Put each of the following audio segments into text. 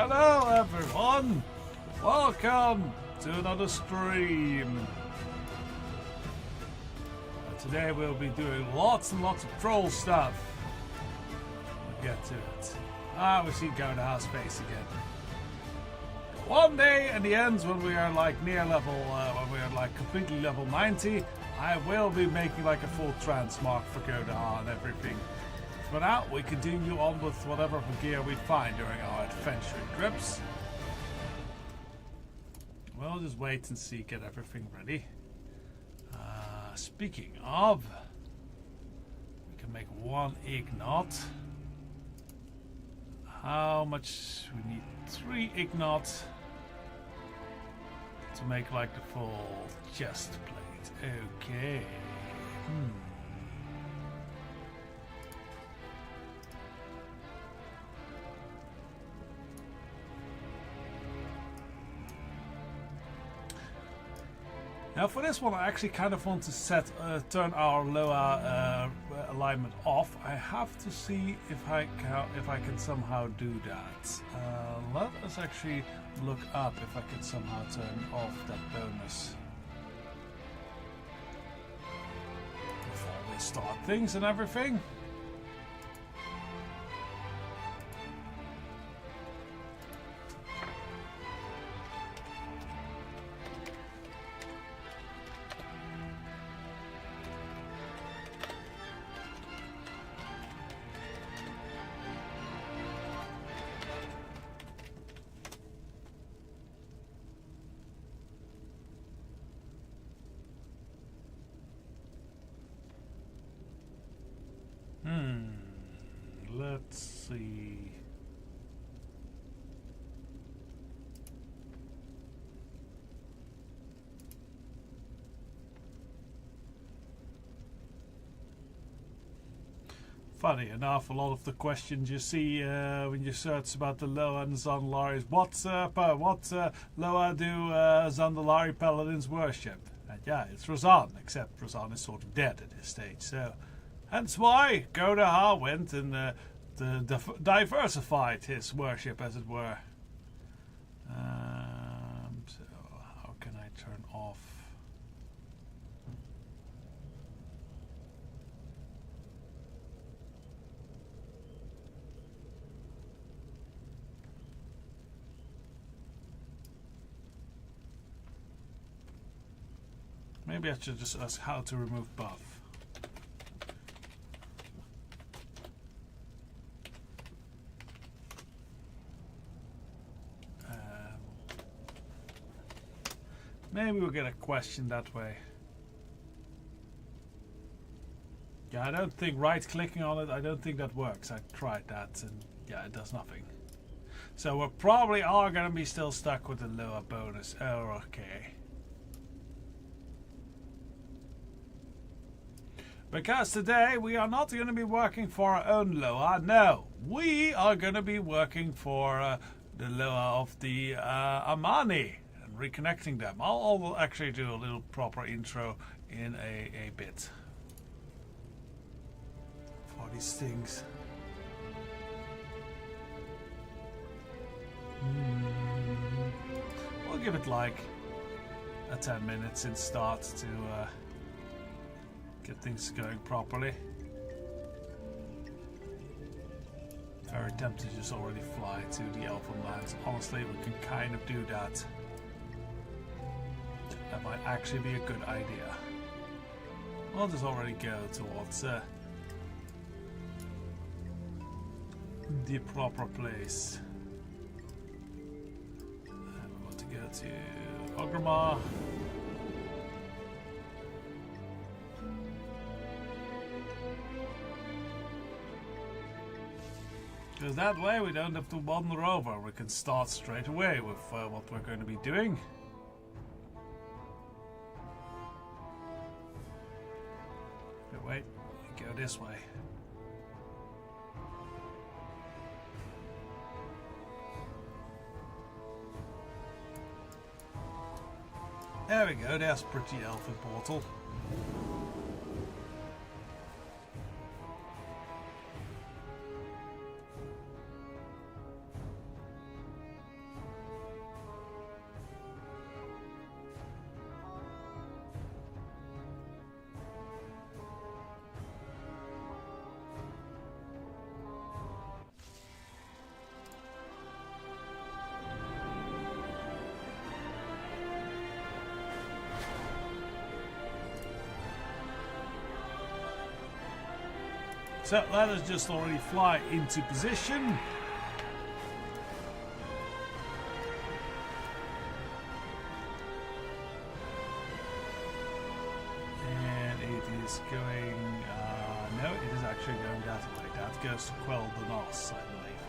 Hello everyone! Welcome to another stream. Today we'll be doing lots and lots of troll stuff. We'll get to it. We see Goudaha's face again. One day in the end, when we are like near level, when we are like completely level 90, I will be making like a full transmog for Goudaha and everything. For now, we continue on with whatever gear we find during our adventure trips. We'll just wait and see, get everything ready. Speaking of, we can make one ignot. How much? We need 3 ignot to make like the full chest plate. Okay. Now for this one I actually kind of want to turn our Loa alignment off. I have to see if I can somehow do that. Let us actually look up if I can somehow turn off that bonus. Before we start things and everything. Let's see. Funny enough, a lot of the questions you see when you search about the Loa and Zabdalari is what Loa do Zabdalari paladins worship? And yeah, it's Razan, except Razan is sort of dead at this stage, so hence why Goudaha went and diversified his worship, as it were. So how can I turn off? Maybe I should just ask how to remove buff. Maybe we'll get a question that way. Yeah, I don't think right-clicking on it, I don't think that works. I tried that and yeah, it does nothing. So we probably are going to be still stuck with the lower bonus. Oh, okay. Because today we are not going to be working for our own Loa. No, we are going to be working for the Loa of the Amani. Reconnecting them. I'll actually do a little proper intro in a bit for these things. We'll give it like a 10 minutes in start to get things going properly. Very tempted to just already fly to the Elven lands. Honestly, we can kind of do that. That might actually be a good idea. I'll just already go towards the proper place. And we want to go to Ogrima. Because that way we don't have to wander over. We can start straight away with what we're going to be doing. Wait, go this way. There we go, there's pretty elfin portal. So let us just already fly into position. And it is going, no, it is actually going that way. That goes to quell the Nos, I believe.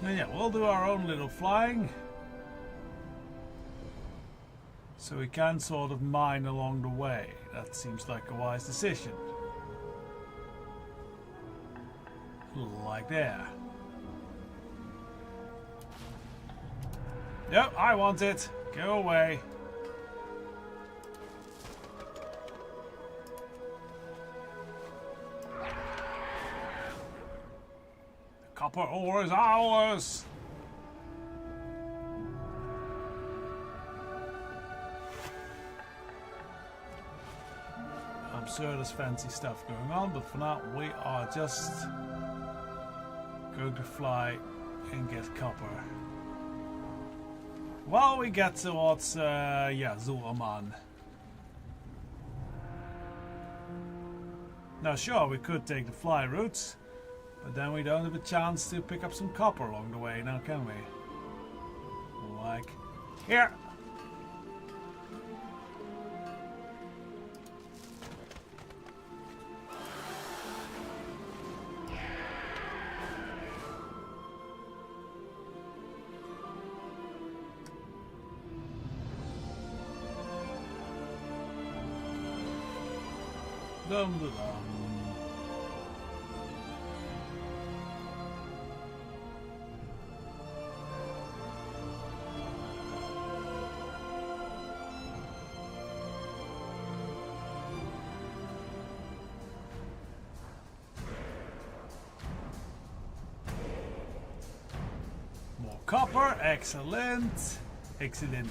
And yeah, we'll do our own little flying. So we can sort of mine along the way. That seems like a wise decision. Like there. Yep, I want it. Go away. The copper ore is ours. I'm sure there's fancy stuff going on, but for now we are just going to fly and get copper. While we get towards, Zul'Aman. Now sure, we could take the fly route, but then we don't have a chance to pick up some copper along the way now, can we? Like, here! Dum dum dum. More copper, excellent. Excellent.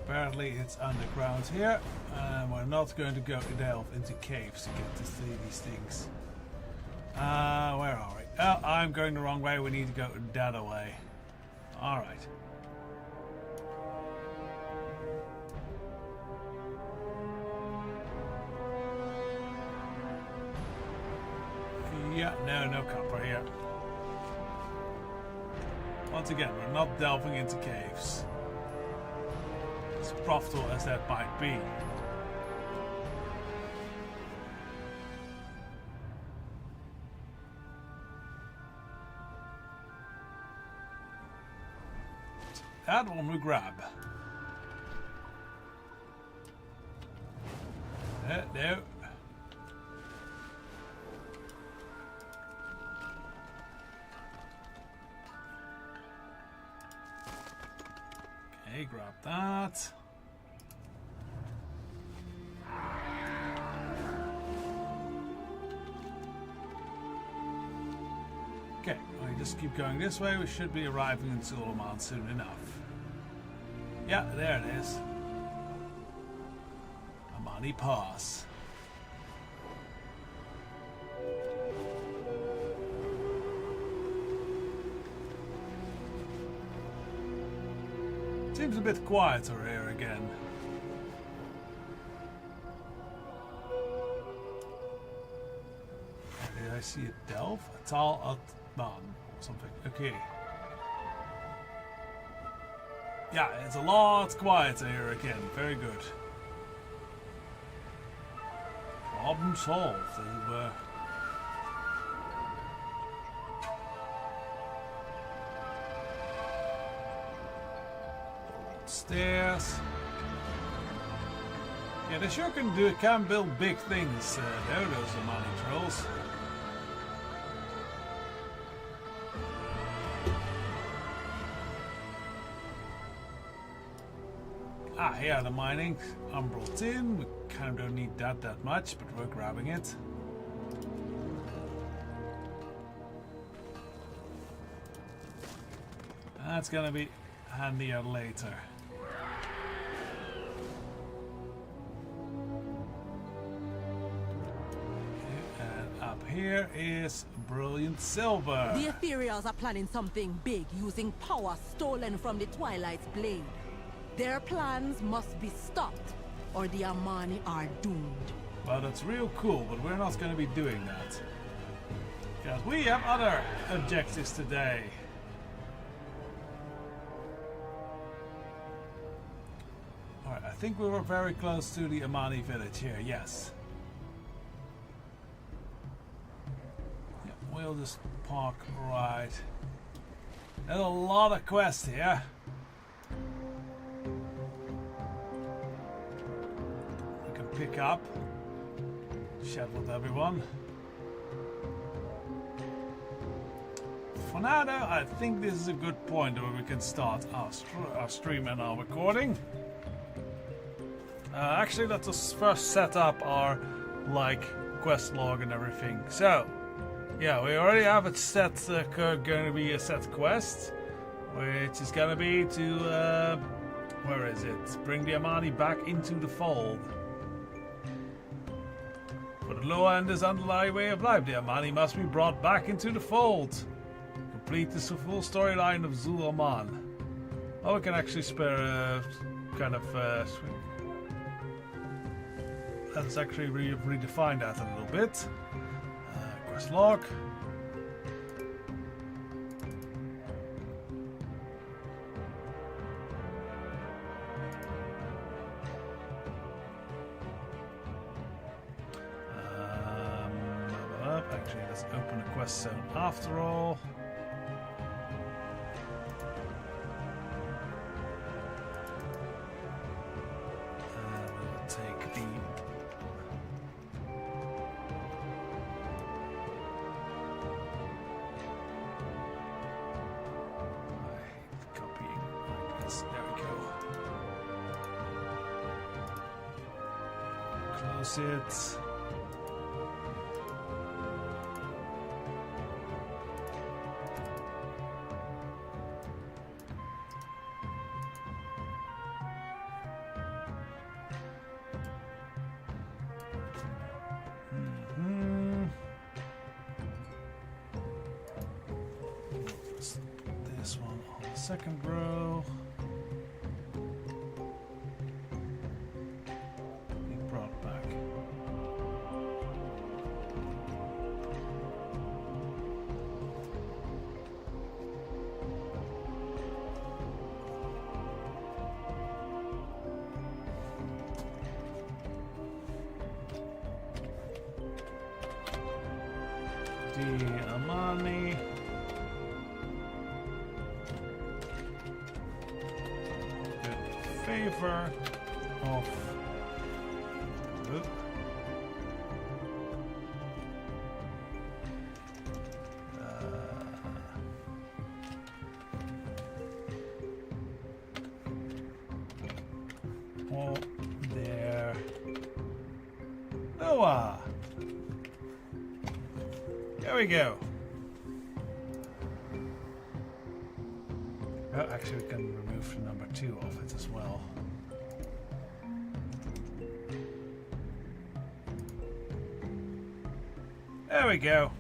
Apparently it's underground here, and we're not going to go delve into caves to get to see these things. Where are we? Oh, I'm going the wrong way. We need to go that way. Alright. Yeah, no copper here. Once again, we're not delving into caves. As profitable as that might be. That one we grab. No. Okay, grab that. Okay, we just keep going this way. We should be arriving in Zul'Aman soon enough. Yeah, there it is. Amani Pass. Seems a bit quieter here again. Did I see a delve? A Tal Atman or something. Okay. Yeah, it's a lot quieter here again. Very good. Problem solved, as it were. Stairs. Yeah, they sure can build big things. There goes the money trolls. Ah, here the mining. Umbral tin. We kind of don't need that much, but we're grabbing it. That's gonna be handier later. And up here is brilliant silver. The Ethereals are planning something big using power stolen from the Twilight's blade. Their plans must be stopped, or the Amani are doomed. Well, that's real cool, but we're not going to be doing that. Because we have other objectives today. Alright, I think we were very close to the Amani village here, yes. Yeah, we'll just park right. There's a lot of quests here. We can pick up. Chat with everyone. For now though, I think this is a good point where we can start our stream and our recording. Actually, let us first set up our quest log and everything. So, yeah, we already have it set. Going to be a set quest, which is going to be to where is it? Bring the Amani back into the fold. For the lower and this underlying way of life, the Amani must be brought back into the fold. Complete the full storyline of Zul-Aman. Oh, we can actually spare kind of. Let's actually redefine that a little bit. Quest log. Actually, let's open the quest zone after all. We'll take the copying like this. There we go. Close it. Second row. Be brought back. The Amani. Favor of there. Noah. There we go. Oh, actually, we can remove the number 2 of it as well. There we go.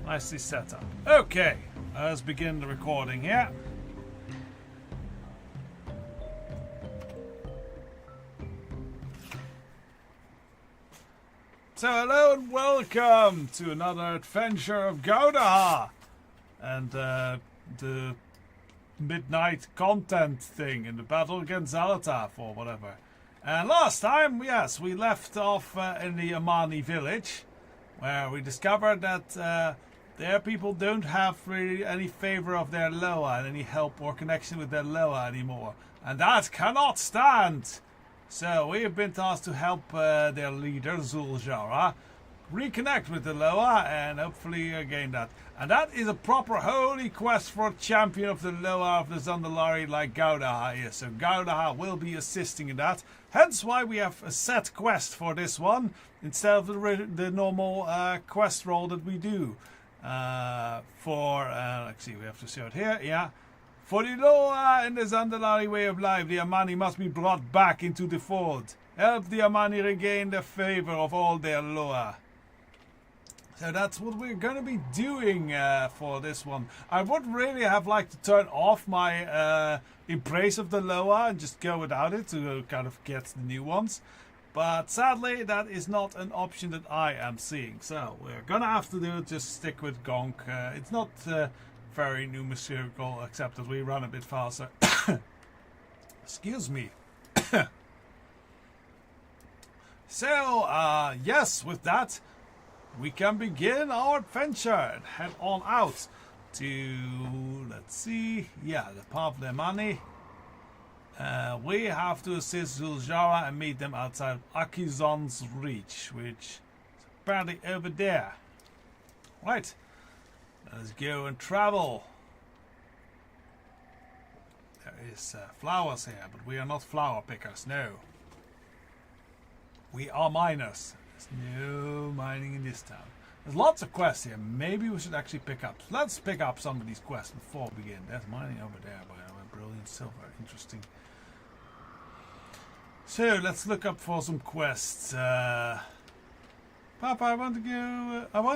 Nicely set up. Okay, let's begin the recording here. So hello and welcome to another adventure of Goudaha and the midnight content thing in the battle against Zalatath or whatever. And last time, yes, we left off in the Amani village, where we discovered that their people don't have really any favor of their Loa and any help or connection with their Loa anymore. And that cannot stand! So we have been tasked to help their leader, Zuljara, reconnect with the Loa and hopefully gain that. And that is a proper holy quest for a champion of the Loa of the Zabdalari like Goudaha is. So Goudaha will be assisting in that. Hence why we have a set quest for this one instead of the normal quest roll that we do. Let's see, we have to show it here. Yeah. For the Loa and the Zabdalari way of life, the Amani must be brought back into the fold. Help the Amani regain the favor of all their Loa. So that's what we're going to be doing for this one. I would really have liked to turn off my Embrace of the Loa and just go without it to kind of get the new ones. But sadly, that is not an option that I am seeing. So we're going to have to do it, just stick with Gonk. It's not very numerical, except that we run a bit faster. Excuse me. So, yes, with that, we can begin our adventure and head on out to, let's see, yeah, the Path of the Amani. We have to assist Zul'jara and meet them outside Akizon's reach, which is apparently over there. Right, let's go and travel. There is flowers here, but we are not flower pickers, no. We are miners. There's no mining in this town. There's lots of quests here. Maybe we should actually pick up. Let's pick up some of these quests before we begin. There's mining over there, by the way. Brilliant silver. Interesting. So let's look up for some quests. Papa, I want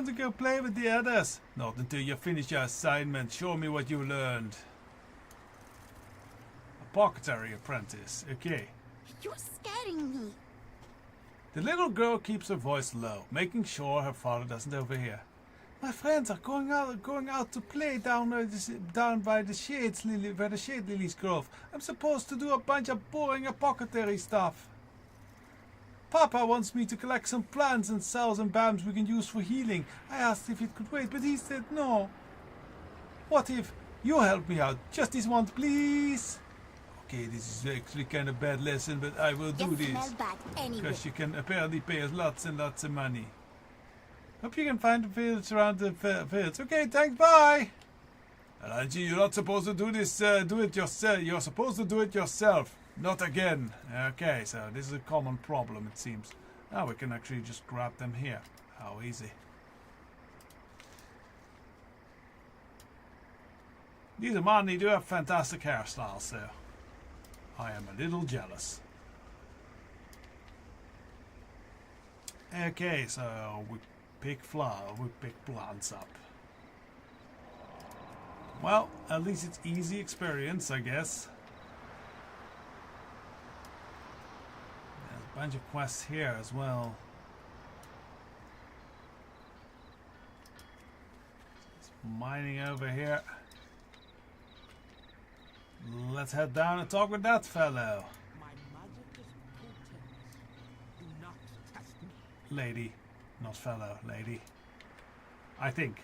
to go play with the others. Not until you finish your assignment. Show me what you learned. Apothecary apprentice. Okay. You're scaring me. The little girl keeps her voice low, making sure her father doesn't overhear. My friends are going out to play down by the shades lily, where the shade lilies grow. I'm supposed to do a bunch of boring apothecary stuff. Papa wants me to collect some plants and sell some balms we can use for healing. I asked if it could wait, but he said no. What if you help me out? Just this once, please. Okay, this is actually kind of bad lesson, but I will do this. Because you can apparently pay us lots and lots of money. Hope you can find the fields around the fields. Okay, thanks, bye! Alanji, you're not supposed to do this, do it yourself. You're supposed to do it yourself. Not again. Okay, so this is a common problem, it seems. Now we can actually just grab them here. How easy. These Amani do have fantastic hairstyles, so I am a little jealous. Okay, so we pick plants up. Well, at least it's easy experience, I guess. There's a bunch of quests here as well. It's mining over here. Let's head down and talk with that fellow. My magic is potent. Do not test me. Lady, not fellow, lady. I think.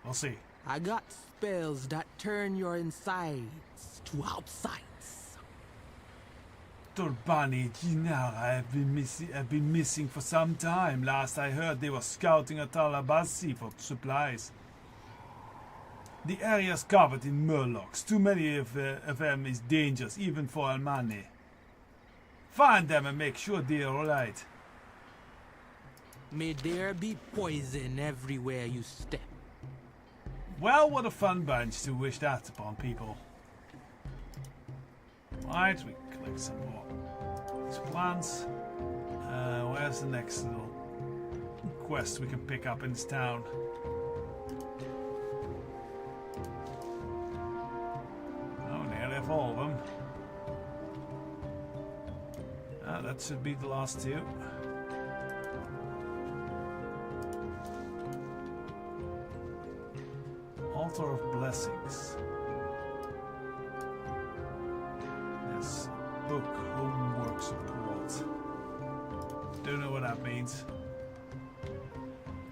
We'll see. I got spells that turn your insides to outsides. Turbani Jinara have been missing for some time. Last I heard they were scouting at Alabasi for supplies. The area is covered in murlocs. Too many of them is dangerous, even for Almani. Find them and make sure they're alright. May there be poison everywhere you step. Well, what a fun bunch to wish that upon people. Right, we collect some more these plants. Where's the next little quest we can pick up in this town? Oh, nearly all of them. That should be the last two. Altar of Blessings. This book, homework support. Don't know what that means.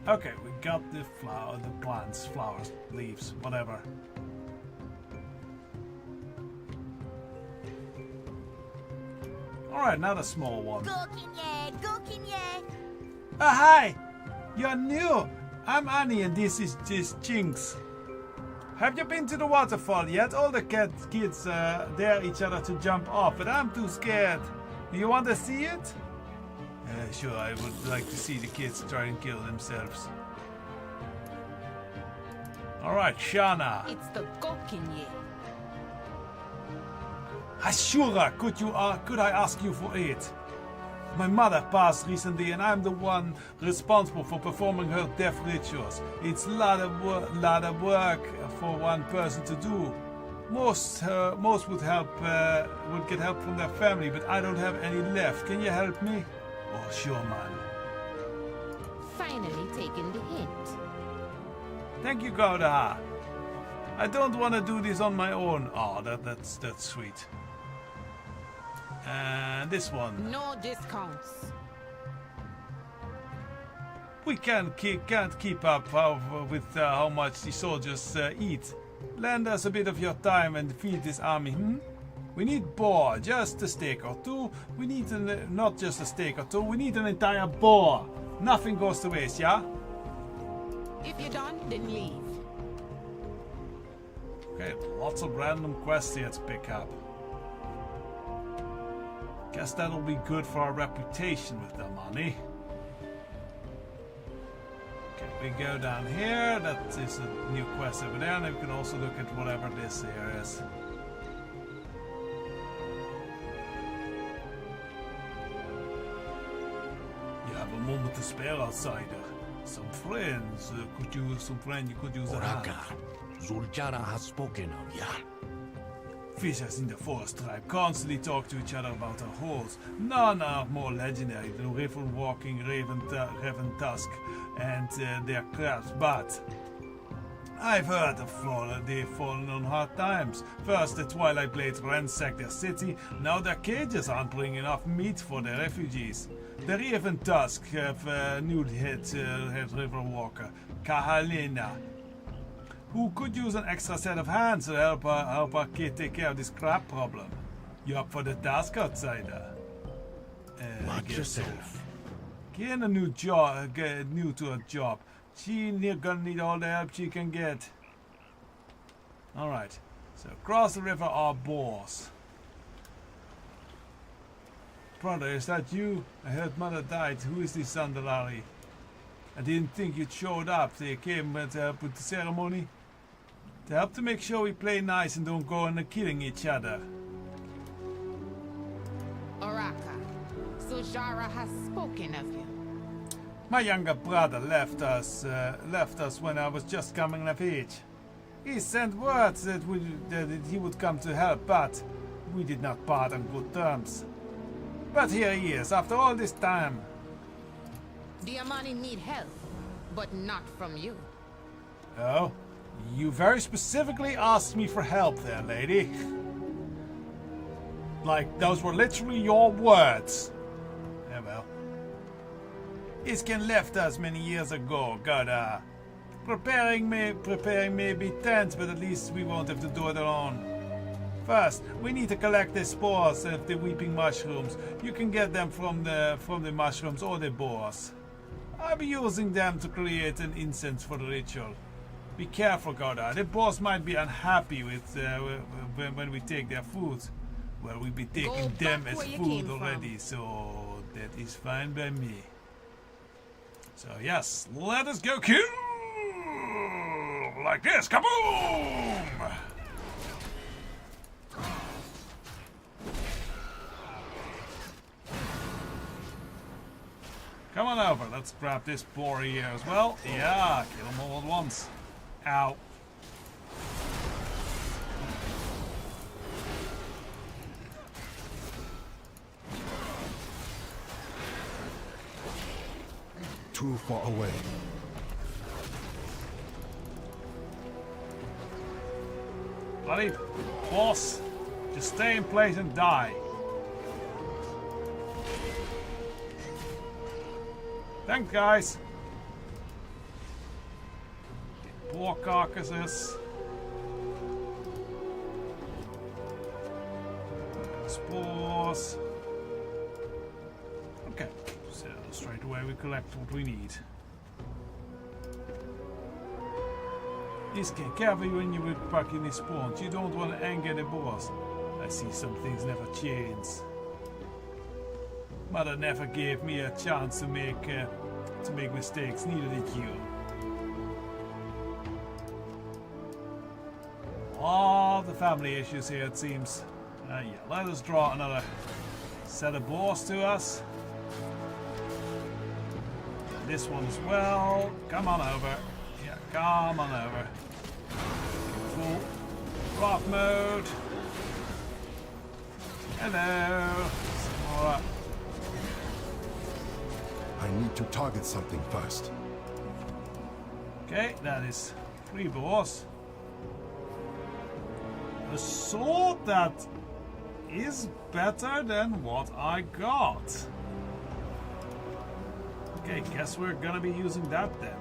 Okay, we got the flower, the plants, flowers, leaves, whatever. Alright, another small one. Go Kinye! Hi! You're new! I'm Annie and this is just Jinx. Have you been to the waterfall yet? All the kids dare each other to jump off, but I'm too scared. Do you want to see it? Sure, I would like to see the kids try and kill themselves. Alright, Shana. It's the Gokinye. Ashura, could I ask you for aid? My mother passed recently, and I'm the one responsible for performing her death rituals. It's a lot of work for one person to do. Most would get help from their family, but I don't have any left. Can you help me? Oh, sure, man. Finally taking the hint. Thank you, Goudaha. I don't want to do this on my own. Oh, that's sweet. And this one. No discounts. We can't keep up with how much the soldiers eat. Lend us a bit of your time and feed this army, We need boar, just a steak or two. We need not just a steak or two, we need an entire boar. Nothing goes to waste, yeah? If you're done, then leave. Okay, lots of random quests here to pick up. Guess that'll be good for our reputation with the money. Okay, we go down here. That is a new quest over there, and we can also look at whatever this here is. You have a moment to spare, outsider. Some friends you could use a hand. Oraka, Zuljara has spoken of ya. Fishers in the forest tribe constantly talk to each other about our holes. None are more legendary than river-walking Raven Tusk and their crabs, but I've heard they've fallen on hard times. First, the Twilight Blades ransacked their city. Now their cages aren't bringing enough meat for their refugees. The Raven Tusk have a new head river walker, Kahalina, who could use an extra set of hands to help our kid take care of this crab problem. You up for the task, outsider? Watch yourself. Get new to a job. She gonna need all the help she can get. Alright, so across the river are boars. Brother, is that you? I heard mother died. Who is this Zabdalari? I didn't think you'd showed up. They came to help with the ceremony. To help to make sure we play nice and don't go on killing each other. Oraka, Sujara has spoken of you. My younger brother left us when I was just coming of age. He sent words that he would come to help, but we did not part on good terms. But here he is, after all this time. The Amani need help, but not from you. Oh? You very specifically asked me for help there, lady. Like, those were literally your words. Yeah, well. Isken left us many years ago, Goudaha. Preparing may be tense, but at least we won't have to do it alone. First, we need to collect the spores of the weeping mushrooms. You can get them from the mushrooms or the boars. I'll be using them to create an incense for the ritual. Be careful, Goudaha. The boss might be unhappy with when we take their food. Well, we'll be taking them as food already, so that is fine by me. So yes, let us go kill like this. Kaboom! Come on over. Let's grab this boar here as well. Yeah, kill them all at once. Ow. Too far away. Bloody boss. Just stay in place and die. Thanks, guys. Boar carcasses. Spores. Okay, so straight away we collect what we need. Iske, careful when you would pack in the spawns. You don't want to anger the boss. I see some things never change. Mother never gave me a chance to make mistakes, neither did you. All the family issues here, it seems. Yeah, let us draw another set of boars to us. This one as well. Come on over. Yeah, come on over. Full craft mode. Hello. Some more. I need to target something first. Okay, that is 3 boars. A sword that is better than what I got. Okay, guess we're gonna be using that then.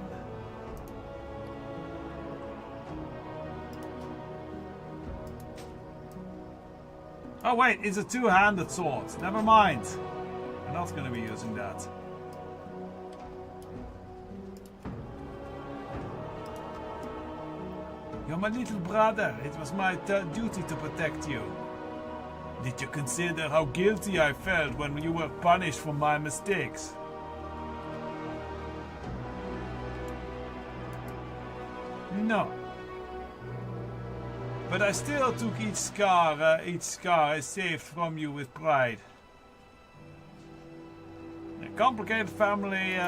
Oh wait, it's a 2-handed sword. Never mind. We're not gonna be using that. You're my little brother. It was my duty to protect you. Did you consider how guilty I felt when you were punished for my mistakes? No. But I still took each scar I saved from you with pride. Complicated family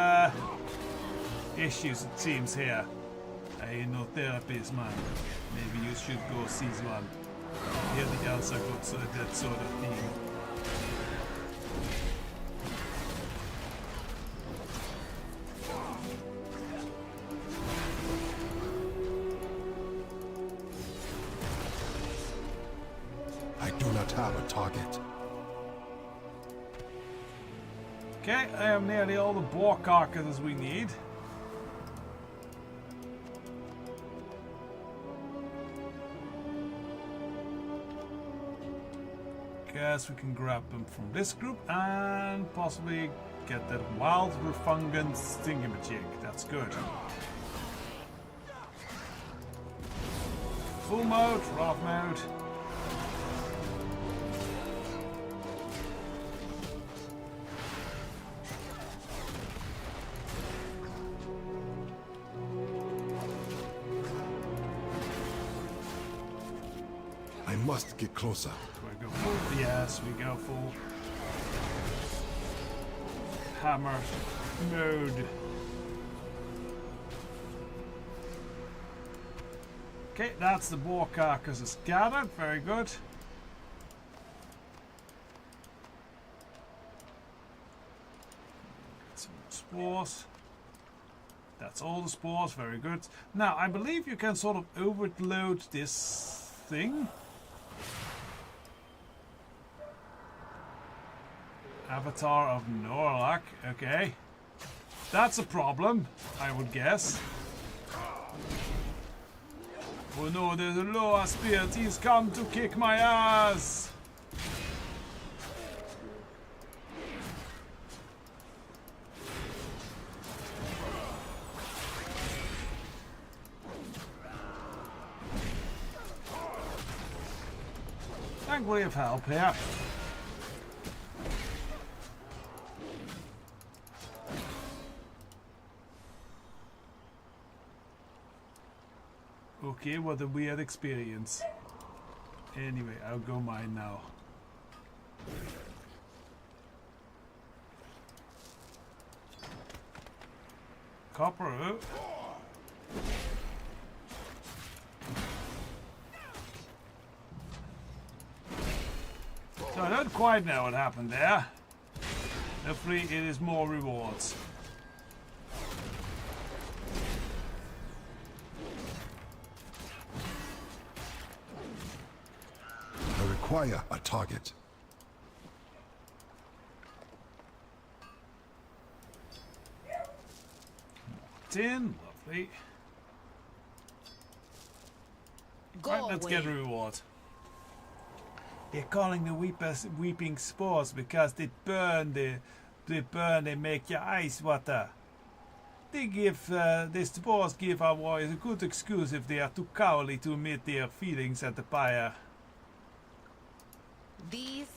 issues, it seems here. No therapist, man. Maybe you should go see one. Hear the else I got that sort of thing. I do not have a target. Okay, I have nearly all the boar carcasses we need. Guess we can grab them from this group and possibly get that wild refungent thingamajig. That's good. Full mode, raft mode. I must get closer. We go full. Yes, we go full. Hammer mode. Okay, that's the boar carcasses gathered. Very good. Some spores. That's all the spores. Very good. Now, I believe you can sort of overload this thing. Avatar of Norlak, okay. That's a problem, I would guess. Oh no, there's a lower spirit, he's come to kick my ass! Thankfully of help here. Okay, what a weird experience. Anyway, I'll go mine now. Copper. So I don't quite know what happened there. Hopefully it is more rewards. Require a target. Tin, lovely. Right, let's get a reward. They're calling the weeping spores because they burn, they make your eyes water. They give, the spores give our warriors a good excuse if they are too cowardly to admit their feelings at the pyre. These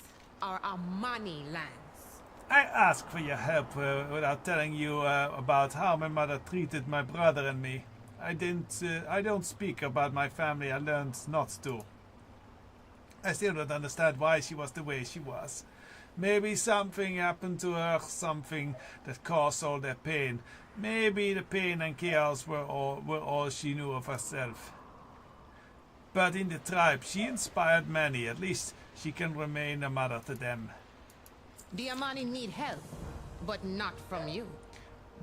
are our money lands. I ask for your help without telling you about how my mother treated my brother and me. I don't speak about my family. I learned not to. I still don't understand why she was the way she was. Maybe something happened to her, something that caused all that pain. Maybe the pain and chaos were all she knew of herself. But in the tribe, she inspired many. At least she can remain a mother to them. The Amani need help, but not from you.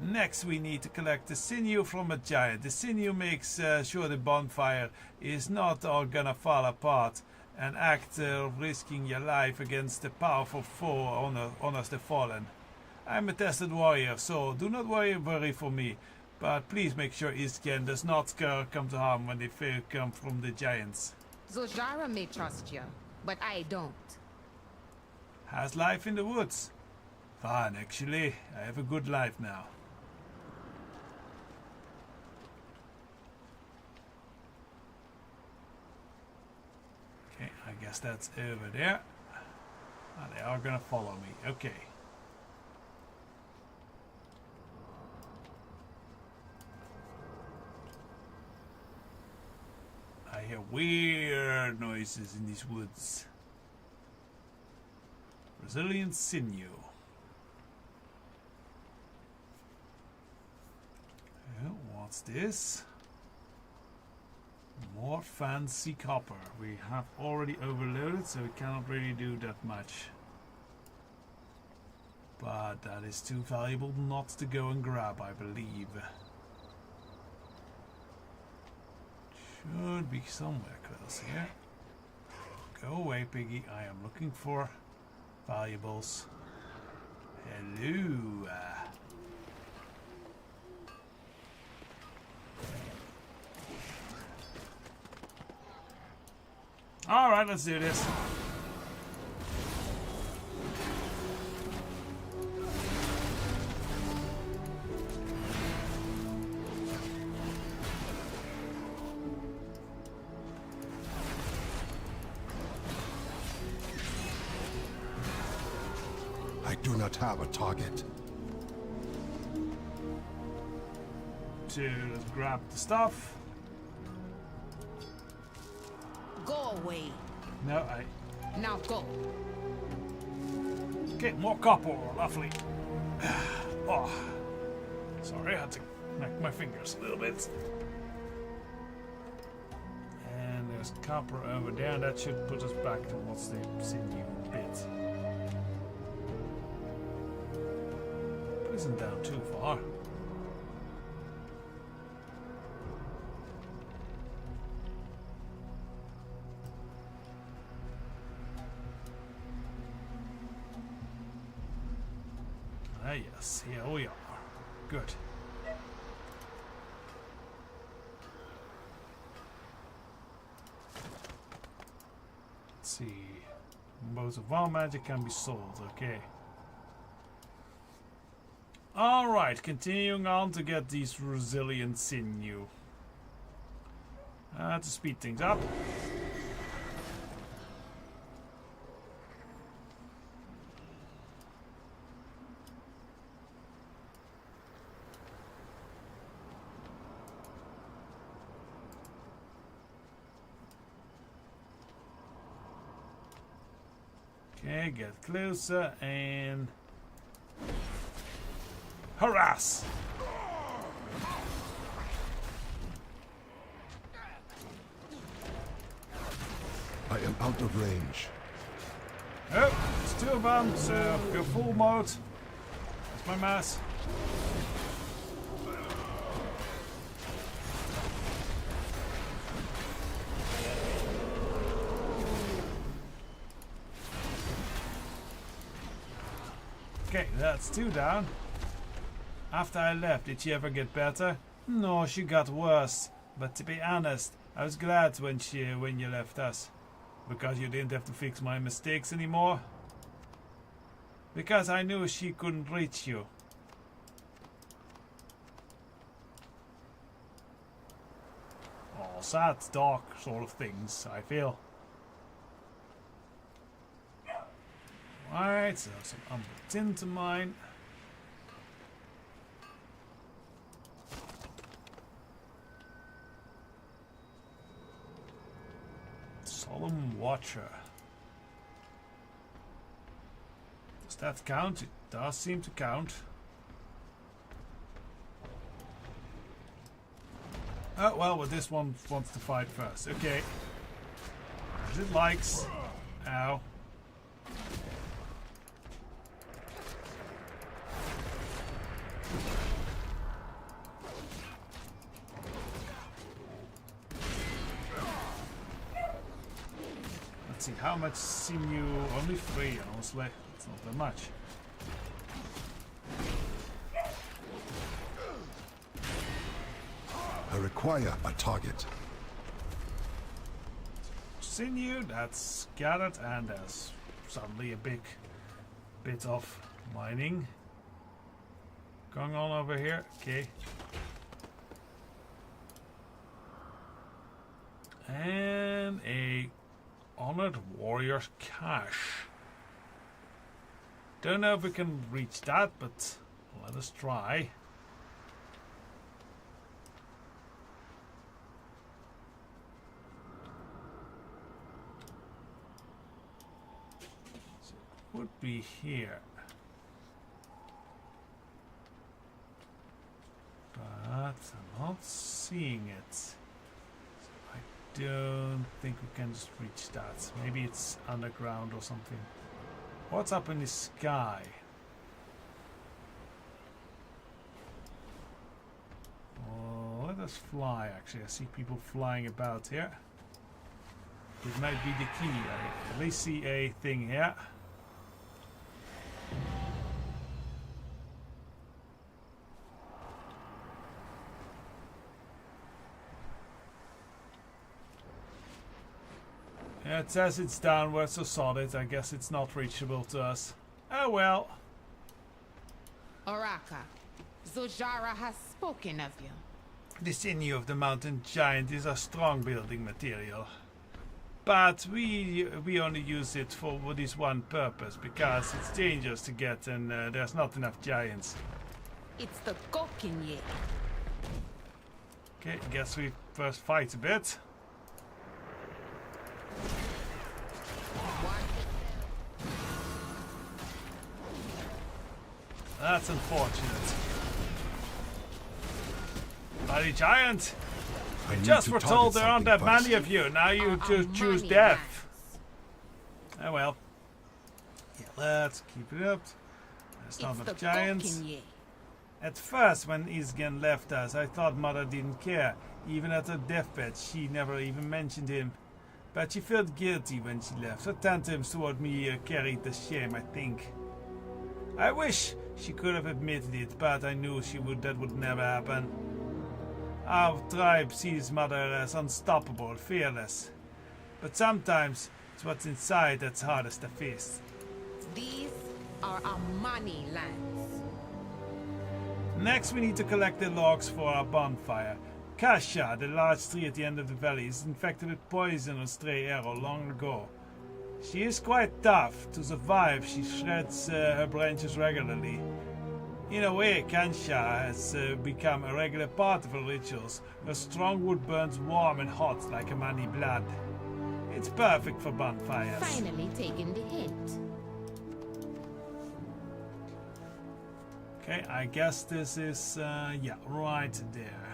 Next, we need to collect the sinew from a giant. The sinew makes sure the bonfire is not all gonna fall apart. An act of risking your life against the powerful foe honors the fallen. I'm a tested warrior, so do not worry for me. But please make sure Iskian does not come to harm when the fear come from the giants. Zojara may trust you, but I don't. How's life in the woods? Fine, actually. I have a good life now. Okay, I guess that's over there. Oh, they are gonna follow me. Okay. I hear weird noises in these woods. Brazilian sinew. What's this? More fancy copper. We have already overloaded, so we cannot really do that much. But that is too valuable not to go and grab, I believe. Should be somewhere close here. Go away, piggy. I am looking for valuables. Hello. Alright, let's do this. I do not have a target. So let's grab the stuff. Go away. No, I... Now go. Okay, more copper, lovely. Oh, sorry, I had to knack my fingers a little bit. And there's copper over there, that should put us back towards the sinew bit. But isn't down too far. Ah, yes, here we are. Good. Let's see. Both of our magic can be sold, okay. Alright, continuing on to get these resilient sinew. To speed things up. Okay, get closer and harass. I am out of range. Oh, it's two of them, so go full mode. That's my mass. Okay, that's two down. After I left, did she ever get better? No, she got worse. But to be honest, I was glad when you left us. Because you didn't have to fix my mistakes anymore. Because I knew she couldn't reach you. Oh, sad, dark sort of things, I feel. Alright, so some umber tin to mine. Solemn Watcher. that count? It does seem to count. Oh, well, this one wants to fight first. Okay. As it likes. Ow. Let's see, how much sinew? Only 3, honestly. It's not that much. I require a target. Sinew, that's gathered, and there's suddenly a big bit of mining going on over here. Okay. And a honored warrior's cache. Don't know if we can reach that, but let us try. So it would be here. But I'm not seeing it. So I don't think we can just reach that. Maybe it's underground or something. What's up in the sky? Oh, let us fly, actually. I see people flying about here. It might be the key. I at least see a thing here. Yeah, it says it's downwards or solid. I guess it's not reachable to us. Oh well. Oraka, Zojara has spoken of you. The sinew of the mountain giant is a strong building material. But we only use it for this one purpose, because it's dangerous to get and there's not enough giants. It's the Gokinye. Okay, guess we first fight a bit. That's unfortunate. Bloody giant! I need Just to were target told there aren't that something many first. of you. Now you just choose money death. Oh well. Yeah, let's keep it up. There's not It's the enough giants. Gokinye. At first, when Isgen left us, I thought Mother didn't care. Even at her deathbed, she never even mentioned him. But she felt guilty when she left. Her tantrums toward me carried the shame, I think. I wish she could have admitted it, but I knew that would never happen. Our tribe sees Mother as unstoppable, fearless. But sometimes it's what's inside that's hardest to face. These are our money lands. Next, we need to collect the logs for our bonfire. Kasha, the large tree at the end of the valley, is infected with poison or stray arrow long ago. She is quite tough. To survive, she shreds her branches regularly. In a way, Kansha has become a regular part of her rituals. Her strong wood burns warm and hot like a money blood. It's perfect for bonfires. Finally taking the hint. Okay, I guess this is, yeah, right there.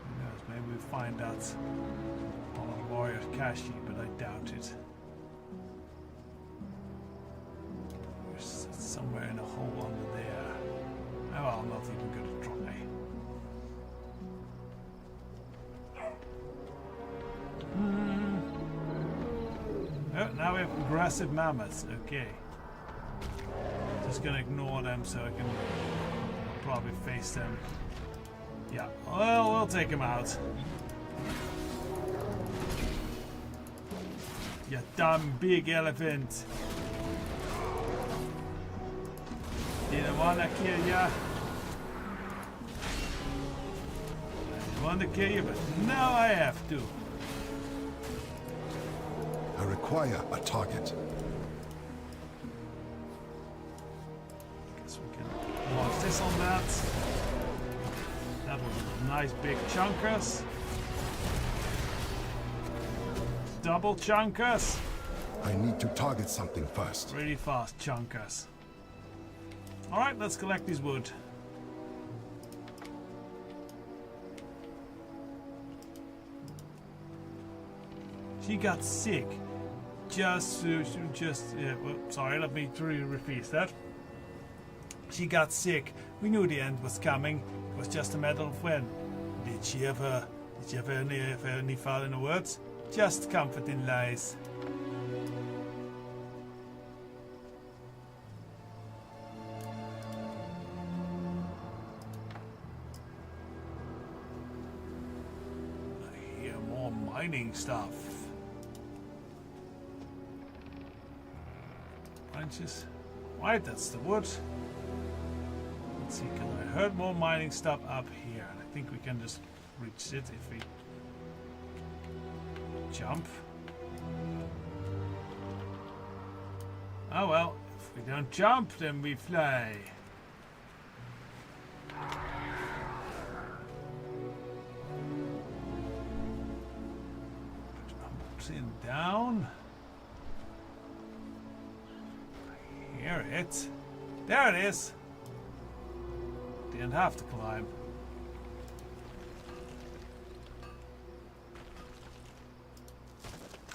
Who knows, maybe we find that on a warrior Kashi, but I doubt it. It's somewhere in a hole under there. Oh, well, I'm not even going to try. Oh, now we have aggressive mammoths. Okay. Just gonna ignore them so I can probably face them. Yeah, well, we'll take them out. You dumb big elephant. Didn't wanna kill ya. I didn't want to kill you, but now I have to. I require a target. Guess we can launch this on that. That was a nice big chunkers. double chunk us. I need to target something first. Really fast chunk us. Alright, let's collect this wood. She got sick. Well, sorry, let me rephrase that. She got sick. We knew the end was coming. It was just a matter of when. Did you ever any final words? Just comforting lies. I hear more mining stuff. Branches. Right, that's the wood. Let's see, because I heard more mining stuff up here, and I think we can just reach it if we jump. Oh well, if we don't jump, then we fly. Jumping down. Hear it. There it is. Didn't have to climb.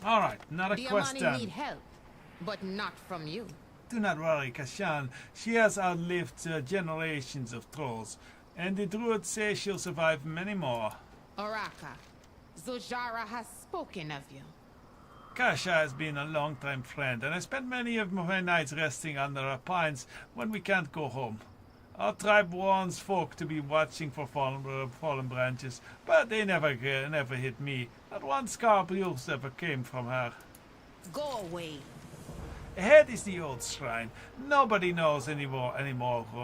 Alright, another quest The done. Amani need help, but not from you. Do not worry, Kashan. She has outlived generations of trolls, and the druids say she'll survive many more. Oraka, Zojara has spoken of you. Kasha has been a long-time friend, and I spent many of my nights resting under her pines when we can't go home. Our tribe warns folk to be watching for fallen branches, but they never hit me. Not one scar bruise ever came from her. Go away. Ahead is the old shrine. Nobody knows anymore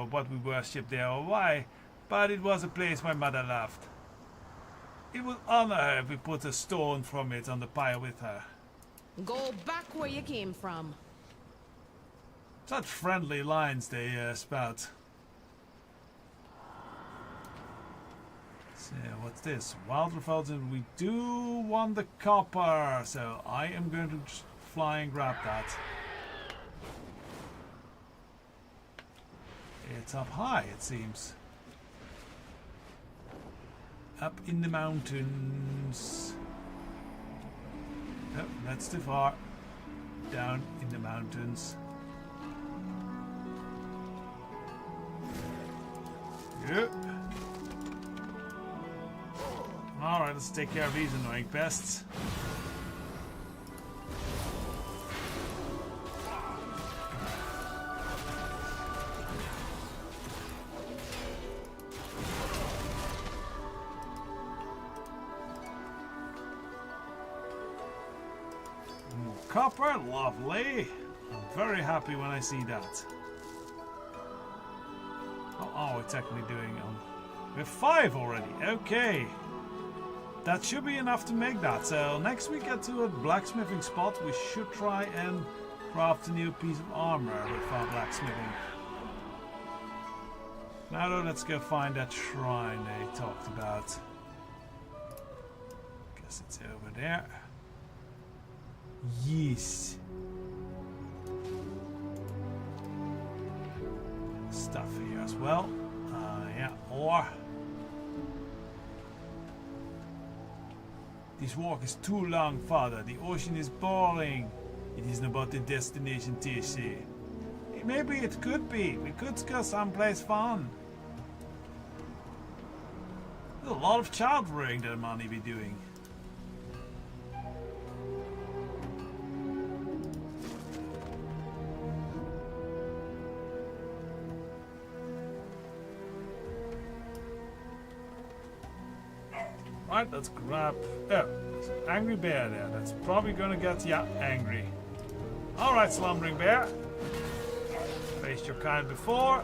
what we worship there or why, but it was a place my mother loved. It would honor her if we put a stone from it on the pyre with her. Go back where you came from. Such friendly lines they spout. So what's this? Wild Refulgent. We do want the copper, so I am going to just fly and grab that. It's up high, it seems. Up in the mountains. Oh, that's too far. Down in the mountains. Yep. Alright, let's take care of these annoying pests. More copper, lovely. I'm very happy when I see that. How are we technically doing? We have 5 already. Okay. That should be enough to make that. So next we get to a blacksmithing spot. We should try and craft a new piece of armor with our blacksmithing. Now though, let's go find that shrine they talked about. Guess it's over there. Yes. Stuff here as well. Yeah, ore. This walk is too long, Father. The ocean is boring. It isn't about the destination, TC. Maybe it could be. We could go someplace fun. There's a lot of child rearing that money be doing. Right, let's grab... Oh, there's an angry bear there. That's probably gonna get, yeah, angry. Alright, slumbering bear. Faced your kind before.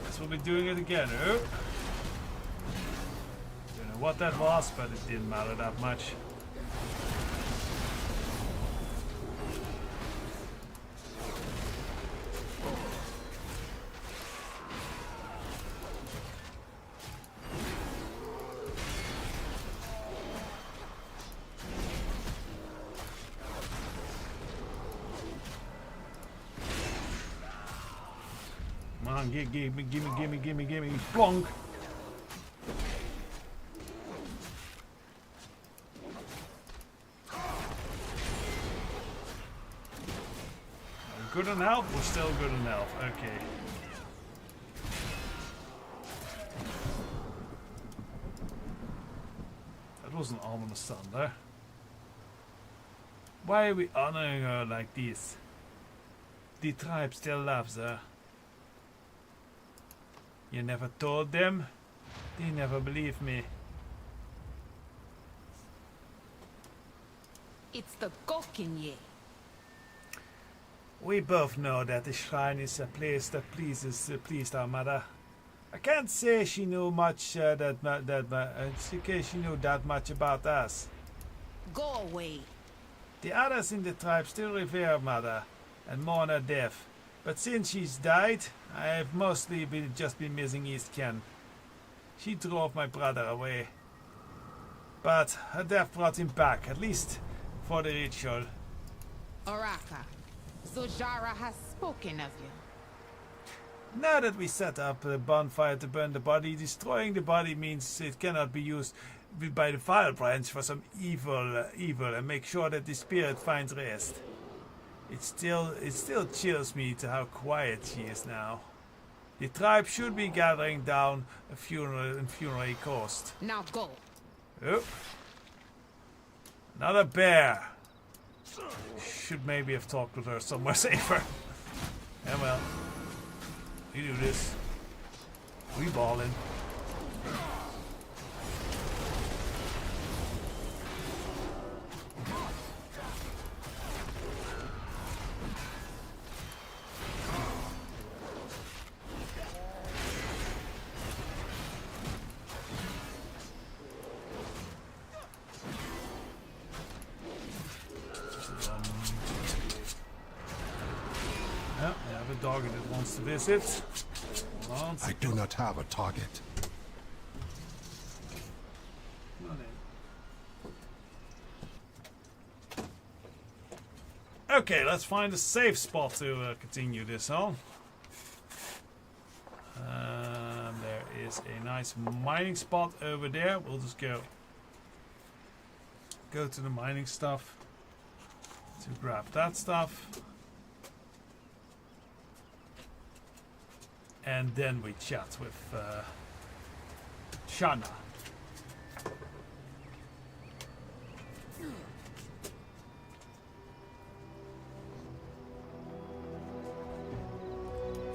Guess we'll be doing it again, oh. Don't know what that was, but it didn't matter that much. on, gimme, plonk. Good on health? We're still good on health. Okay. That was an ominous thunder. Why are we honoring her like this? The tribe still loves her. You never told them? They never believed me. It's the Gokinye. We both know that the shrine is a place that pleased our mother. I can't say she knew much she knew that much about us. Go away. The others in the tribe still revere mother and mourn her death, but since she's died, I have mostly just been missing East Ken. She drove my brother away, but her death brought him back, at least for the ritual. Oraka, Zojara has spoken of you. Now that we set up a bonfire to burn the body, destroying the body means it cannot be used by the fire branch for some evil and make sure that the spirit finds rest. It still chills me to how quiet she is now. The tribe should be gathering down a funeral coast. Now go. Oh. Another bear. Should maybe have talked with her somewhere safer. Yeah, well. We do this. We ballin'. Yeah, we have a dog that wants to visit. Hold on. I do not have a target. Okay, let's find a safe spot to continue this on. There is a nice mining spot over there. We'll just go to the mining stuff to grab that stuff. And then we chat with Shana.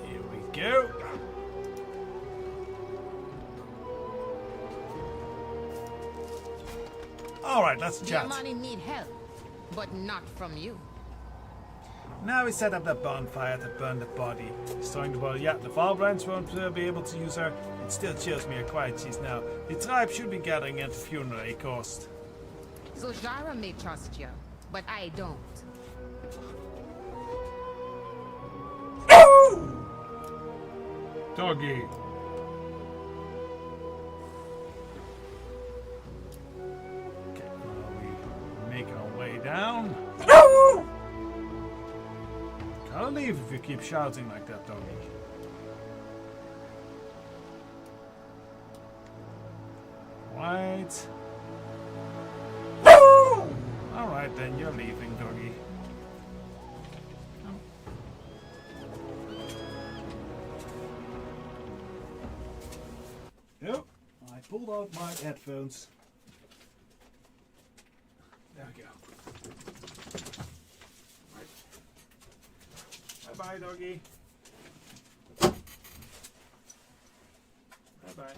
Here we go. All right, let's chat. Diamani need help, but not from you. Now we set up that bonfire to burn the body. Destroying the body. Yeah, the Fall Branch won't be able to use her. It still chills me how quiet she is now. The tribe should be gathering at the funeral coast. Zojara may trust you, but I don't. Doggy. Okay, now we make our way down. I'll leave if you keep shouting like that, doggy. Right. Alright, then you're leaving, doggy. Yep, I pulled out my headphones. There we go. Bye, doggy. Bye-bye.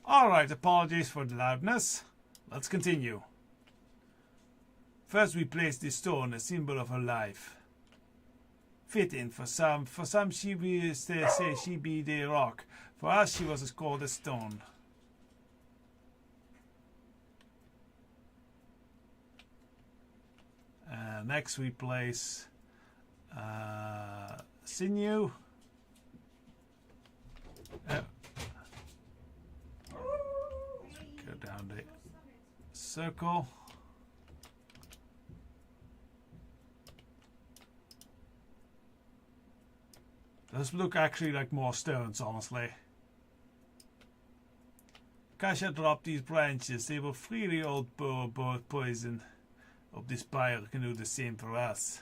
Alright, apologies for the loudness. Let's continue. First we place the stone, a symbol of her life. Fitting for some she be say she be the rock. For us she was as cold as stone. Next we place sinew. Go down the circle. Those look actually like more stones, honestly. Kasha dropped these branches. They will free the old poison. Hope this pyre can do the same for us.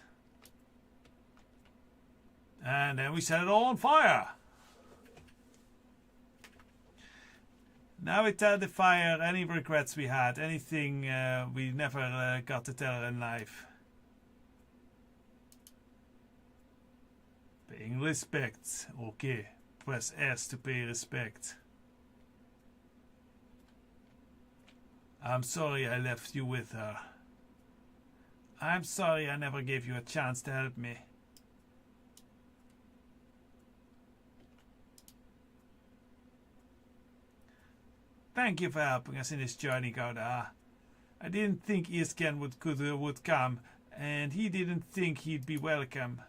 And then we set it all on fire. Now we tell the fire any regrets we had, anything we never got to tell her in life. Paying respect. Okay, press S to pay respect. I'm sorry I left you with her. I'm sorry I never gave you a chance to help me. Thank you for helping us in this journey, Goudaha. I didn't think Isken would come, and he didn't think he'd be welcome.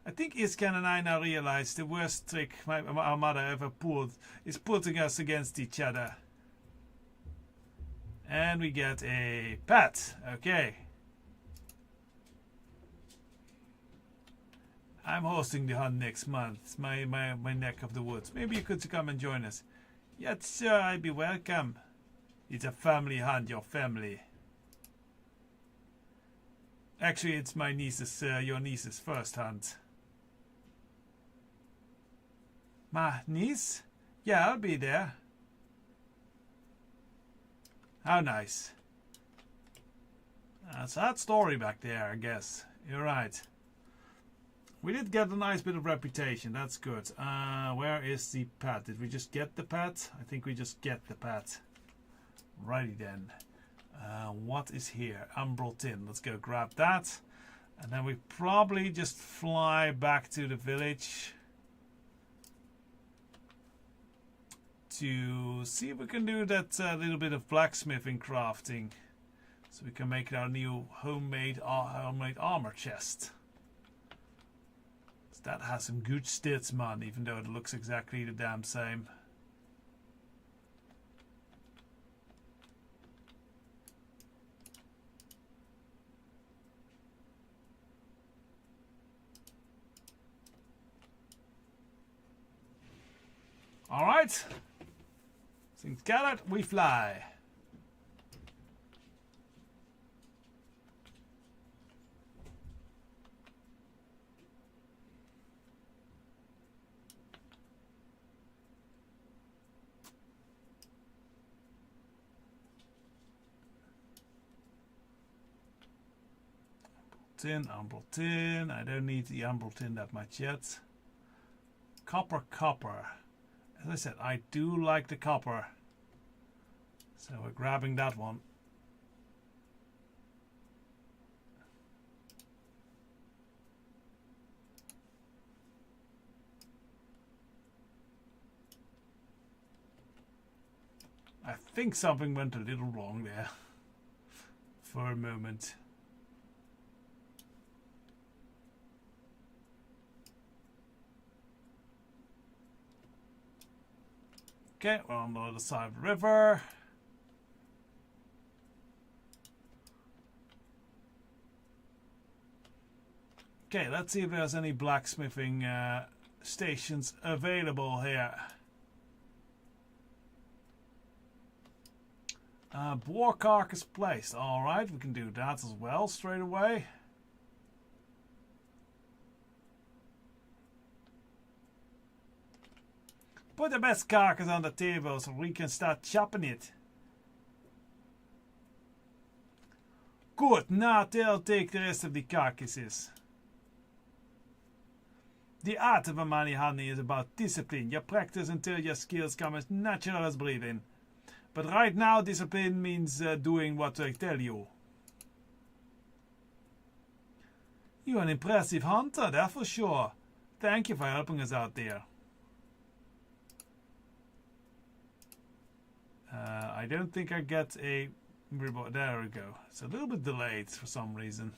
I think Isken and I now realize the worst trick our mother ever pulled is putting us against each other. And we get a pet. Okay. I'm hosting the hunt next month. It's my neck of the woods. Maybe you could come and join us. Yes, sir, I'd be welcome. It's a family hunt, your family. Actually, it's my niece's, your niece's first hunt. My niece? Yeah, I'll be there. How nice. Sad story back there, I guess. You're right. We did get a nice bit of reputation. That's good. Where is the pet? Did we just get the pet? I think we just get the pet. Righty then. What is here? Umbral tin. Let's go grab that. And then we probably just fly back to the village to see if we can do that little bit of blacksmithing crafting, so we can make our new homemade armor chest. So that has some good stats, man, even though it looks exactly the damn same. All right. Things gathered, we fly. Umbral tin. I don't need the umbral tin that much yet. Copper. As I said, I do like the copper. So we're grabbing that one. I think something went a little wrong there for a moment. Okay, we're on the other side of the river. Okay, let's see if there's any blacksmithing stations available here. Boar carcass placed. Alright, we can do that as well straight away. Put the best carcass on the table so we can start chopping it. Good, now they'll take the rest of the carcasses. The art of Amani hunting is about discipline. You practice until your skills come as natural as breathing. But right now, discipline means doing what I tell you. You're an impressive hunter, that's for sure. Thank you for helping us out there. I don't think I get a... There we go. It's a little bit delayed for some reason.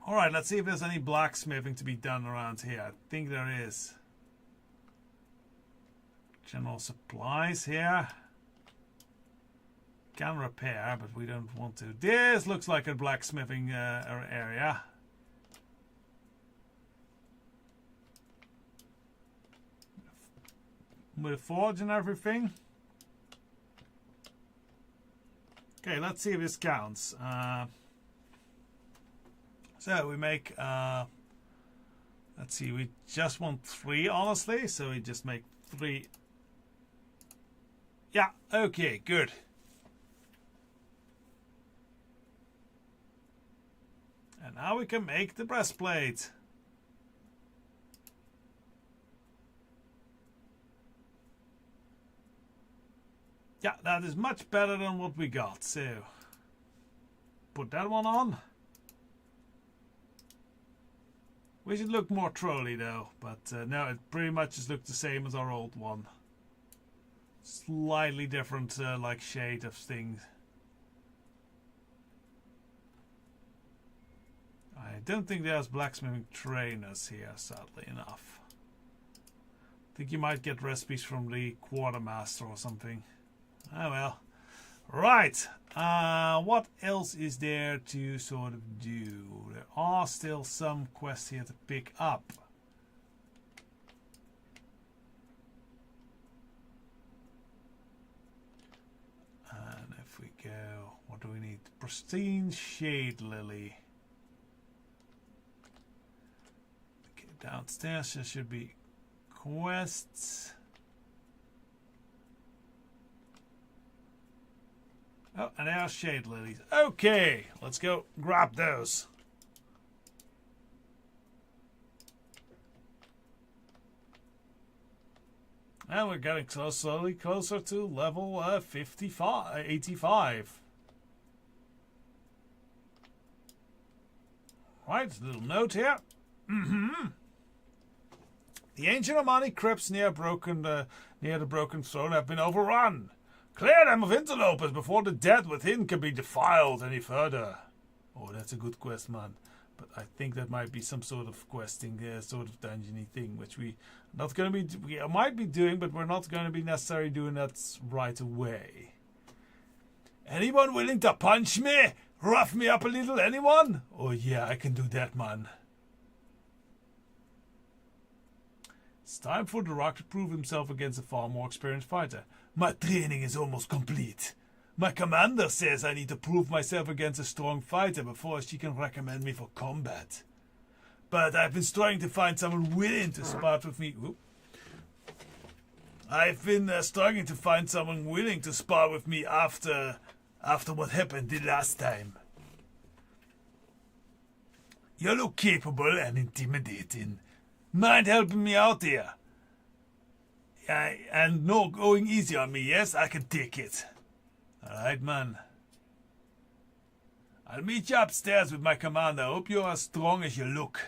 Alright, let's see if there's any blacksmithing to be done around here. I think there is. General supplies here. Can repair, but we don't want to. This looks like a blacksmithing area. with a forge and everything. Okay, let's see if this counts. So we make, let's see, we just want 3, honestly, so we just make 3. Yeah, okay, good. And now we can make the breastplate. Yeah, that is much better than what we got, so put that one on. We should look more trolly though, but no, it pretty much just looks the same as our old one. Slightly different like shade of things. I don't think there's blacksmithing trainers here, sadly enough. I think you might get recipes from the quartermaster or something. Oh well. Right. What else is there to sort of do? There are still some quests here to pick up. And if we go, what do we need? Pristine Shade Lily. Okay, downstairs there should be quests. Oh, and our shade lilies. Okay, let's go grab those. And we're getting slowly closer to level 85. Right, a little note here. The ancient Omani crypts near the broken throne have been overrun. Clear them of interlopers before the dead within can be defiled any further. Oh, that's a good quest, man. But I think that might be some sort of questing, sort of dungeony thing, which we not going to be. We might be doing, but we're not going to be necessarily doing that right away. Anyone willing to punch me? Rough me up a little? Anyone? Oh yeah, I can do that, man. It's time for the Rock to prove himself against a far more experienced fighter. My training is almost complete. My commander says I need to prove myself against a strong fighter before she can recommend me for combat. But I've been trying to find someone willing to spar with me. I've been struggling to find someone willing to spar with me after what happened the last time. You look capable and intimidating. Mind helping me out here? And no going easy on me, yes? I can take it. Alright, man. I'll meet you upstairs with my commander. I hope you're as strong as you look.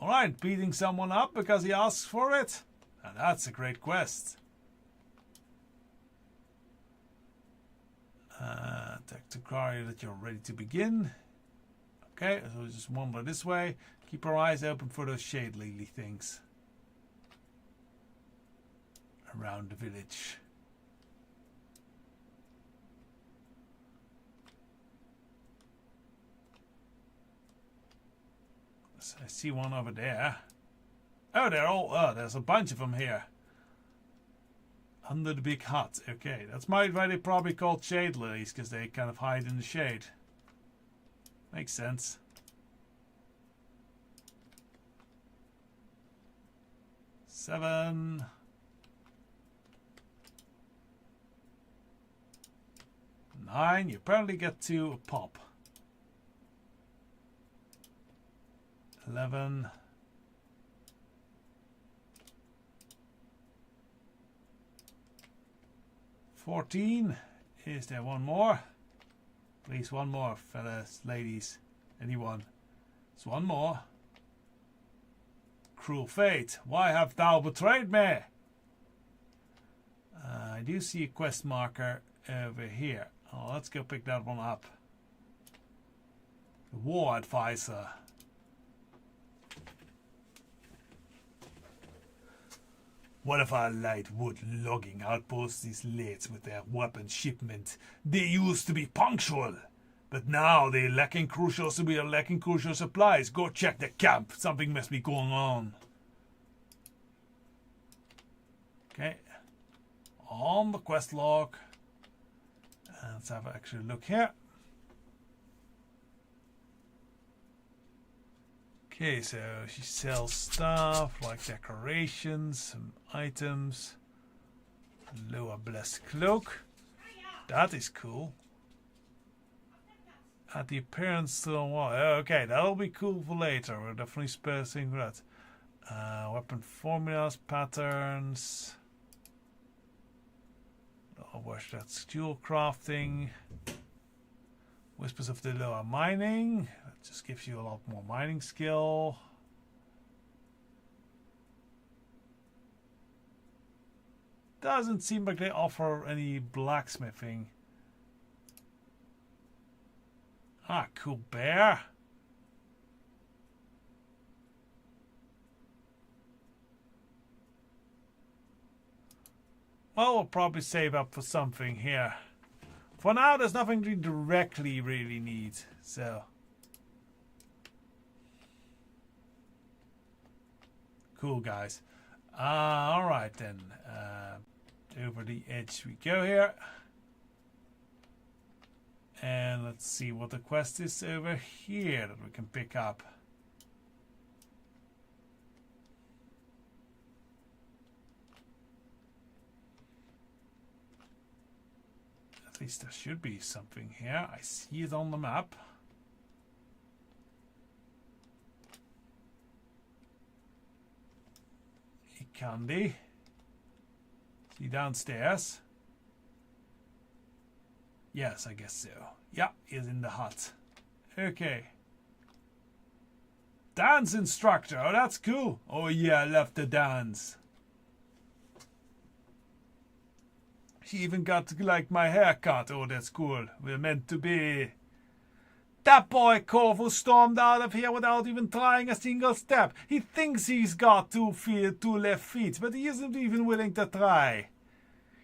Alright, beating someone up because he asks for it? Now that's a great quest. Attack to cry that you're ready to begin. Okay, so just wander this way. Keep our eyes open for those shade lily things around the village. So I see one over there. Oh, there's a bunch of them here. Under the big hut. Okay, that's why they probably called shade lilies, because they kind of hide in the shade. Makes sense. Seven. 9. You apparently get 2 a pop. 11. 14. Is there one more? Please, one more, fellas, ladies. Anyone? There's one more. Cruel fate, why have thou betrayed me? I do see a quest marker over here. Oh, let's go pick that one up. The War Advisor. One of our light wood logging outposts is late with their weapon shipment. They used to be punctual, but now they're lacking crucial supplies. Go check the camp. Something must be going on. Okay. On the quest log. Let's have an actual look here. Okay, so she sells stuff like decorations, some items. Lower blessed cloak. That is cool. At the appearance to the wall. Okay, that'll be cool for later. We're definitely spacing for that. Weapon formulas, patterns. I'll watch that steel crafting. Whispers of the lower mining. That just gives you a lot more mining skill. Doesn't seem like they offer any blacksmithing. Ah, cool bear. Well, we'll probably save up for something here. For now, there's nothing we directly really need, so. Cool, guys. Alright then. Over the edge we go here. And let's see what the quest is over here that we can pick up. At least there should be something here. I see it on the map. Candy. See downstairs? Yes, I guess so. Yeah, he's in the hut. Okay. Dance instructor. Oh, that's cool. Oh yeah, I love to dance. She even got like my haircut. Oh, that's cool. We're meant to be. That boy Corvo stormed out of here without even trying a single step. He thinks he's got 2 left feet, but he isn't even willing to try.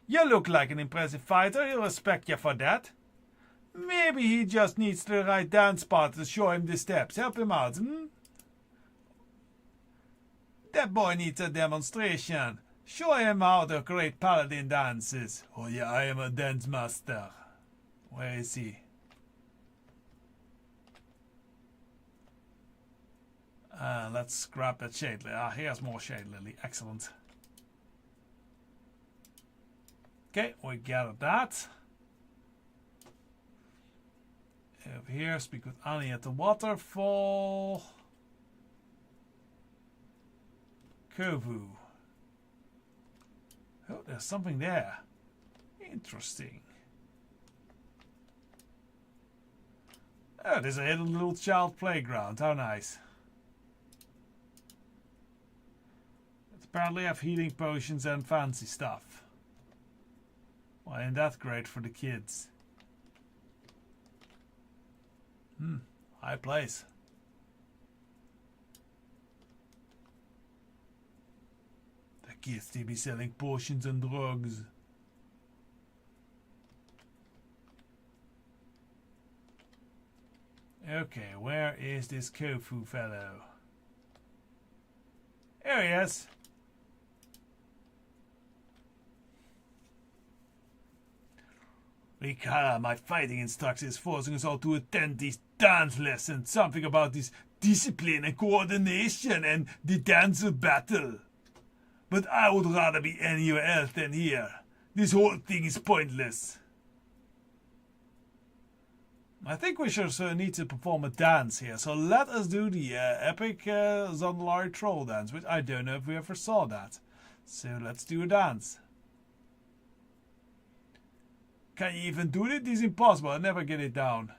You look like an impressive fighter. He'll respect you for that. Maybe he just needs the right dance part to show him the steps. Help him out, hmm? That boy needs a demonstration. Show him how the great paladin dances. Oh yeah, I am a dance master. Where is he? Let's grab that shade lily. Here's more shade lily. Excellent. Okay, we gathered that. Over here, speak with Annie at the waterfall. Kovu. Oh, there's something there. Interesting. Oh, there's a hidden little child playground. How nice. Apparently have healing potions and fancy stuff. Well, ain't that great for the kids? High place. The kids, they be selling potions and drugs. Okay, where is this Kofu fellow? Here he is. Rikara, my fighting instructor, is forcing us all to attend these dance lessons. Something about this discipline and coordination and the dance of battle. But I would rather be anywhere else than here. This whole thing is pointless. I think we should need to perform a dance here. So let us do the epic Zabdalari troll dance, which I don't know if we ever saw that. So let's do a dance. Can you even do it? This is impossible. I never get it down.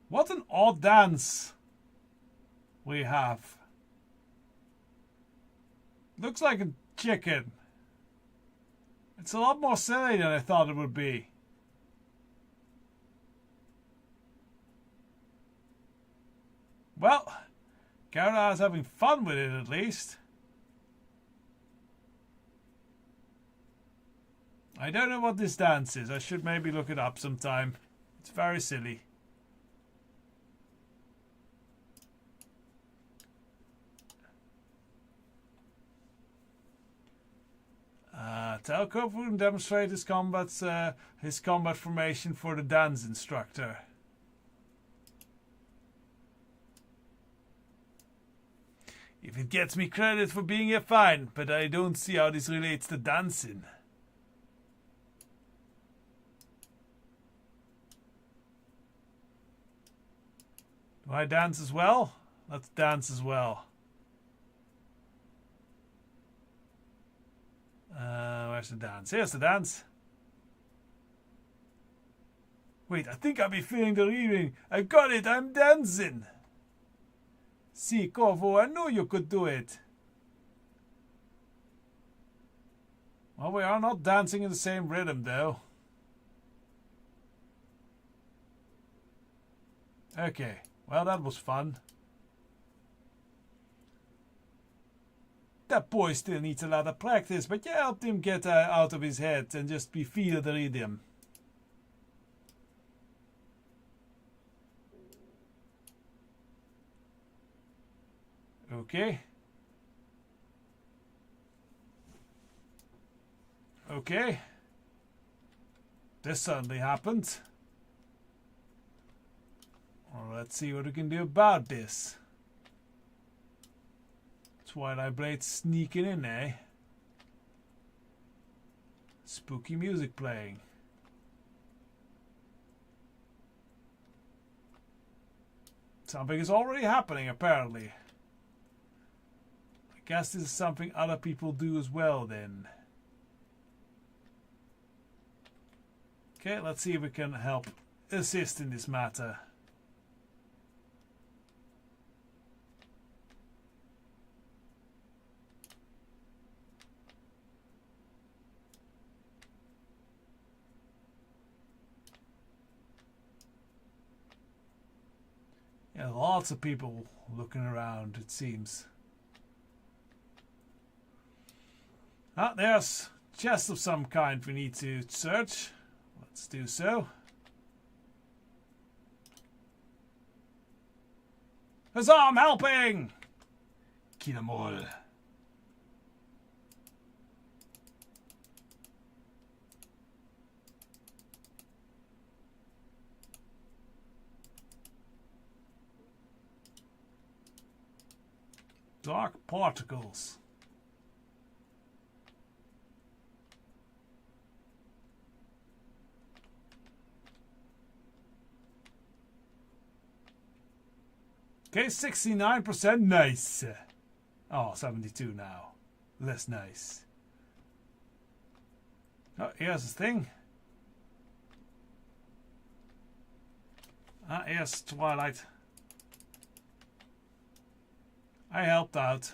What an odd dance we have. Looks like a chicken. It's a lot more silly than I thought it would be. Well, Goudaha is having fun with it at least. I don't know what this dance is. I should maybe look it up sometime. It's very silly. Telko will demonstrate his combat formation for the dance instructor. If it gets me credit for being here, fine, but I don't see how this relates to dancing. Do I dance as well? Let's dance as well. Where's the dance? Here's the dance. Wait, I think I'll be feeling the reading. I got it, I'm dancing. See, Corvo, I knew you could do it. Well, we are not dancing in the same rhythm, though. Okay, well, that was fun. That boy still needs a lot of practice, but you helped him get out of his head and just feel the rhythm. Okay. Okay. This suddenly happened. Well, let's see what we can do about this. Twilight Blade sneaking in, eh? Spooky music playing. Something is already happening, apparently. I guess this is something other people do as well, then. Okay, let's see if we can help assist in this matter. Yeah, lots of people looking around, it seems. Ah, there's a chest of some kind we need to search. Let's do so. Huzzah, I'm helping! Kill them all. Dark particles. Okay, 69%. Nice. Oh, 72 now. Less nice. Oh, here's the thing. Ah, here's Twilight. I helped out.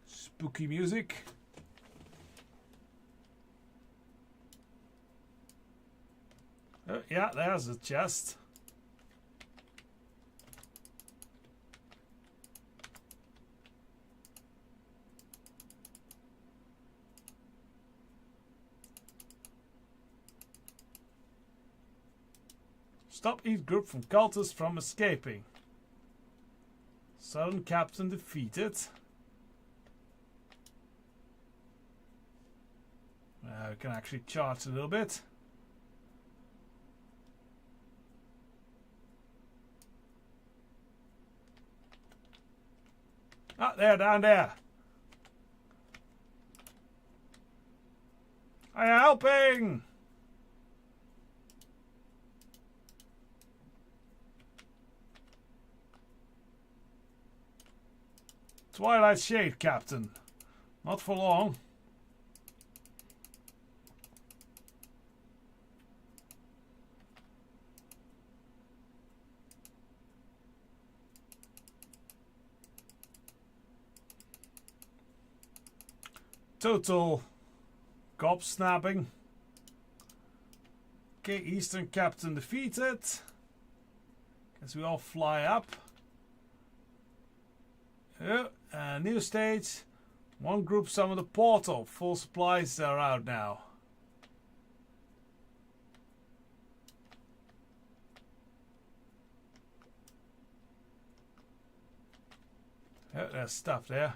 Spooky music. Oh, yeah, there's a chest. Stop each group from cultists from escaping. Southern captain defeated. We can actually charge a little bit. Ah, there, down there. I am helping. Twilight Shade, Captain. Not for long. Total gobsnapping. Okay, Eastern Captain defeated. Guess we all fly up. New stage. One group summoned the portal. Full supplies are out now. Alright, there's stuff there.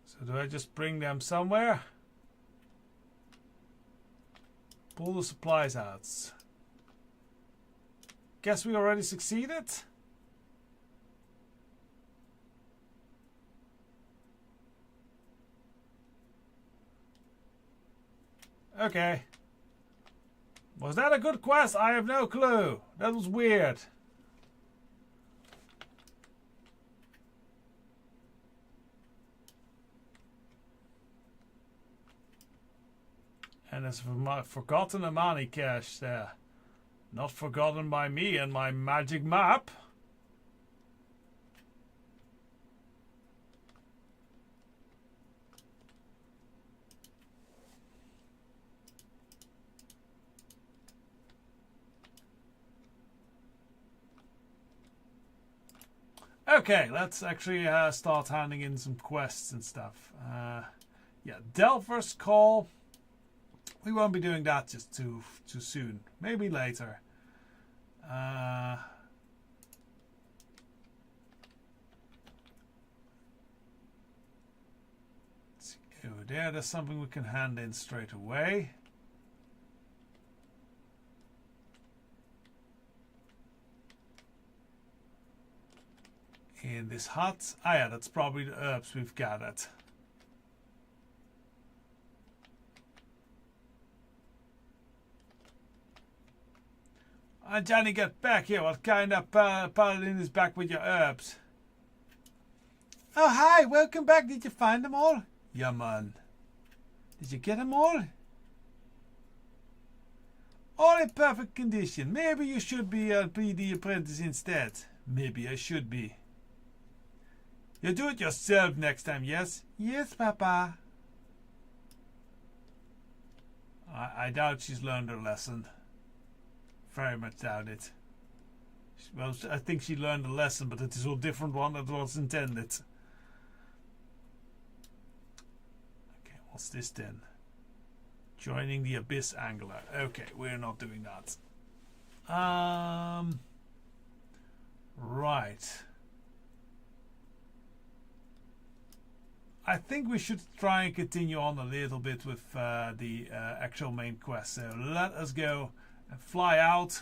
So do I just bring them somewhere? Pull the supplies out. Guess we already succeeded? Okay. Was that a good quest? I have no clue. That was weird. And there's forgotten Amani cache there. Not forgotten by me and my magic map. Okay, let's actually start handing in some quests and stuff. Yeah, Delver's Call. We won't be doing that just too soon. Maybe later. Let's see, over there, there's something we can hand in straight away. In this hut. Ah yeah, that's probably the herbs we've gathered. Johnny, get back here. What kind of paladin is back with your herbs? Oh, hi. Welcome back. Did you find them all? Yeah, man. Did you get them all? All in perfect condition. Maybe you should be the apprentice instead. Maybe I should be. You do it yourself next time, yes? Yes, Papa. I doubt she's learned her lesson. Very much doubt it. Well, I think she learned a lesson, but it is a different one than was intended. Okay, what's this then? Joining the Abyss Angler. Okay, we're not doing that. Right. I think we should try and continue on a little bit with the actual main quest. So let us go and fly out.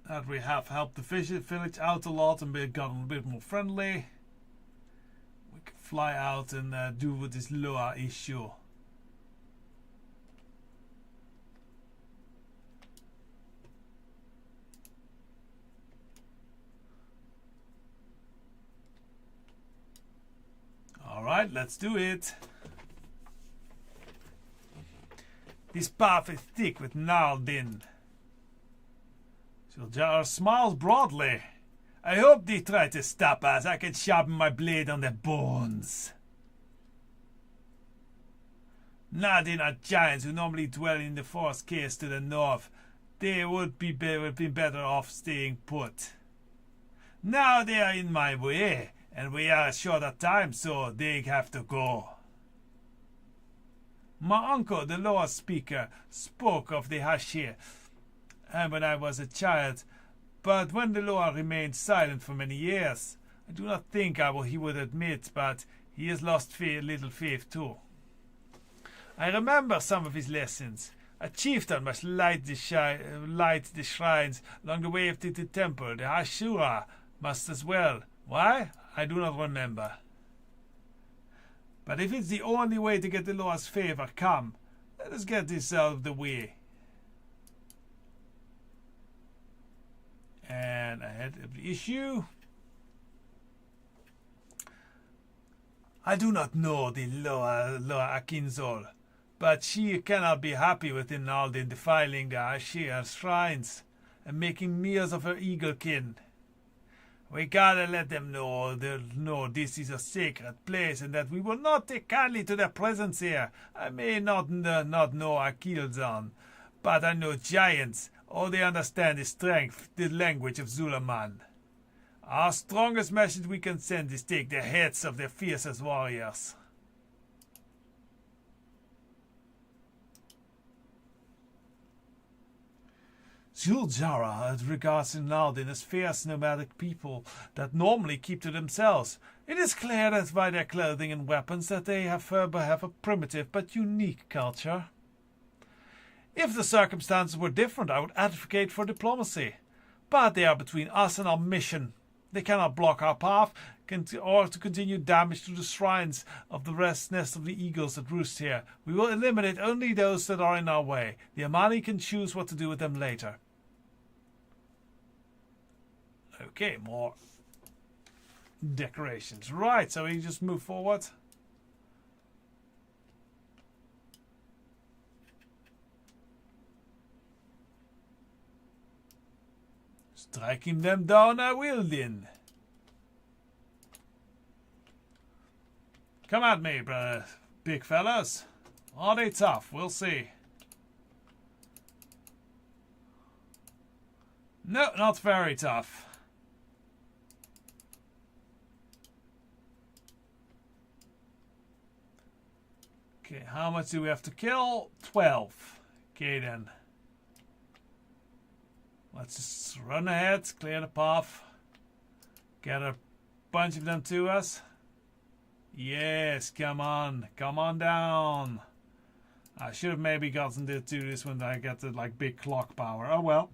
That we have helped the village out a lot and gotten a bit more friendly. We can fly out and do with this Loa issue. Alright, let's do it. This path is thick with gnarled in. Zuljar smiles broadly. I hope they try to stop us. I can sharpen my blade on their bones. Nadin are giants who normally dwell in the forest caves to the north. They would be better off staying put. Now they are in my way, and we are short of time, so they have to go. My uncle, the Loa speaker, spoke of the Hashir when I was a child, but when the Loa remained silent for many years, I do not think he would admit, but he has lost little faith too. I remember some of his lessons. A chieftain must light the shrines along the way to the temple. The Ashura must as well. Why? I do not remember. But if it's the only way to get the Loa's favor, come. Let us get this out of the way. And ahead of the issue. I do not know the Loa Akinzol, but she cannot be happy with Inaldi defiling the Ashir shrines and making meals of her eaglekin. We gotta let them know this is a sacred place and that we will not take kindly to their presence here. I may not know Akilzan, but I know giants. All they understand is strength, the language of Zulaman. Our strongest message we can send is take the heads of their fiercest warriors. Juljara regards Naldin as fierce nomadic people that normally keep to themselves. It is clear that by their clothing and weapons that they have a primitive but unique culture. If the circumstances were different, I would advocate for diplomacy. But they are between us and our mission. They cannot block our path or to continue damage to the shrines of the nest of the eagles that roost here. We will eliminate only those that are in our way. The Amani can choose what to do with them later. Okay, more decorations. Right, so we just move forward. Striking them down I will then. Come at me, brother. Big fellas. Are they tough? We'll see. No, not very tough. Okay, how much do we have to kill? 12. Okay then. Let's just run ahead, clear the path. Get a bunch of them to us. Yes, come on down. I should have maybe gotten to do this when I get the like big clock power. Oh well.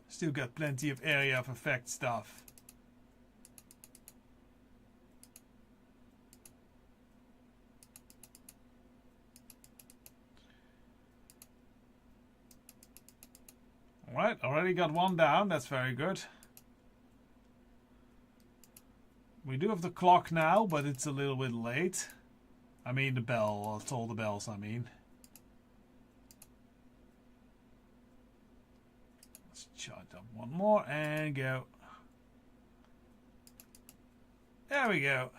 Still got plenty of area of effect stuff. Alright, already got one down. That's very good. We do have the clock now, but it's a little bit late. I mean the bell. It's all the bells, I mean. Let's charge up one more and go. There we go.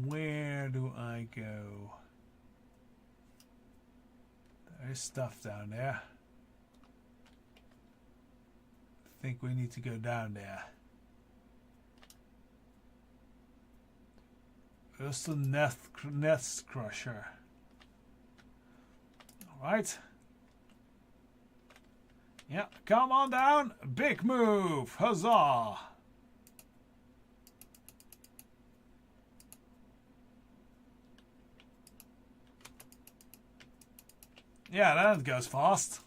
Where do I go? There's stuff down there. I think we need to go down there. There's the nest crusher. Alright. Yeah, come on down. Big move. Huzzah. Yeah, that goes fast.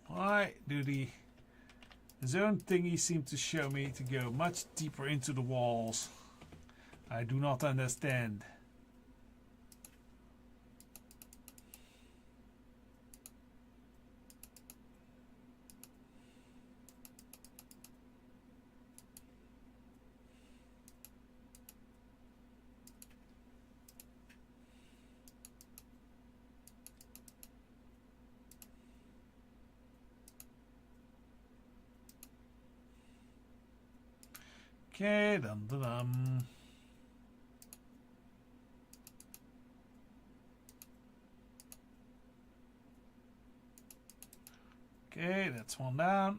Why do the zone thingy seem to show me to go much deeper into the walls? I do not understand. Okay, dum. Okay, that's one down.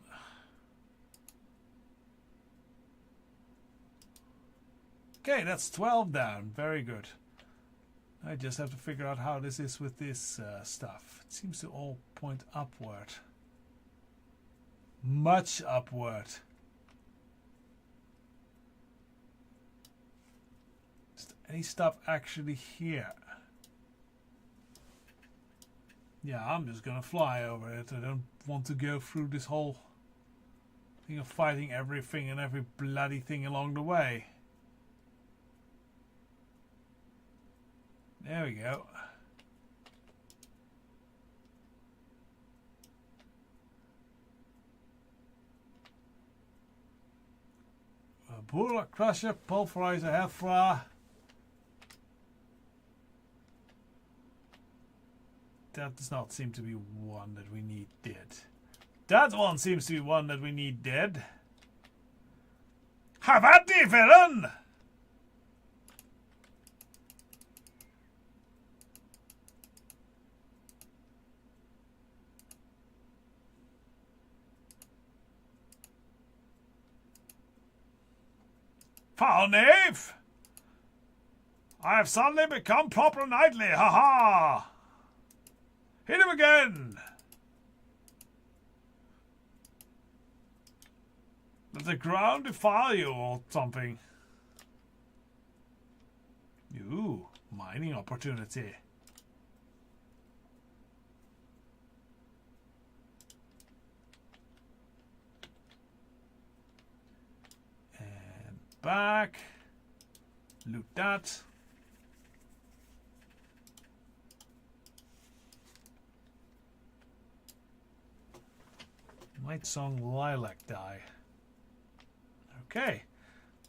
Okay, that's 12 down. Very good. I just have to figure out how this is with this stuff. It seems to all point upward. Much upward. Any stuff actually here? Yeah, I'm just gonna fly over it. I don't want to go through this whole thing of fighting everything and every bloody thing along the way. There we go. Bullet Crusher, Pulverizer, Hefra. That does not seem to be one that we need dead. That one seems to be one that we need dead. Have at thee, villain! Foul knave! I have suddenly become proper knightly, ha-ha! Hit him again! Let the ground defile you or something. Ooh, mining opportunity. And back. Loot that. Night Song Lilac dye. Okay,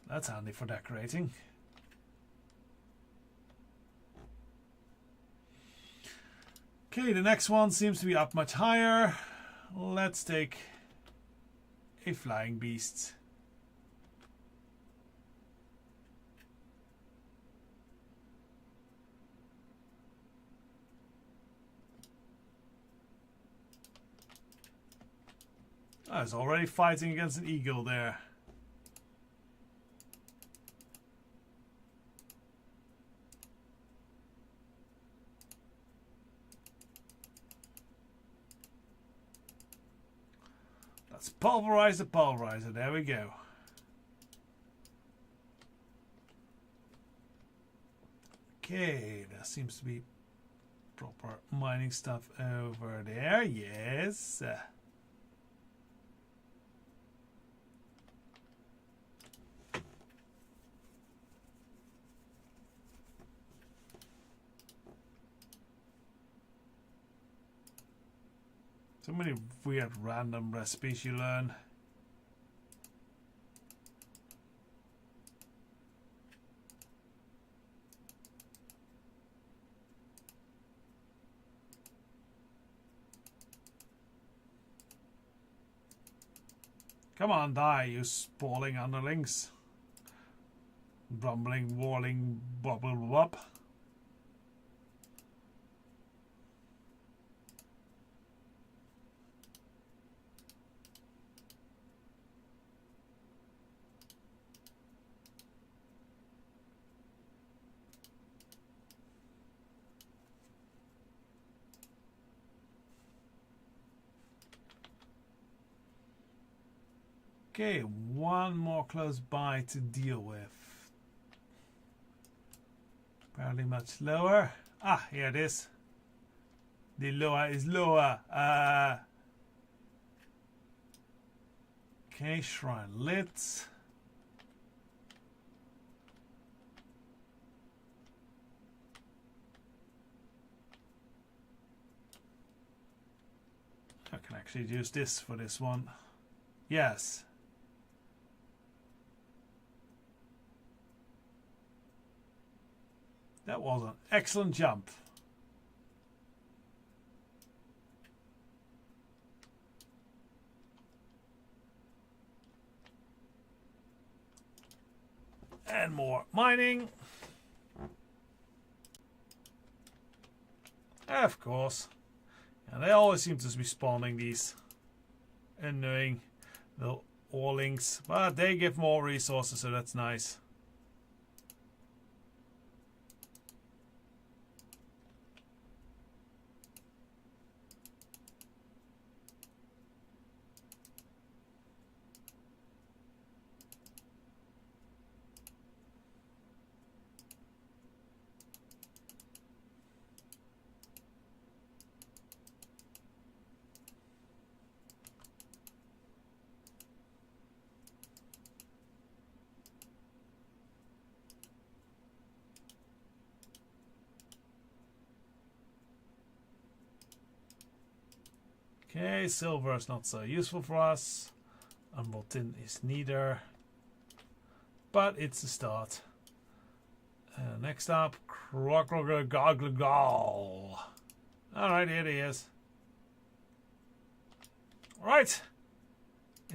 that's handy for decorating. Okay, the next one seems to be up much higher. Let's take a flying beast. I was already fighting against an eagle there. Let's pulverize the pulverizer. There we go. Okay, there seems to be proper mining stuff over there. Yes. So many weird random recipes you learn. Come on, die, you sprawling underlings. Rumbling, walling, bubble wop. Okay, one more close by to deal with. Apparently much lower. Ah, here it is. The lower is lower. Okay, shrine lit. I can actually use this for this one. Yes. That was an excellent jump. And more mining. Of course. And they always seem to be spawning these annoying little Orlings. But they give more resources, so that's nice. Okay, silver is not so useful for us. Emerald tin is neither. But it's a start. Next up, Crocodile. Alright, here he is. Right.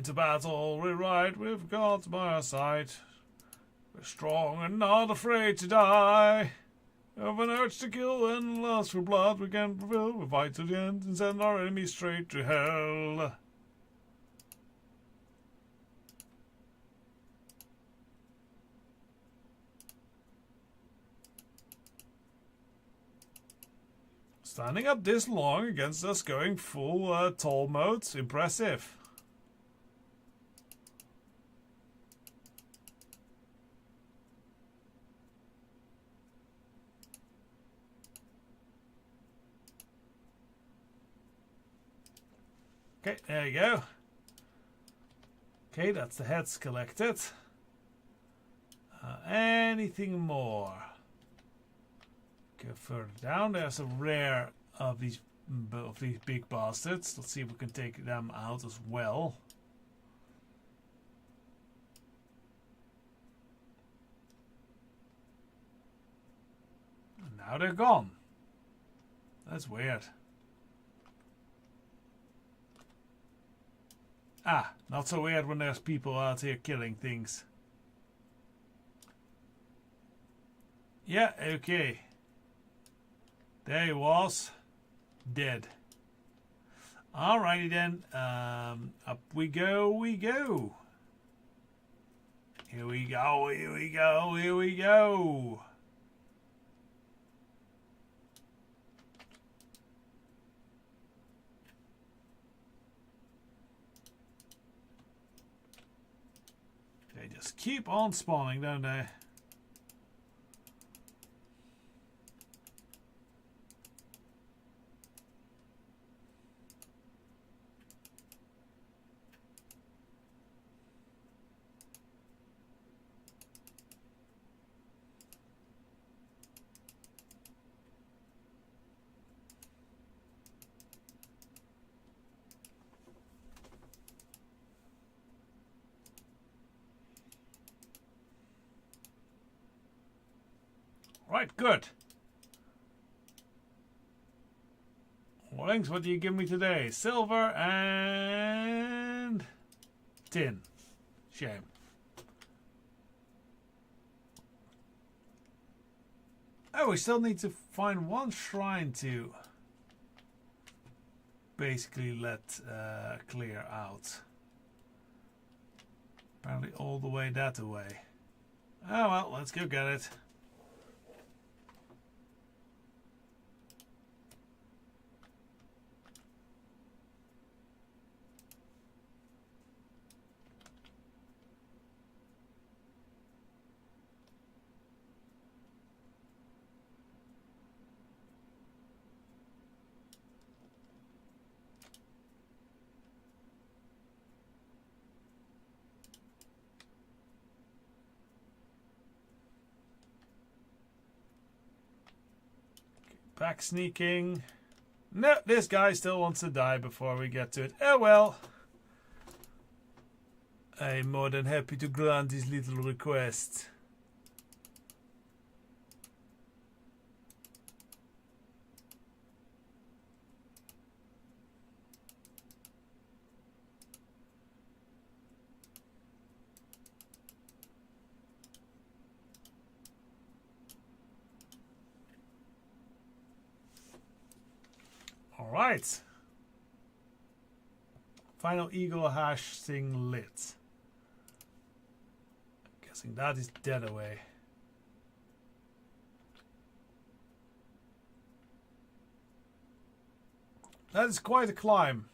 Into battle we ride with gods by our side. We're strong and not afraid to die. Of an urge to kill and lust for blood we can prevail. We fight to the end and send our enemies straight to hell. Standing up this long against us going full tall mode, impressive. Okay, there you go. Okay, that's the heads collected. Anything more? Go further down. There's a rare of these big bastards. Let's see if we can take them out as well. And now they're gone. That's weird. Ah, not so weird when there's people out here killing things. Yeah, okay. There he was. Dead. Alrighty then. Up we go, Here we go, here we go, here we go. They just keep on spawning, don't they? Right, good. Warlings, what do you give me today? Silver and tin. Shame. Oh, we still need to find one shrine to basically let clear out. Apparently all the way that way. Oh well, let's go get it. Back sneaking. No, this guy still wants to die before we get to it. Oh well. I'm more than happy to grant his little request. Alright. Final eagle hash thing lit. Guessing that is dead away. That is quite a climb.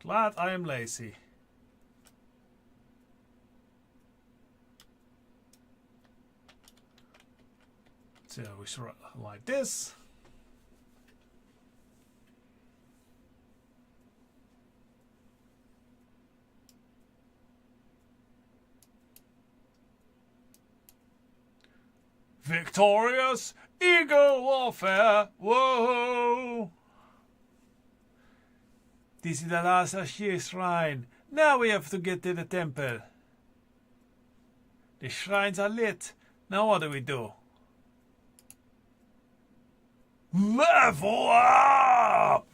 Glad I am lazy. So we should like this. Victorious Eagle Warfare. Whoa! This is the last Ashir shrine. Now we have to get to the temple. The shrines are lit. Now what do we do? Level up!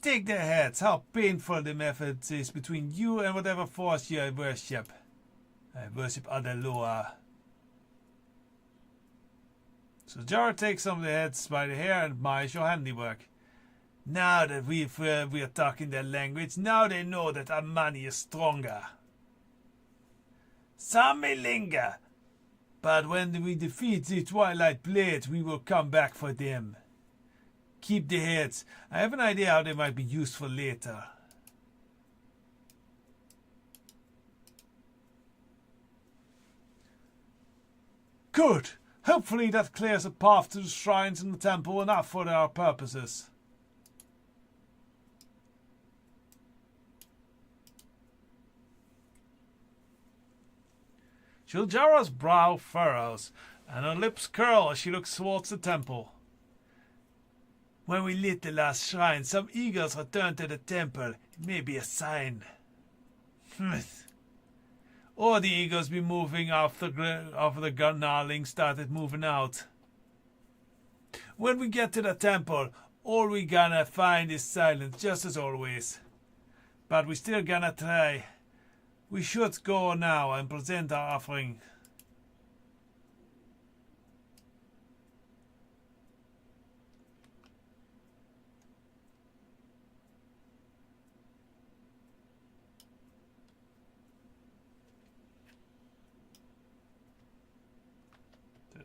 Take their heads. How painful the method is between you and whatever force you worship. I worship Adaloa. So Jar takes some of the heads by the hair and admires your handiwork. Now that we are talking their language, now they know that our money is stronger. Some may linger, but when we defeat the Twilight Blade, we will come back for them. Keep the heads. I have an idea how they might be useful later. Good. Hopefully that clears a path to the shrines in the temple enough for our purposes. Shiljara's brow furrows, and her lips curl as she looks towards the temple. When we lit the last shrine, some eagles returned to the temple. It may be a sign. Or the eagles be moving after the gnarling started moving out. When we get to the temple, all we gonna find is silence, just as always. But we still gonna try. We should go now and present our offering.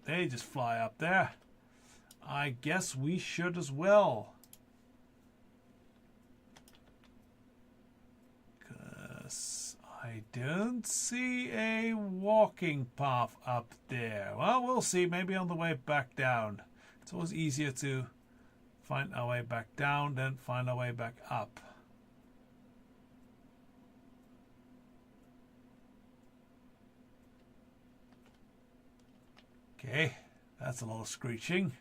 They just fly up there. I guess we should as well. 'Cause I don't see a walking path up there. Well, we'll see. Maybe on the way back down. It's always easier to find our way back down than find our way back up. Okay, that's a lot of screeching.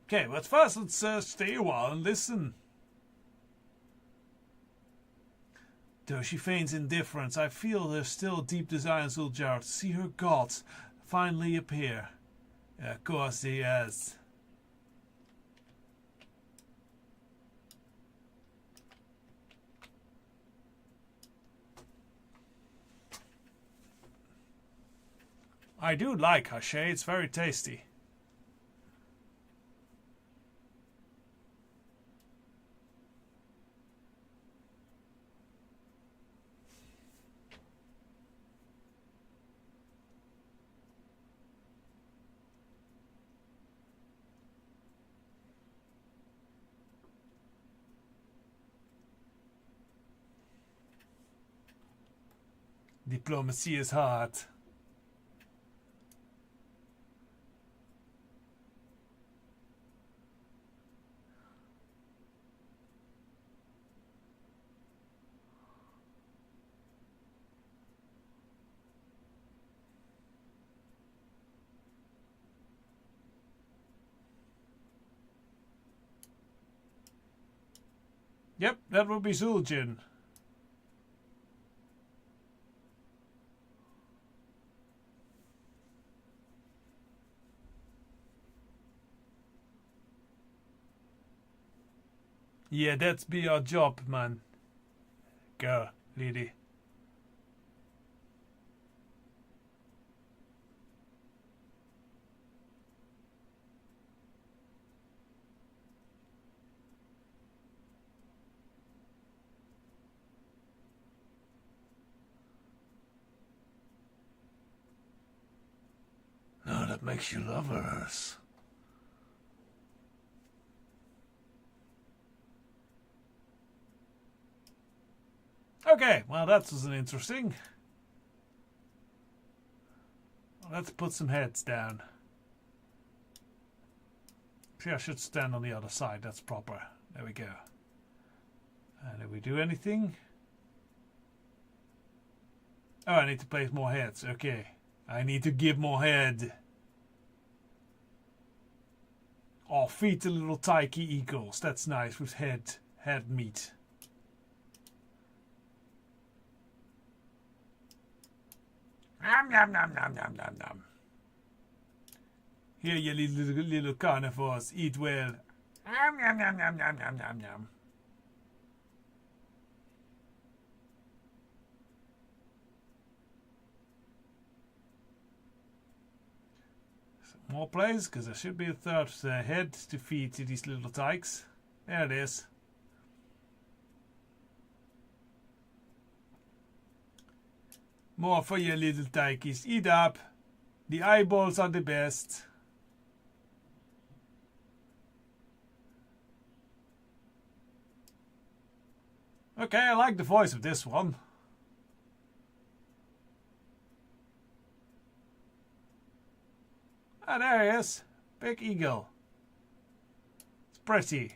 Okay, but first let's stay a while and listen. Though she feigns indifference, I feel there's still a deep desire in Zuljar to see her gods finally appear. Of course he has. I do like haché, it's very tasty. Diplomacy is hard. Yep, that would be Zuljin. Yeah, that's be our job, man. Girl, lady. No, that makes you lovers. Okay, well that was interesting. Let's put some heads down. See, I should stand on the other side, that's proper. There we go. And did we do anything? Oh, I need to place more heads, okay. I need to give more head. Oh, feed the little tykey eagles. That's nice with head meat. Nom nom nom nom nom nom nom. Here, you little carnivores, eat well. Nom nom nom nom nom nom nom nom. More plays, because there should be a third head to feed to these little tykes. There it is. More for your little tykies. Eat up. The eyeballs are the best. Okay, I like the voice of this one. Ah, there he is. Big eagle. It's pretty.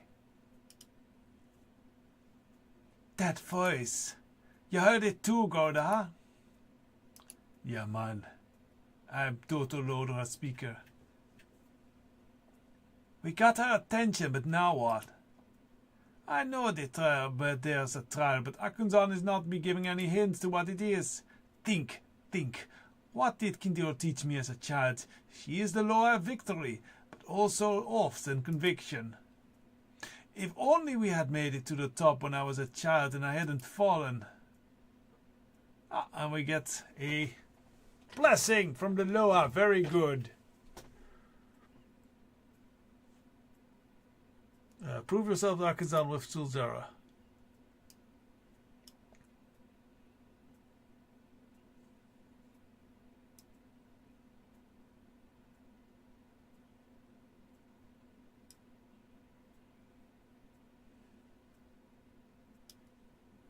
That voice. You heard it too, Goudaha? Yeah, man. I'm total loader speaker. We got her attention, but now what? I know the trial, but there's a trial, but Akunzan is not be giving any hints to what it is. Think. What did Kindle teach me as a child? She is the law of victory, but also oaths and conviction. If only we had made it to the top when I was a child and I hadn't fallen. Ah, and we get a blessing from the Loa. Very good. Prove yourself to Akunzan with Sulzara.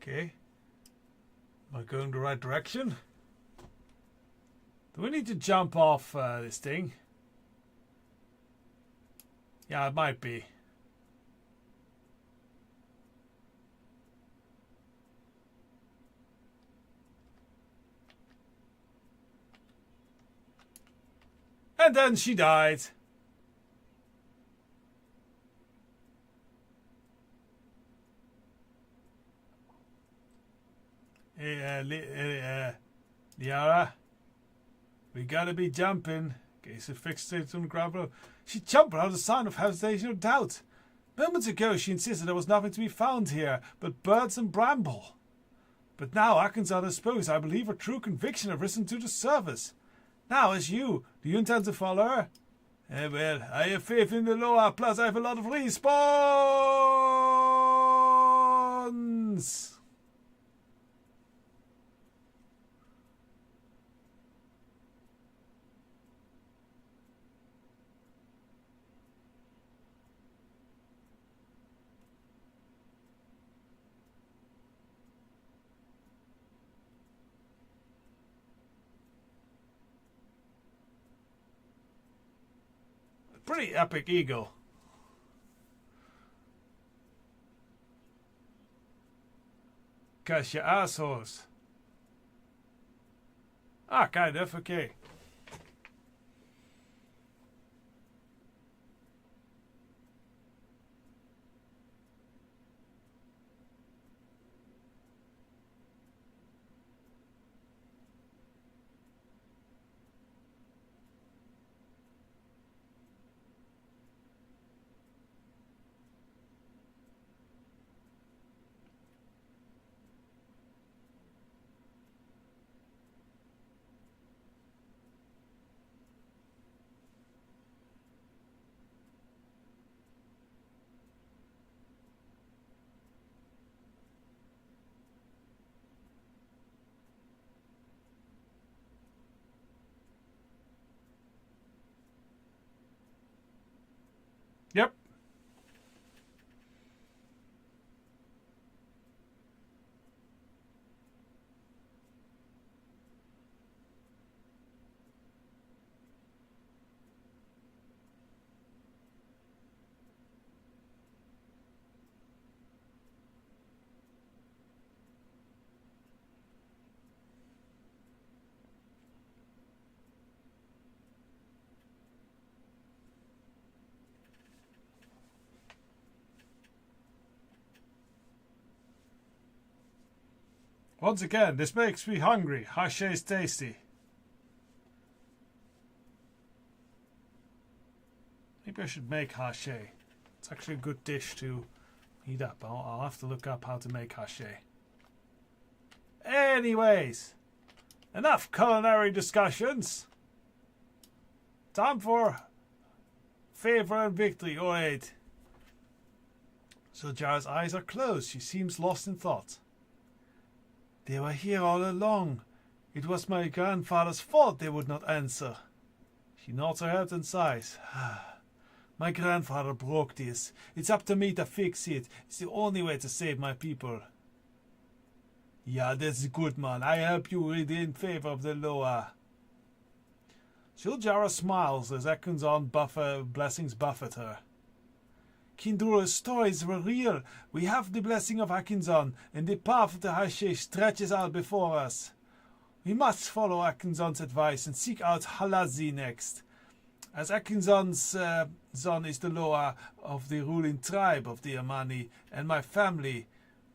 Okay. Am I going the right direction? Do we need to jump off this thing? Yeah, it might be. And then she died. Liara, we gotta be jumping. Gazer fixated on the gravel. She jumped without a sign of hesitation or doubt. Moments ago she insisted there was nothing to be found here but birds and bramble. But now Akunzan has spoken. I believe her true conviction have risen to the surface. Now, as you, do you intend to follow her? Well, I have faith in the Loa, plus I have a lot of respawns. Pretty epic eagle. Cause you assholes. Ah, kind of, okay. Yep. Once again, this makes me hungry. Hache is tasty. Maybe I should make hache. It's actually a good dish to heat up. I'll have to look up how to make hache. Anyways, enough culinary discussions. Time for favor and victory. Alright. So Jara's eyes are closed. She seems lost in thought. They were here all along. It was my grandfather's fault they would not answer. She nods her head and sighs. My grandfather broke this. It's up to me to fix it. It's the only way to save my people. Yeah, that's good, man. I help you in favor of the Loa. Shiljara smiles as Akunzon blessings buffet her. Kindura's stories were real. We have the blessing of Akinzon, and the path of the Hashe stretches out before us. We must follow Akinzon's advice and seek out Halazi next. As Akinzon's son is the Loa of the ruling tribe of the Amani and my family,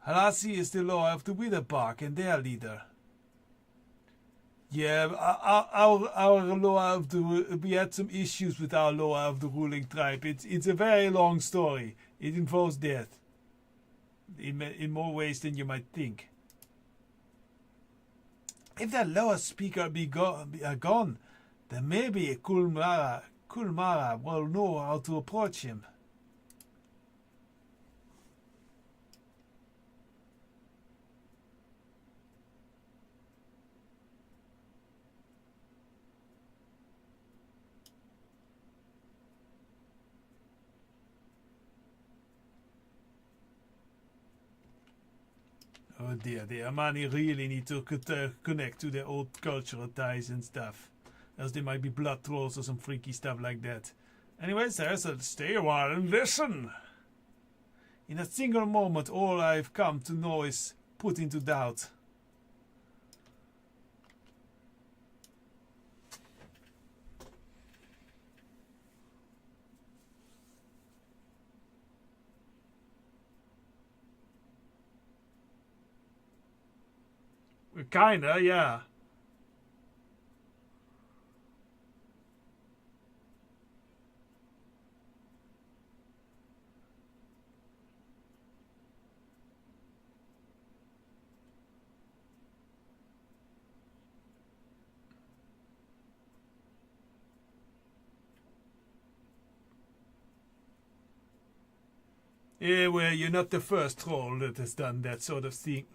Halazi is the Loa of the Witherbark and their leader. Yeah, our Loa of the... We had some issues with our Loa of the ruling tribe. It's a very long story. It involves death. In more ways than you might think. If that Loa speaker be gone, then maybe Kulmara will know how to approach him. Oh dear, the Amani really need to connect to their old cultural ties and stuff. Else they might be blood trolls or some freaky stuff like that. Anyways, there's a stay a while and listen. In a single moment, all I've come to know is put into doubt. Kinda, yeah. Yeah, well, you're not the first troll that has done that sort of thing.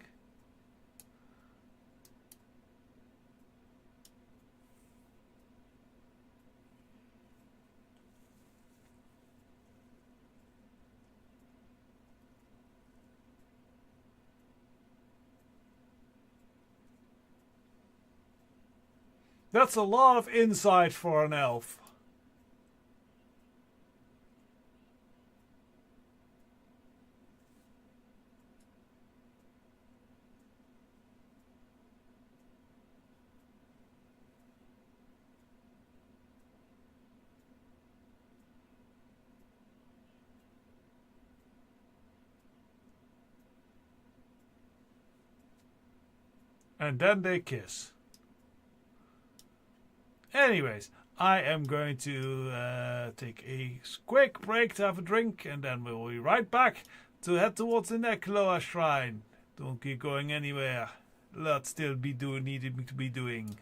That's a lot of insight for an elf. And then they kiss. Anyways, I am going to take a quick break to have a drink, and then we'll be right back to head towards the Nekloa Shrine. Don't keep going anywhere. Lots still needed to be doing.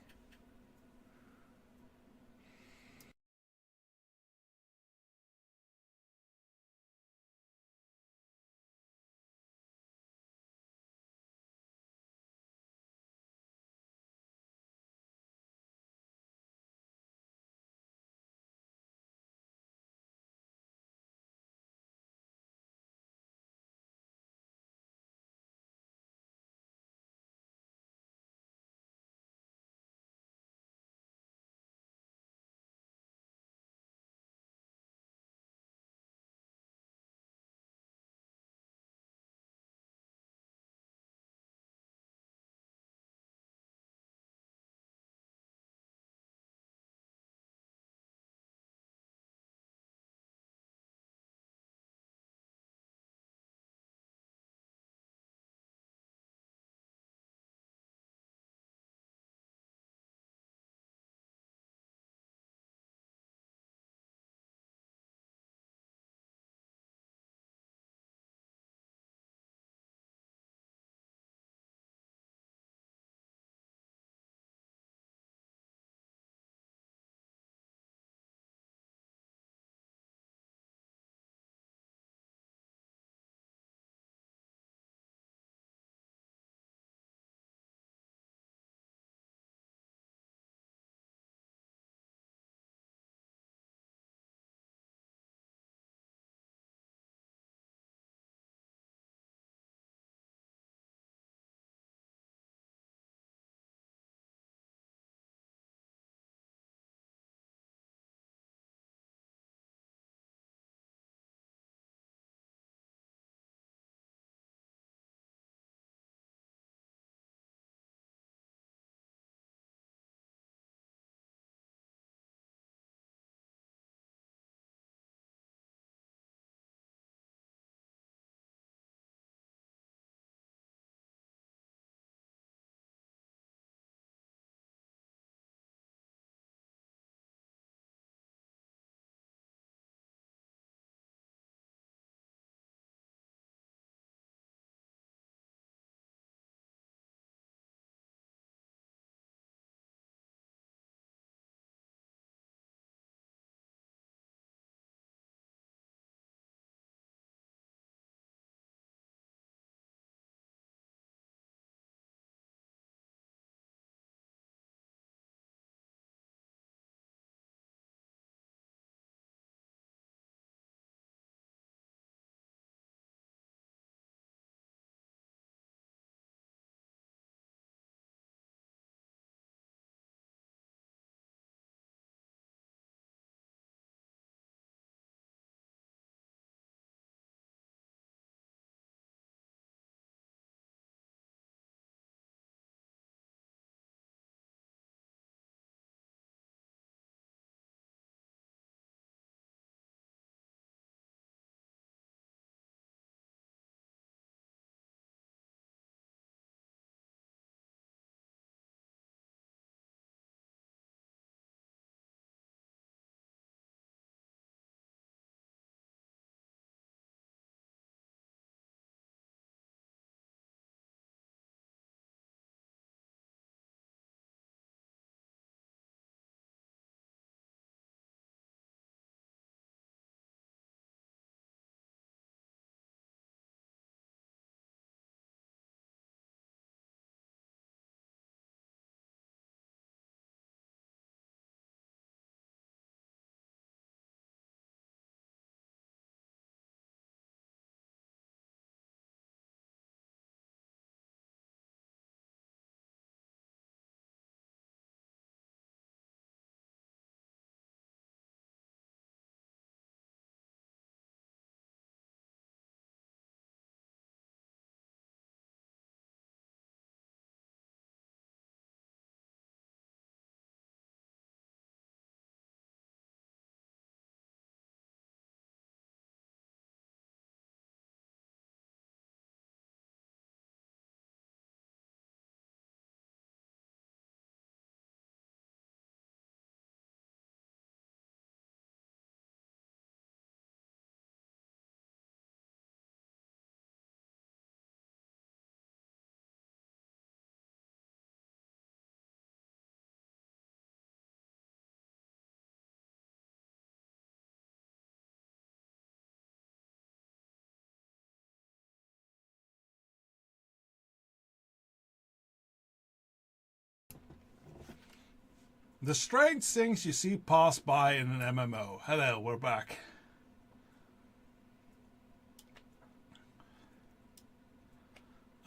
The strange things you see pass by in an MMO. Hello, we're back.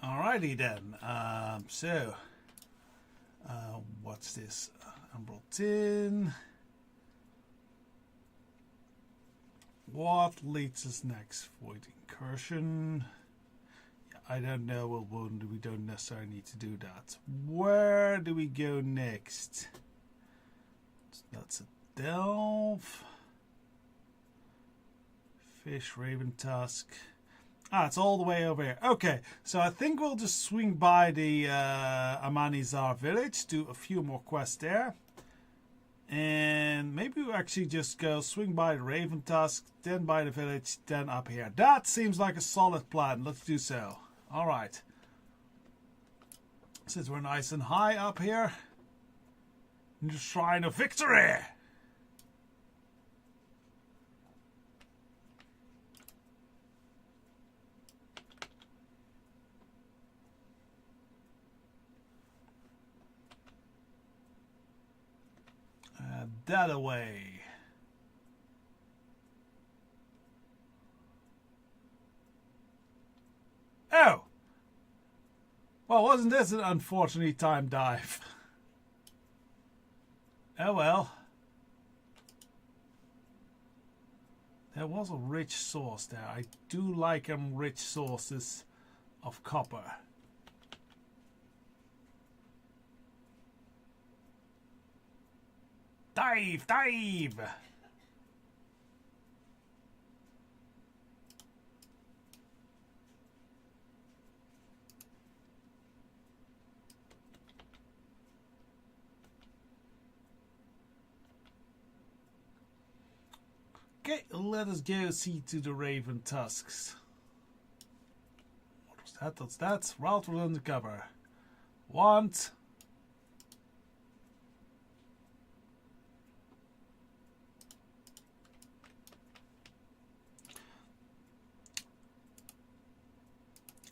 Alrighty then. What's this? Emerald tin. What leads us next? Void incursion. I don't know. Well, we don't necessarily need to do that. Where do we go next? That's a delve. Fish, raven tusk. Ah, it's all the way over here. Okay, so I think we'll just swing by the Amanizar village, do a few more quests there. And maybe we'll actually just go swing by the raven tusk, then by the village, then up here. That seems like a solid plan. Let's do so. Alright. Since we're nice and high up here, in the Shrine of Victory! That away. Oh! Well, wasn't this an unfortunately timed dive? Oh well. There was a rich source there. I do like rich sources of copper. Dive! Dive! Okay, let us go see to the raven tusks. What was that? What's that? Route will undercover. Want.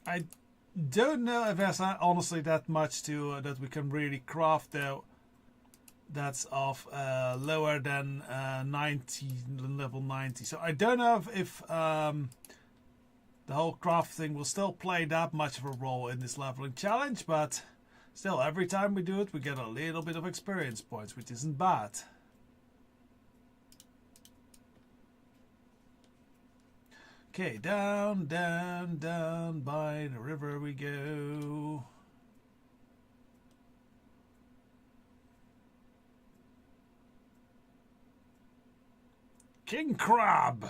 I don't know if there's honestly that much to that we can really craft though. That's of lower than 90, level 90. So I don't know if the whole craft thing will still play that much of a role in this leveling challenge, but still, every time we do it, we get a little bit of experience points, which isn't bad. Okay, down, down, down by the river we go. King Crab!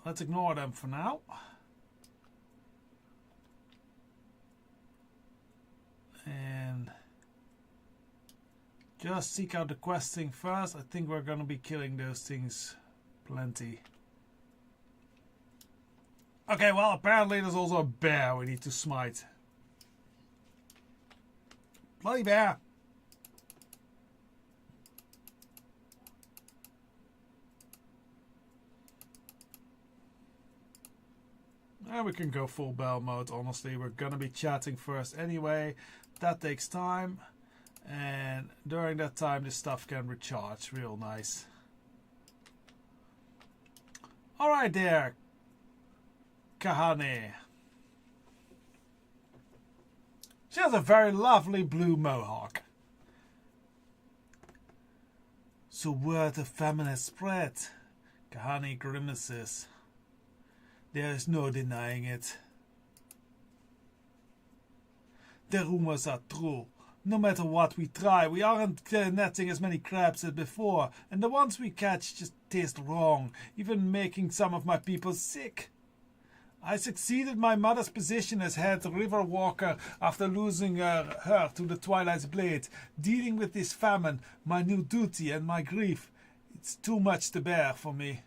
Let's ignore them for now. And just seek out the questing first. I think we're gonna be killing those things plenty. Okay, well, apparently there's also a bear we need to smite. Bloody bear! And we can go full bell mode, honestly. We're gonna be chatting first anyway. That takes time. And during that time, this stuff can recharge. Real nice. Alright there, Kahane. She has a very lovely blue mohawk. So word of famine has spread. Kahane grimaces. There is no denying it. The rumors are true. No matter what we try, we aren't netting as many crabs as before, and the ones we catch just taste wrong, even making some of my people sick. I succeeded my mother's position as head river walker after losing her to the Twilight's Blade. Dealing with this famine, my new duty and my grief, it's too much to bear for me.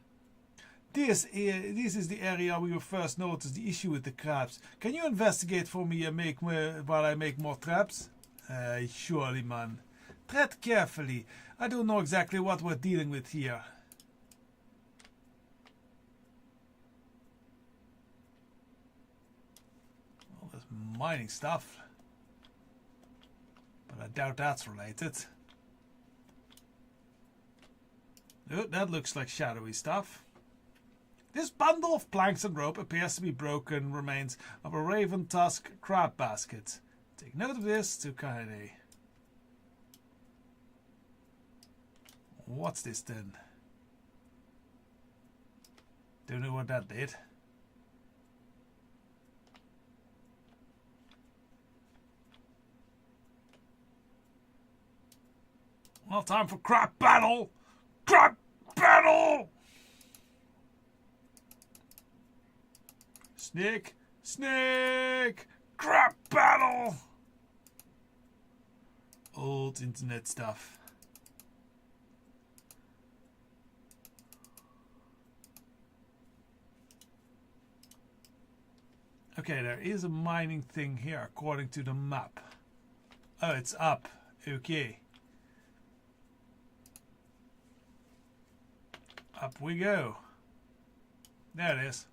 This is the area we will first notice the issue with the crabs. Can you investigate for me and while I make more traps? Surely, man. Tread carefully. I don't know exactly what we're dealing with here. Well, there's mining stuff. But I doubt that's related. Oh, that looks like shadowy stuff. This bundle of planks and rope appears to be broken remains of a raven tusk crab basket. Take note of this to kindly. What's this then? Don't know what that did. Well, time for crab battle! Crab battle! Snake! Snake! Crab battle! Old internet stuff. Okay, there is a mining thing here according to the map. Oh, it's up. Okay. Up we go. There it is.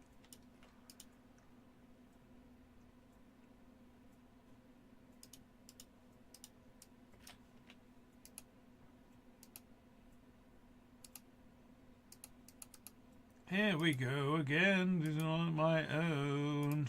Here we go again, this is on my own.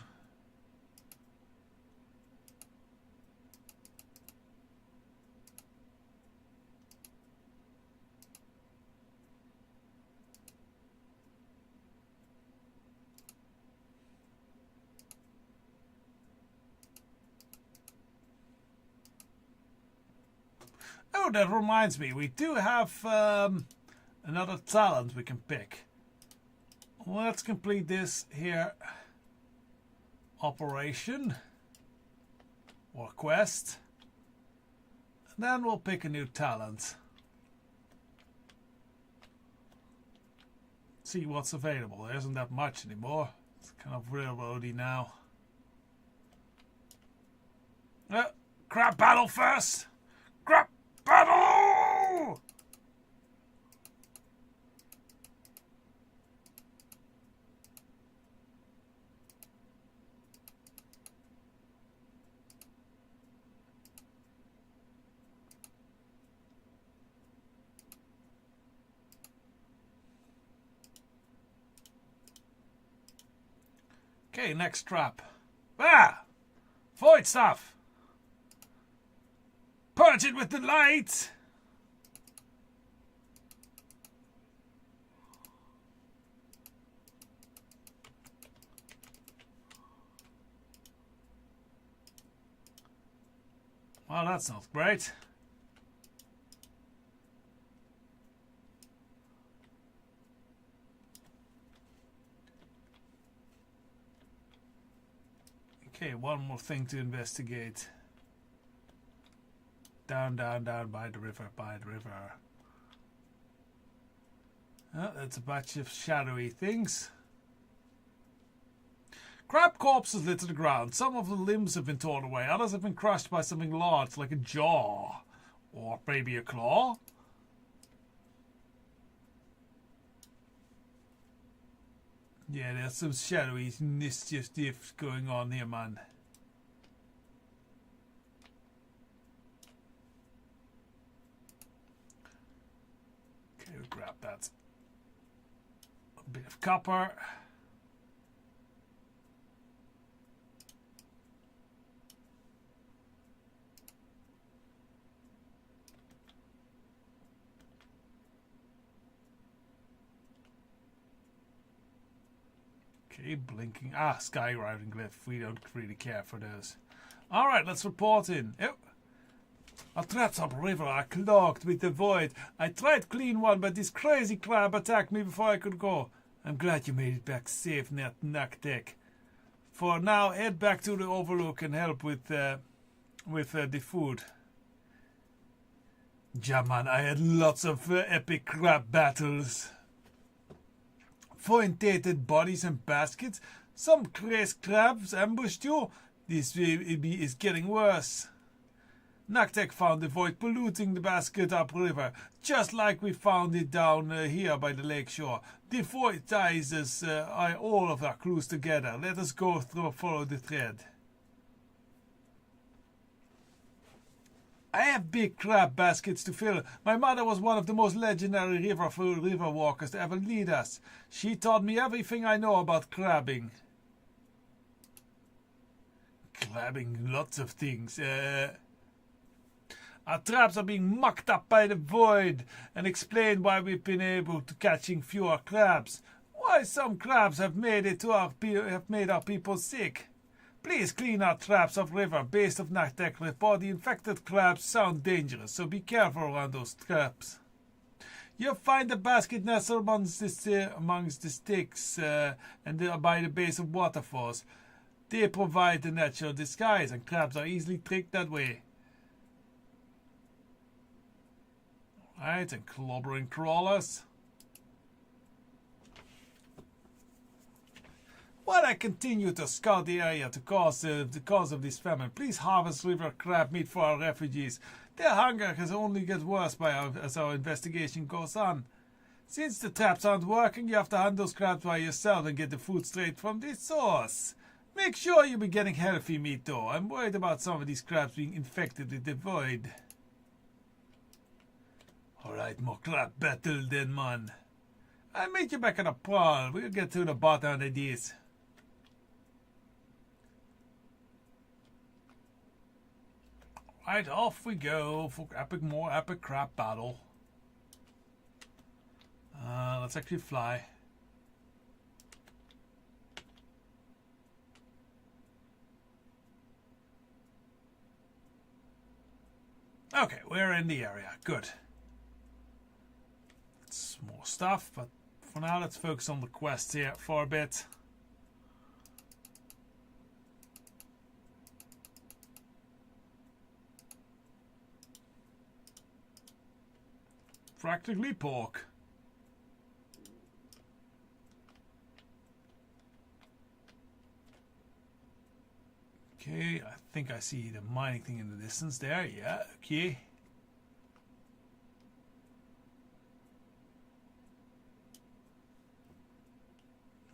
Oh, that reminds me, we do have another talent we can pick. Let's complete this here operation or quest. And then we'll pick a new talent. See what's available. There isn't that much anymore. It's kind of railroady now. Crab battle first! Crab battle! Okay, next trap. Ah! Void stuff! Purge it with the light! Well, that's not great. Okay, one more thing to investigate. Down, down, down by the river, by the river. Oh, that's a bunch of shadowy things. Crab corpses litter the ground. Some of the limbs have been torn away. Others have been crushed by something large, like a jaw. Or maybe a claw. Yeah, there's some shadowy mischief going on here, man. Okay, we'll grab that. A bit of copper. Okay, blinking. Ah, skywriting glyph. We don't really care for those. Alright, let's report in. Oh. Our traps upriver are clogged with the void. I tried to clean one, but this crazy crab attacked me before I could go. I'm glad you made it back safe, Naktek. For now, head back to the Overlook and help with the food. Yeah, man, I had lots of epic crab battles. 4 entated bodies and baskets. Some crazy crabs ambushed you. This is getting worse. Naktek found the void polluting the basket upriver, just like we found it down here by the lake shore. The void ties us all of our crews together. Let us go follow the thread. I have big crab baskets to fill. My mother was one of the most legendary river walkers to ever lead us. She taught me everything I know about crabbing. Crabbing lots of things. Our traps are being mucked up by the void, and explain why we've been able to catching fewer crabs. Why some crabs have made our people sick. Please clean our traps of river base of Nartek report the infected crabs sound dangerous, so be careful around those traps. You'll find the basket nestled amongst the sticks and by the base of waterfalls. They provide the natural disguise, and crabs are easily tricked that way. Alright, and clobbering crawlers. While I continue to scout the area to cause the cause of this famine, please harvest river crab meat for our refugees. Their hunger has only get worse as our investigation goes on. Since the traps aren't working, you have to hunt those crabs by yourself and get the food straight from the source. Make sure you be getting healthy meat though. I'm worried about some of these crabs being infected with the void. Alright, more crab battle then, man. I'll meet you back at the pole. We'll get to the bottom of this. Right, off we go for more epic crab battle. Let's actually fly. Okay, we're in the area. Good. It's more stuff, but for now let's focus on the quests here for a bit. Practically pork. Okay, I think I see the mining thing in the distance there. Yeah, okay.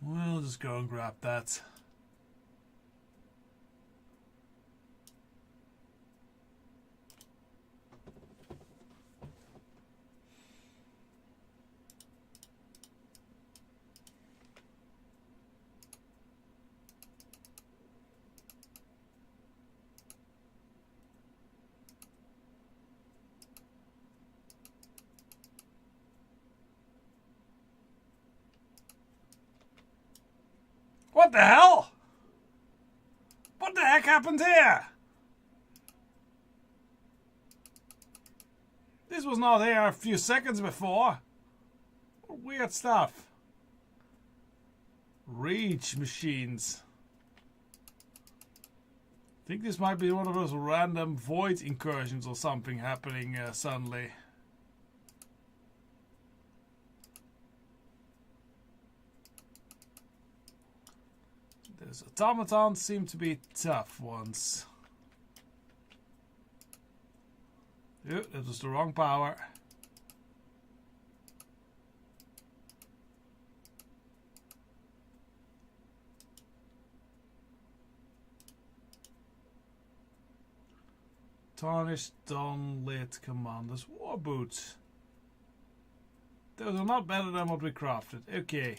We'll just go and grab that. What the hell? What the heck happened here? This was not here a few seconds before. Weird stuff. Rage machines. I think this might be one of those random void incursions or something happening suddenly. Those automatons seem to be tough ones. Ew, that was the wrong power. Tarnished Dawnlit Commander's War Boots. Those are not better than what we crafted. Okay.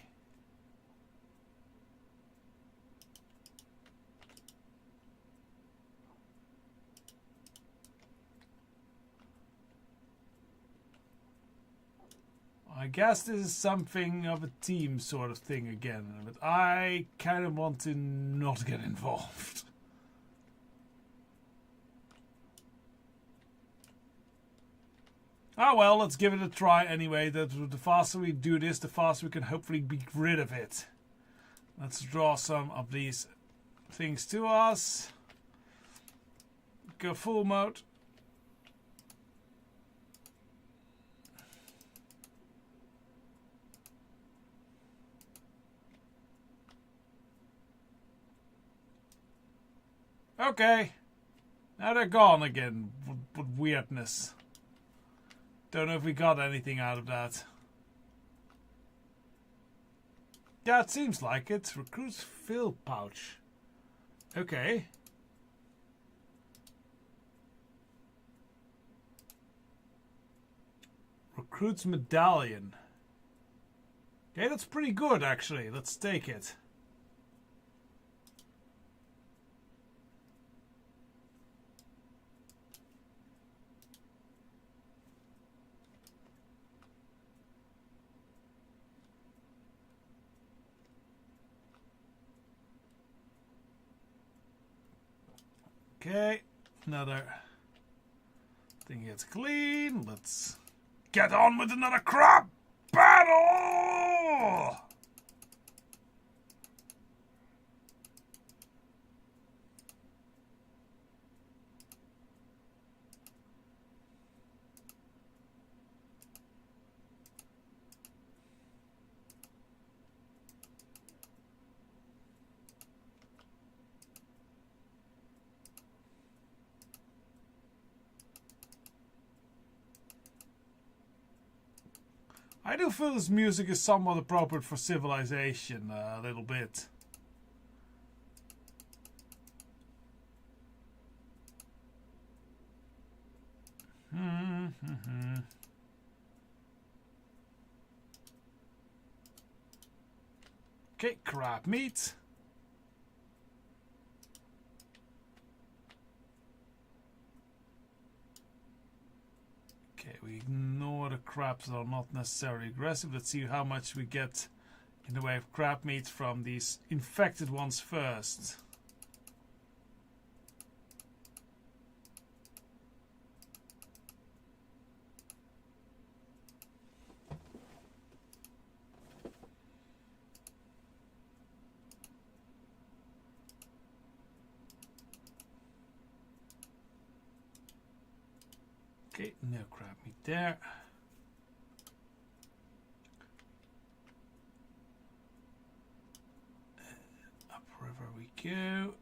I guess this is something of a team sort of thing again, but I kind of want to not get involved. Ah well, let's give it a try anyway. The faster we do this, the faster we can hopefully be rid of it. Let's draw some of these things to us. Go full mode. Okay, now they're gone again. What weirdness. Don't know if we got anything out of that. Yeah, it seems like it. Recruit's fill pouch. Okay. Recruits medallion. Okay, that's pretty good actually. Let's take it. Okay, another thing gets clean. Let's get on with another crap battle! I do feel this music is somewhat appropriate for Civilization, a little bit. Okay, crab meat. Okay, we ignore the crabs that are not necessarily aggressive. Let's see how much we get in the way of crab meat from these infected ones first. Okay, no crab meat there. Upriver we go.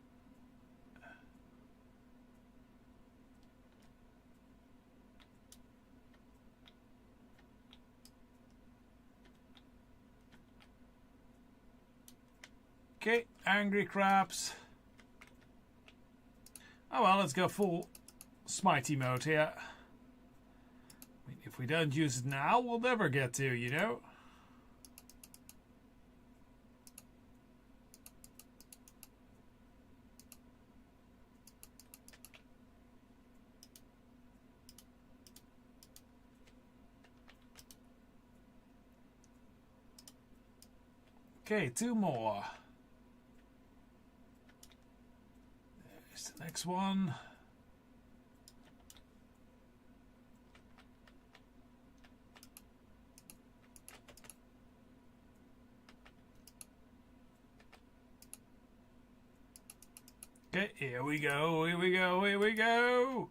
Okay, angry crabs. Oh well, let's go full smitey mode here. If we don't use it now, we'll never get to, you know? Okay, 2 more. There's the next one. Okay, here we go, here we go, here we go!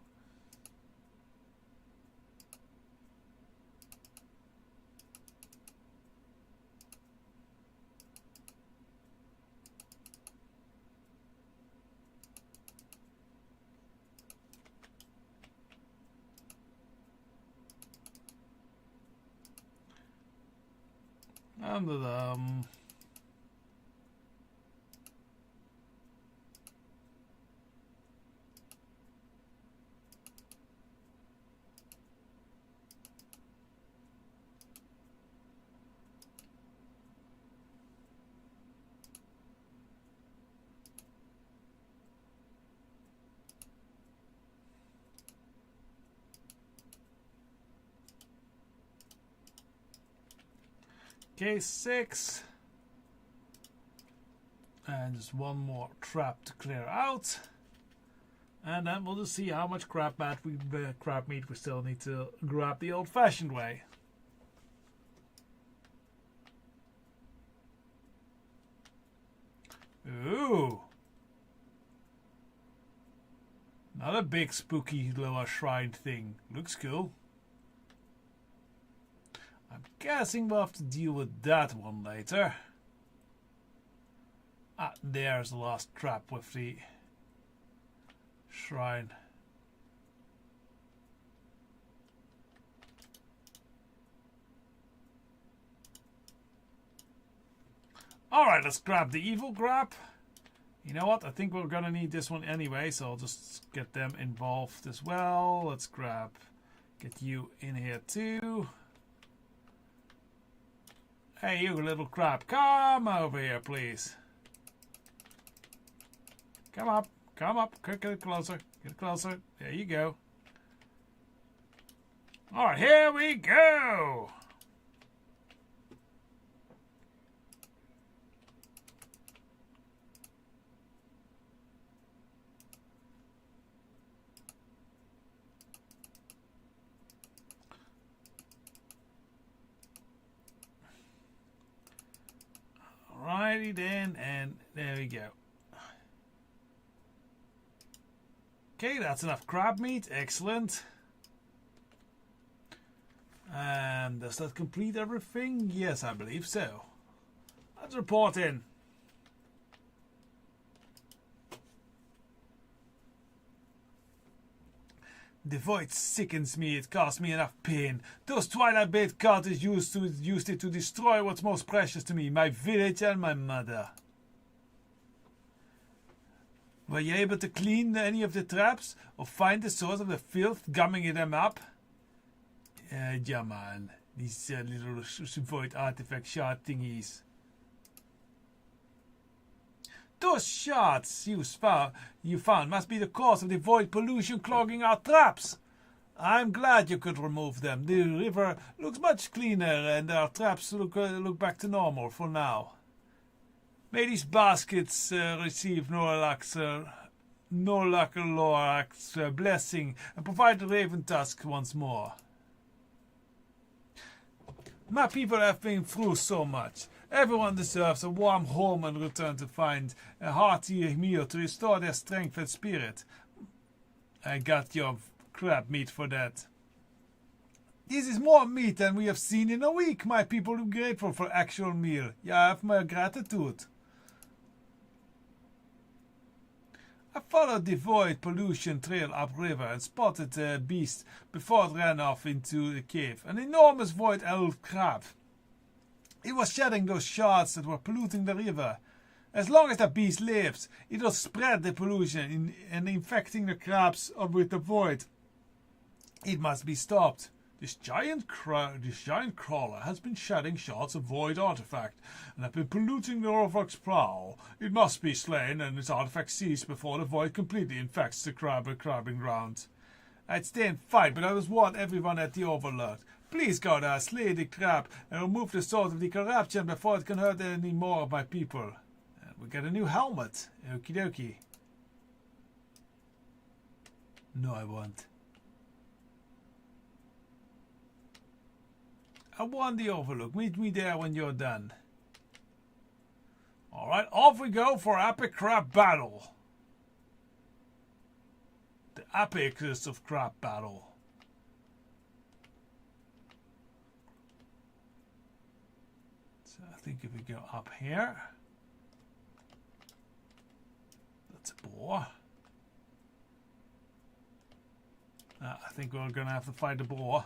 Under them. Okay, 6. And just one more trap to clear out. And then we'll just see how much crab meat we still need to grab the old-fashioned way. Ooh. Not a big spooky lower shrine thing. Looks cool. I'm guessing we'll have to deal with that one later. Ah, there's the last trap with the shrine. Alright, let's grab the evil grab. You know what? I think we're gonna need this one anyway, so I'll just get them involved as well. Let's get you in here too. Hey, you little crap. Come over here, please. Come up. Come up. Get closer. Get closer. There you go. Alright, here we go. Alrighty then, and there we go. Okay, that's enough crab meat. Excellent. And does that complete everything? Yes, I believe so. Let's report in. The void sickens me. It caused me enough pain. Those Twilight Blade cutters used it to destroy what's most precious to me, my village and my mother. Were you able to clean any of the traps or find the source of the filth gumming them up? Yeah, man. These little void artifact shard thingies. Those shards you found must be the cause of the void pollution clogging our traps. I'm glad you could remove them. The river looks much cleaner and our traps look back to normal for now. May these baskets receive Norlak's blessing and provide the Raven Tusk once more. My people have been through so much. Everyone deserves a warm home and return to find a hearty meal to restore their strength and spirit. I got your crab meat for that. This is more meat than we have seen in a week. My people are grateful for actual meal. You have my gratitude. I followed the void pollution trail upriver and spotted a beast before it ran off into the cave. An enormous void elf crab. It was shedding those shards that were polluting the river. As long as the beast lives, it will spread the pollution and infecting the crabs with the void. It must be stopped. This giant crawler has been shedding shards of void artifact and has been polluting the Orvok's prowl. It must be slain and its artifact cease before the void completely infects the crabbing ground. I'd stay and fight, but I was warned everyone at the Overlord. Please, Goudaha, slay the crab and remove the source of the corruption before it can hurt any more of my people. And we get a new helmet. Okie dokie. No, I won't. I won the Overlook. Meet me there when you're done. Alright, off we go for epic crab battle. The epicest of crab battle. So I think if we go up here. That's a boar. I think we're going to have to fight the boar.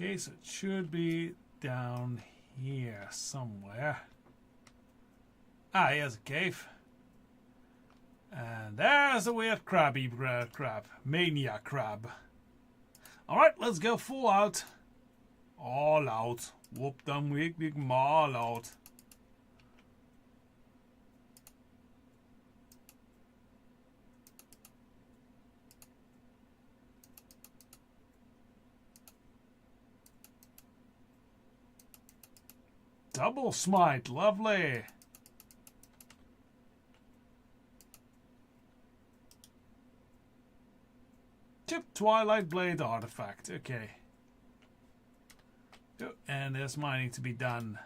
Okay, so it should be down here somewhere. Ah, here's a cave. And there's a weird crab. Mania crab. Alright, let's go full out. All out. Whoop them big all out. Double smite, lovely. Chip Twilight Blade artifact, okay. Oh, and there's mining to be done.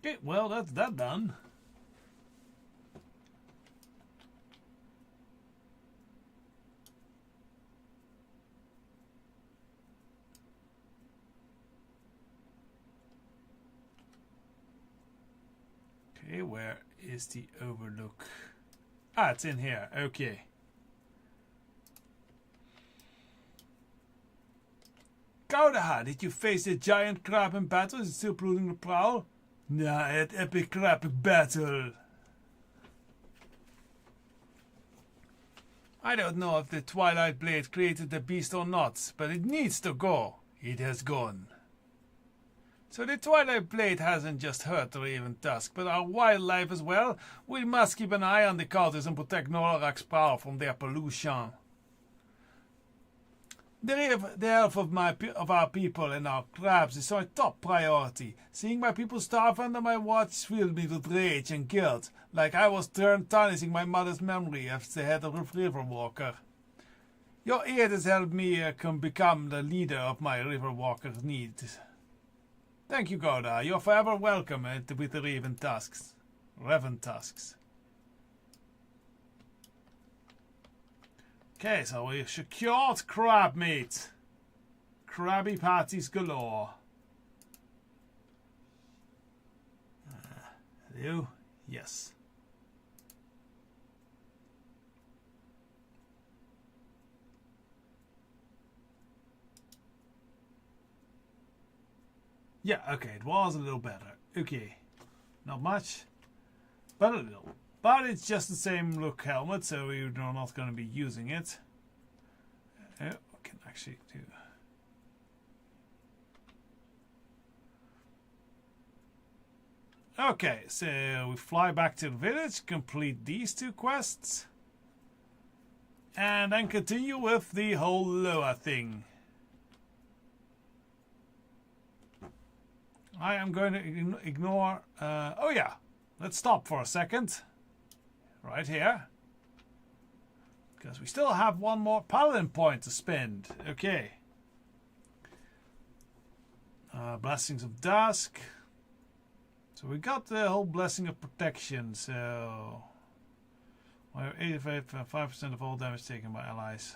Okay, well, that's that done. Okay, where is the overlook? Ah, it's in here. Okay. Goudaha, did you face the giant crab in battle? Is it still brooding the prowl? Nah, I had epic crab battle. I don't know if the Twilight Blade created the beast or not, but it needs to go. It has gone. So the Twilight Blade hasn't just hurt the Raven Tusk, but our wildlife as well. We must keep an eye on the cultists and protect Norak's prowl from their pollution. The health of our people and our crabs is our top priority. Seeing my people starve under my watch filled me with rage and guilt, like I was tarnishing my mother's memory as the head of a river walker. Your aid has helped me become the leader of my river walker needs. Thank you, Goudaha. You're forever welcome with the Raven Tusks. Raven Tusks. Okay, so we secured crab meat. Krabby patties galore. Hello? Yes. Yeah, okay, it was a little better. Okay. Not much, but a little. But it's just the same look helmet, so we're not going to be using it. Oh, we can actually do... Okay, so we fly back to the village, complete these two quests, and then continue with the whole Loa thing. I am going to ignore... oh yeah, let's stop for a second. Right here. Because we still have one more paladin point to spend. Okay. Blessings of Dusk. So we got the whole blessing of protection. So... 85% of all damage taken by allies.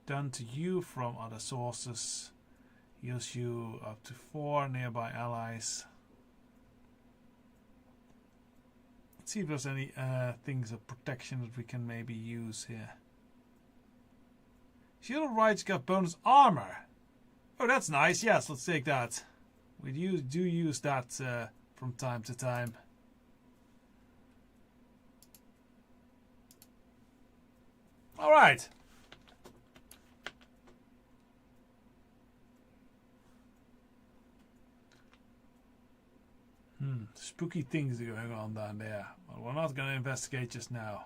Done to you from other sources. Heals you up to 4 nearby allies. Let's see if there's any things of protection that we can maybe use here. Shield of Right's got bonus armor. Oh, that's nice. Yes, let's take that. We do use that from time to time. All right. Spooky things are going on down there. Well, we're not going to investigate just now.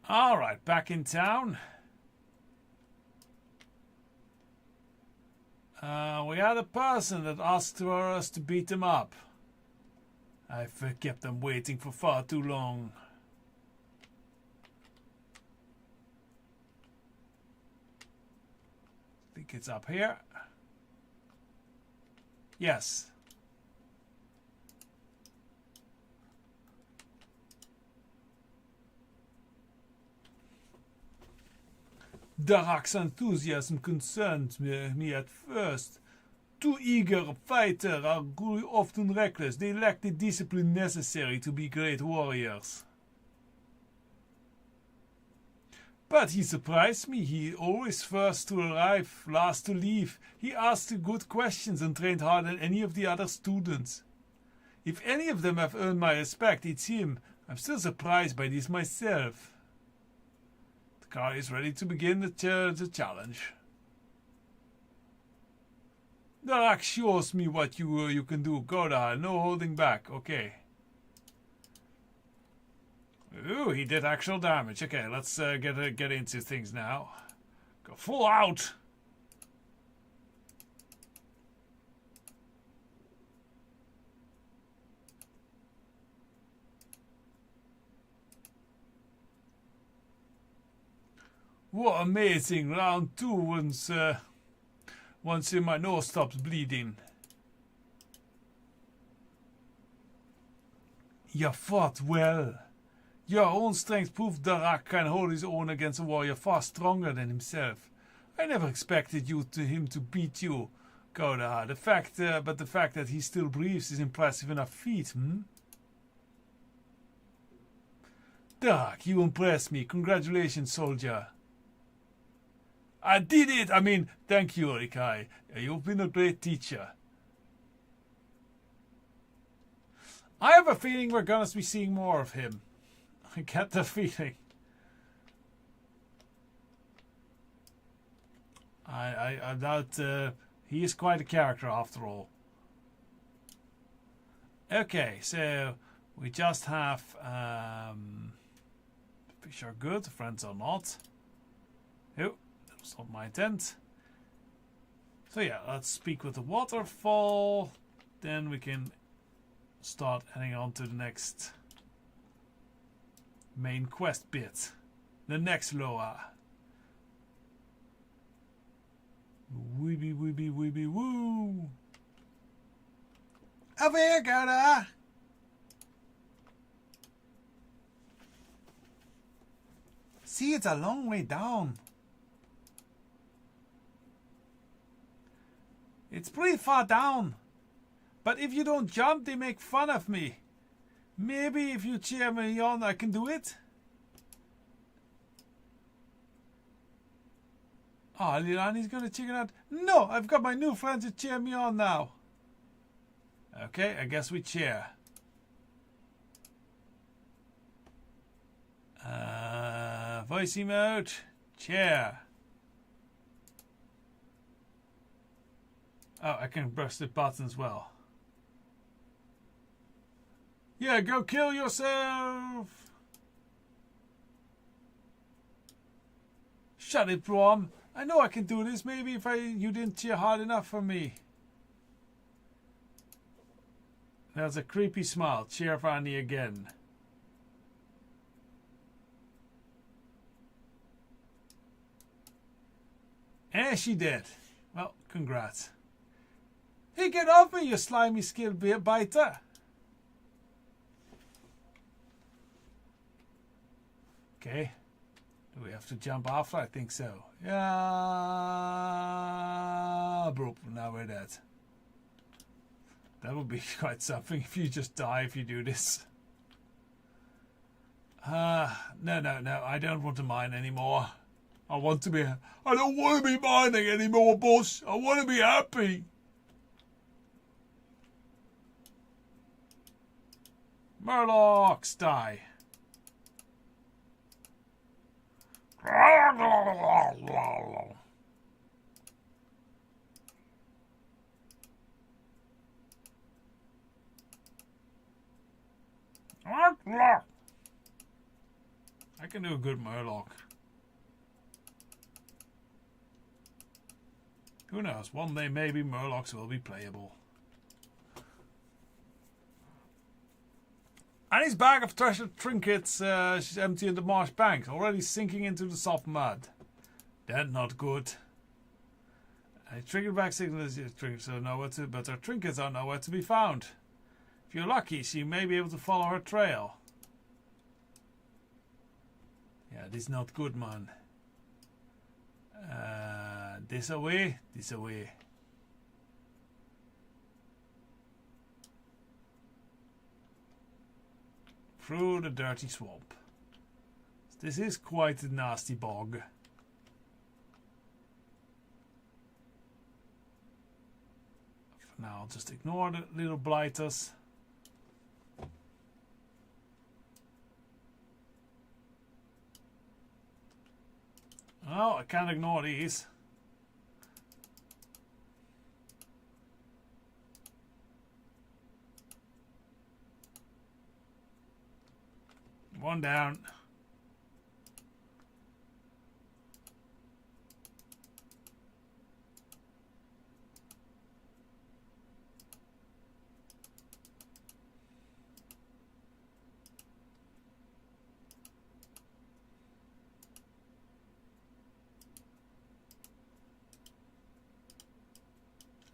All right, back in town. We had a person that asked for us to beat him up. I've kept them waiting for far too long. I think it's up here. Yes. Darak's enthusiasm concerns me at first. Too eager a fighter are often reckless. They lack the discipline necessary to be great warriors. But he surprised me. He always first to arrive, last to leave. He asked good questions and trained harder than any of the other students. If any of them have earned my respect, it's him. I'm still surprised by this myself. The car is ready to begin the challenge. Darak shows me what you can do. Goudaha, no holding back. Okay. Ooh, he did actual damage. Okay, let's get into things now. Go full out. What amazing! Round 2 once my nose stops bleeding. You fought well. Your own strength proved Darak can hold his own against a warrior far stronger than himself. I never expected him to beat you, Goudaha. But the fact that he still breathes is impressive enough feat, Darak, you impress me. Congratulations, soldier. I did it! I mean, thank you, Rikai. You've been a great teacher. I have a feeling we're gonna be seeing more of him. I get the feeling. I doubt he is quite a character after all. Okay, so we just have fish are good, friends are not. Oh. It's not my intent. So yeah, let's speak with the waterfall. Then we can start heading on to the next main quest bit. The next Loa. Weeby weeby weeby woo. Over here, Goudaha. See, it's a long way down. It's pretty far down. But if you don't jump, they make fun of me. Maybe if you cheer me on, I can do it. Oh, Lilani's gonna chicken out. No, I've got my new friend to cheer me on now. Okay, I guess we cheer. Voice emote. Cheer. Oh, I can press the button as well. Yeah, go kill yourself! Shut it, Brom. I know I can do this. Maybe if you didn't cheer hard enough for me. There's a creepy smile. Cheer for Annie again. And she did. Well, congrats. Hey, get off me, you slimy skill biter. Okay. Do we have to jump after? I think so. Yeah. Bro, now we're dead. That would be quite something if you just die if you do this. No. I don't want to mine anymore. I don't want to be mining anymore, boss. I want to be happy. Murlocs, die. I can do a good Murloc. Who knows? One day maybe Murlocs will be playable. Annie's bag of treasured trinkets, she's empty in the marsh bank, already sinking into the soft mud. That's not good. A trinket bag signals your trinkets are nowhere to, but her trinkets are nowhere to be found. If you're lucky, she may be able to follow her trail. Yeah, this is not good, man. This away, this away. Through the dirty swamp. This is quite a nasty bog. For now, I'll just ignore the little blighters. Oh, I can't ignore these. One down.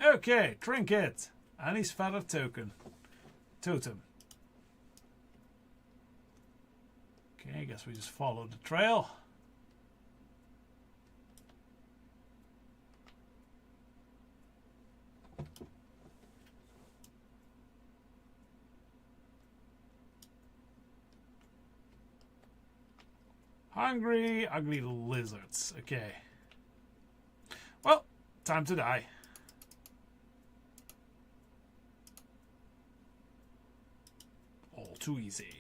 Okay, trinket. And his feather token. Totem. Okay, I guess we just follow the trail. Hungry, ugly lizards. Okay. Well, time to die. All too easy.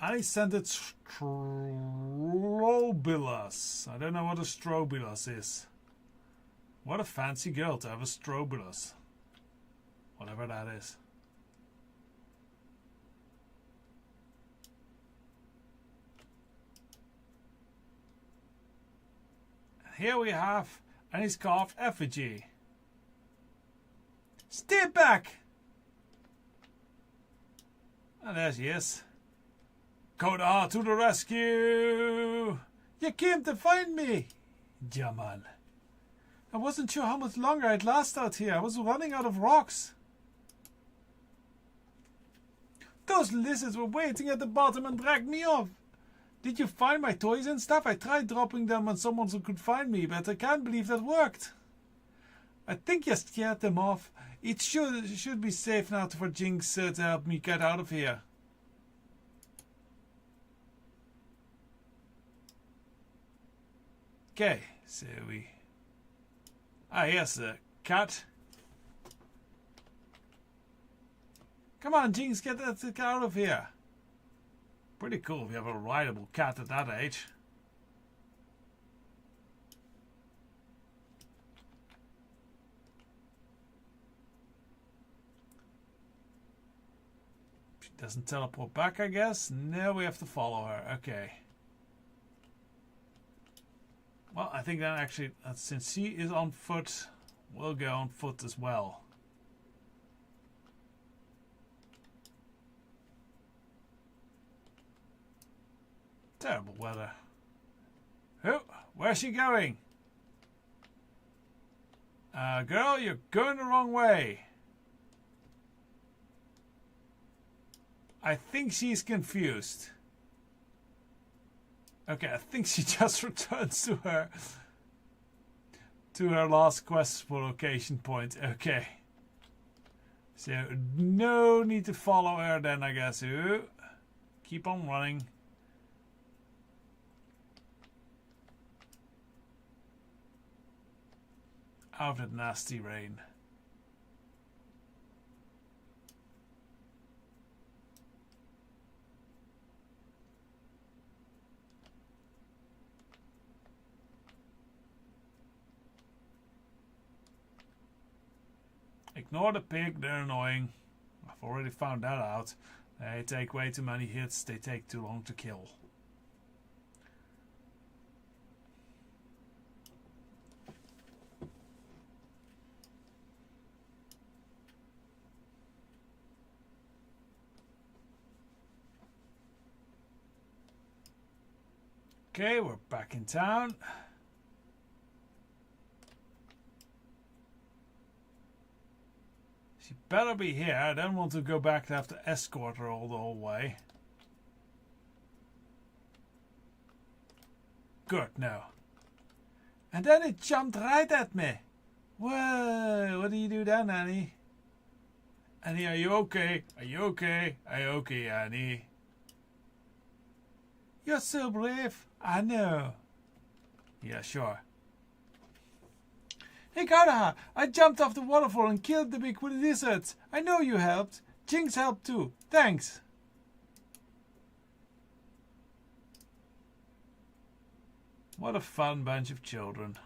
I scented Strobilus. I don't know what a Strobilus is. What a fancy girl to have a Strobilus. Whatever that is. Here we have an carved effigy. Stay back! And there she is. Goudaha to the rescue! You came to find me! Yeah, man. I wasn't sure how much longer I'd last out here. I was running out of rocks. Those lizards were waiting at the bottom and dragged me off. Did you find my toys and stuff? I tried dropping them on someone who could find me, but I can't believe that worked. I think you scared them off. It should be safe now for Jinx to help me get out of here. Okay, so we... Ah, yes, the cat. Come on, Jinx, get that out of here. Pretty cool if you have a rideable cat at that age. She doesn't teleport back, I guess. No, we have to follow her. Okay. Well, I think that actually, since she is on foot, we'll go on foot as well. Terrible weather. Oh, where's she going? Girl, you're going the wrong way. I think she's confused. Okay, I think she just returns to her last quest for location point. Okay. So no need to follow her then, I guess. Ooh. Keep on running. Out of the nasty rain. Ignore the pig, they're annoying. I've already found that out. They take way too many hits, they take too long to kill. Okay, we're back in town. She better be here. I don't want to go back to have to escort her all the whole way. Good, no. And then it jumped right at me. Whoa, what do you do then, Annie? Annie, are you okay? Are you okay? Are you okay, Annie? You're so brave. I know. Yeah, sure. Hey, Goudaha, I jumped off the waterfall and killed the big lizards. I know you helped. Jinx helped too. Thanks. What a fun bunch of children.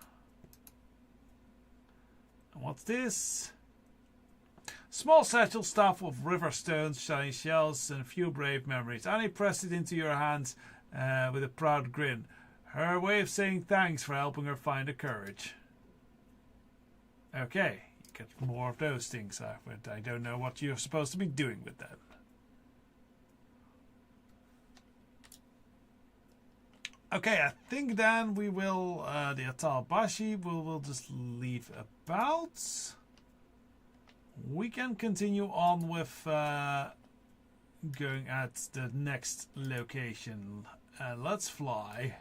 And what's this? Small satchel stuffed with river stones, shiny shells, and a few brave memories. Annie pressed it into your hands with a proud grin. Her way of saying thanks for helping her find the courage. Okay, you get more of those things, but I don't know what you're supposed to be doing with them. Okay, I think then we will, the Atalbashi, we'll just leave about. We can continue on with going at the next location. Let's fly.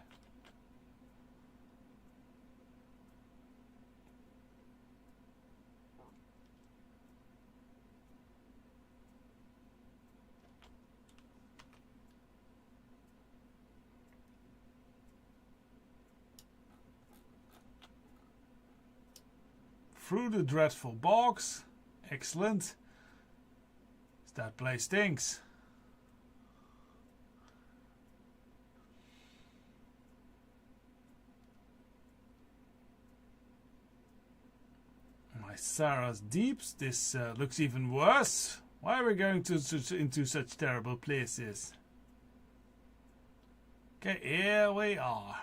Through the dreadful bogs. Excellent. That place stinks. My Sarah's Deeps. This looks even worse. Why are we going into such terrible places? Okay, here we are.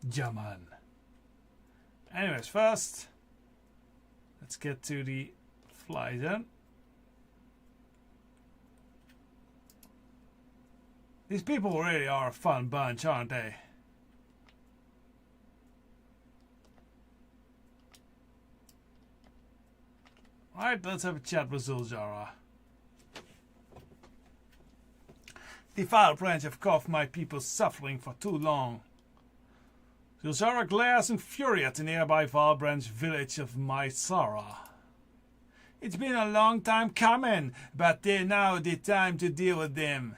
Jaman. Anyways, first, let's get to the fly zone. These people really are a fun bunch, aren't they? Alright, let's have a chat with Zul'jara. The foul branch have caused my people suffering for too long. Zul'jara glares in fury at the nearby Valbranch village of Mysara. It's been a long time coming, but they're now the time to deal with them.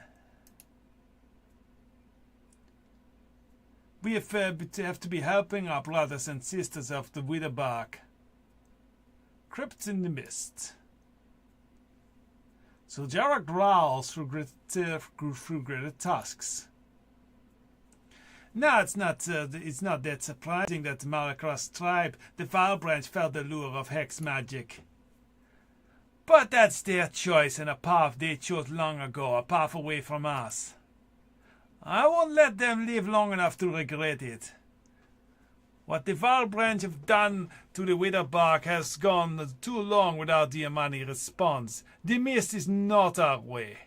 We have to be helping our brothers and sisters of the Witherbark. Crypt in the mist. Zul'jara growls through gritted tusks. No, it's not that surprising that the Malacross tribe, the Valbranch, felt the lure of hex magic. But that's their choice and a path they chose long ago, a path away from us. I won't let them live long enough to regret it. What the Valbranch have done to the Witherbark has gone too long without the Amani response. The mist is not our way.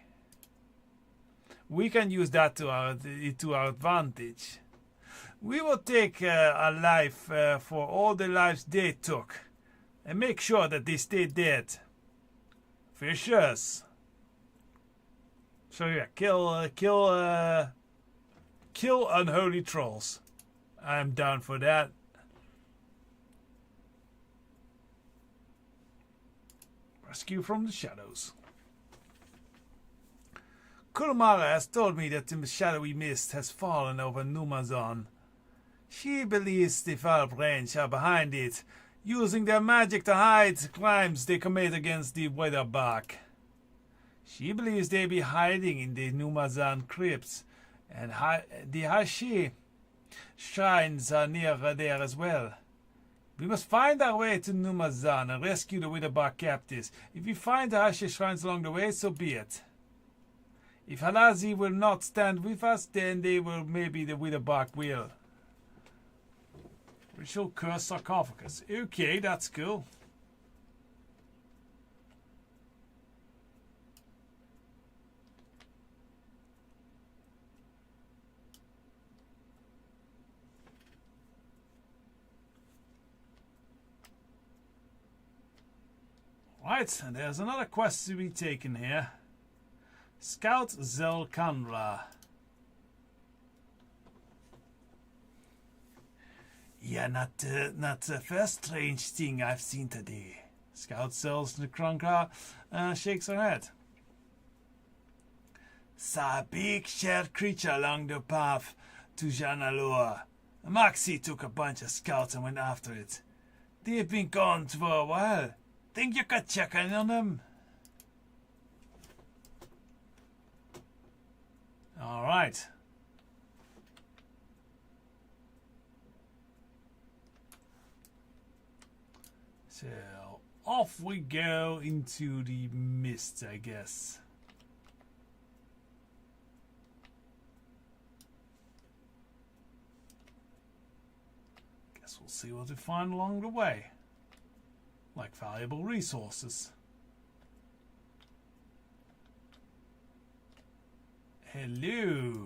We can use that to our advantage. We will take a life for all the lives they took, and make sure that they stay dead. Vicious. So yeah, kill unholy trolls. I'm down for that. Rescue from the shadows. Kurumara has told me that the shadowy mist has fallen over Numazon. She believes the Valbranch are behind it, using their magic to hide crimes they commit against the Witherbark. She believes they be hiding in the Numazon crypts, and the Hashi shrines are near there as well. We must find our way to Numazon and rescue the Witherbark captives. If we find the Hashi shrines along the way, so be it. If Halazi will not stand with us, then maybe the Witherbark will. Ritual curse sarcophagus. Okay, that's cool. Right, and there's another quest to be taken here. Scout Zelkanra. Yeah, not the first strange thing I've seen today. Scout Zelkanra shakes her head. Saw a big shared creature along the path to Janalua. Maxie took a bunch of scouts and went after it. They've been gone for a while. Think you could check in on them? All right. So off we go into the mist, I guess. Guess we'll see what we find along the way. Like valuable resources. Hello.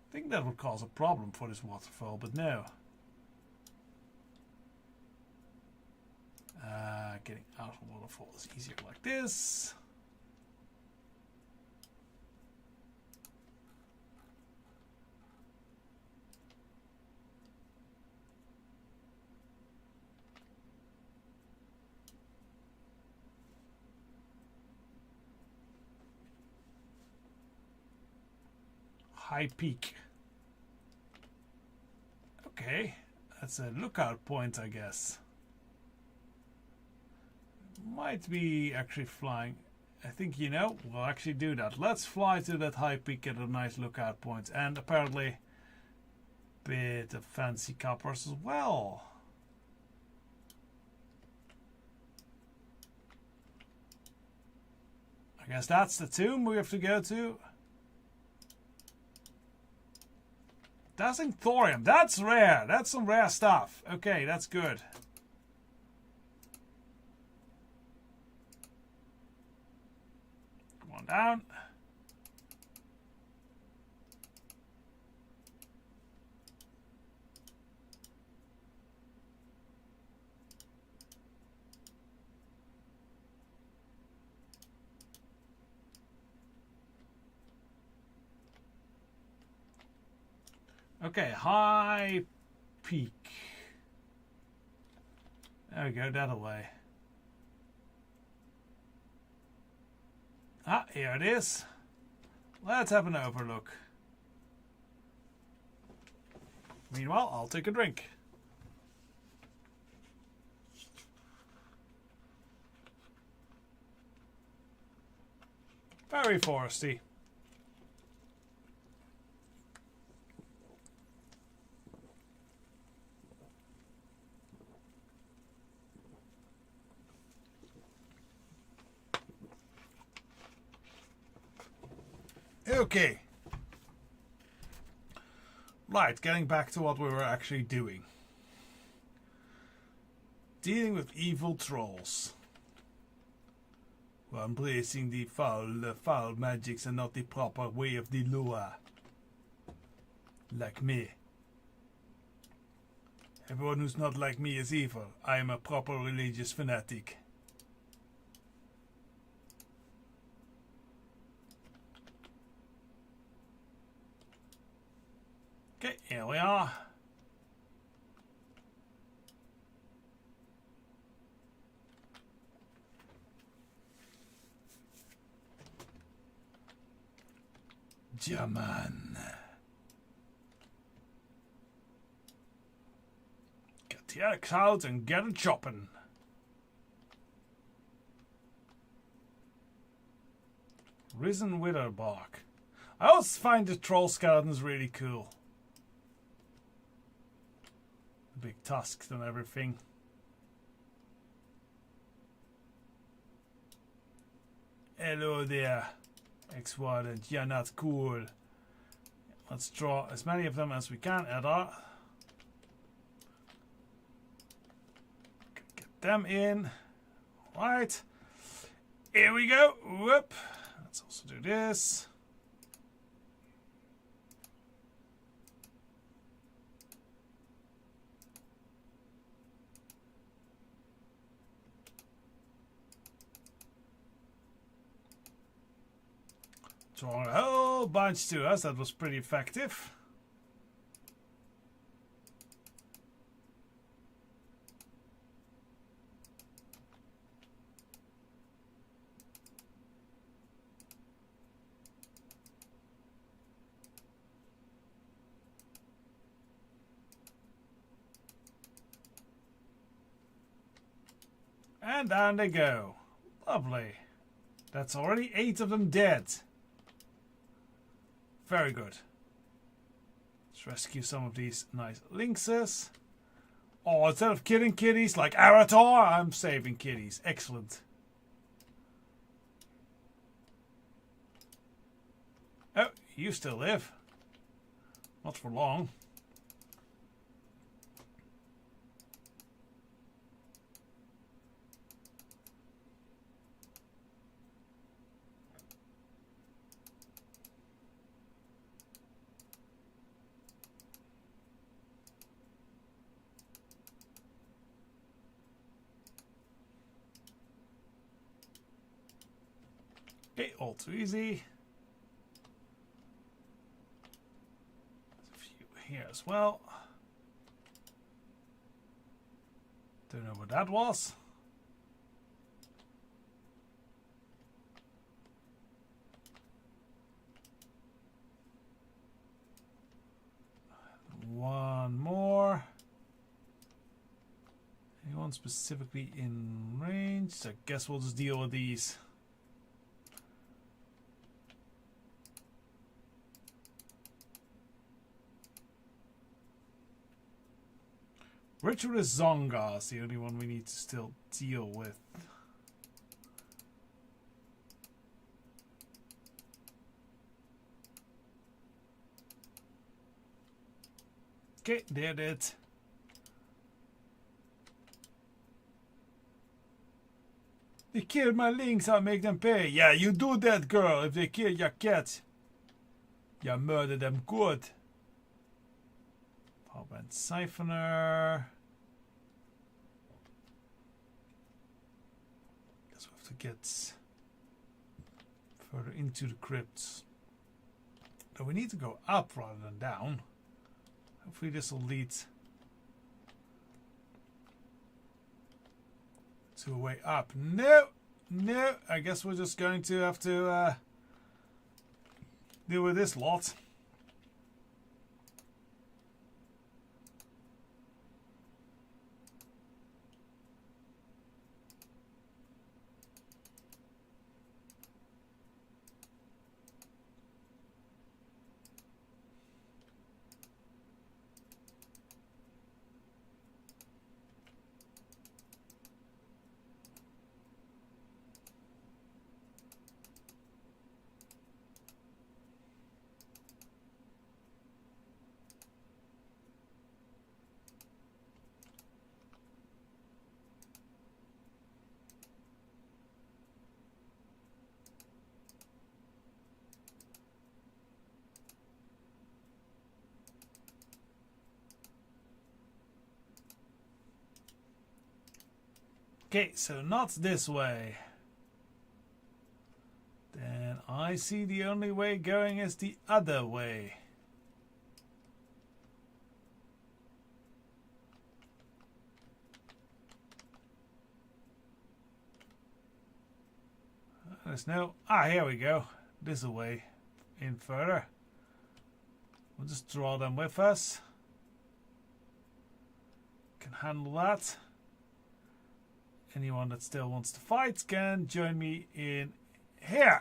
I think that would cause a problem for this waterfall, but no. Getting out of the waterfall is easier like this. High peak. Okay, that's a lookout point, I guess. Might be actually flying. I think, you know, we'll actually do that. Let's fly to that high peak at a nice lookout point. And apparently a bit of fancy coppers as well. I guess that's the tomb we have to go to. Dazzling thorium. That's rare. That's some rare stuff. Okay, that's good. Come on down. Okay, high peak. There we go, that way. Ah, here it is. Let's have an overlook. Meanwhile, I'll take a drink. Very foresty. Okay. Right, getting back to what we were actually doing. Dealing with evil trolls. Well, embracing the foul magics and not the proper way of the law. Like me. Everyone who's not like me is evil. I am a proper religious fanatic. Okay, here we are. German. Get the axe out and get it chopping. Risen wither bark. I always find the troll skeletons really cool. Big tusks and everything. Hello there, ex-warden. You're not cool. Let's draw as many of them as we can, Edda. Get them in. Right. Here we go. Whoop. Let's also do this. Drawing a whole bunch to us. That was pretty effective. And down they go. Lovely. That's already 8 of them dead. Very good. Let's rescue some of these nice lynxes. Oh, instead of killing kitties like Arator, I'm saving kitties. Excellent. Oh, you still live. Not for long. Okay, all too easy. There's a few here as well. Don't know what that was. One more. Anyone specifically in range? I guess we'll just deal with these. Ritualist Zonga is the only one we need to still deal with. Okay, did it. They killed my lynx, I'll make them pay. Yeah, you do that, girl. If they kill your cat, you murder them good. Powerband Siphoner. Guess we have to get further into the crypts. But we need to go up rather than down. Hopefully this will lead to a way up. No! No! I guess we're just going to have to deal with this lot. Okay, so not this way. Then I see the only way going is the other way. There's no... Ah, here we go. This is a way in further. We'll just draw them with us. Can handle that. Anyone that still wants to fight can join me in here.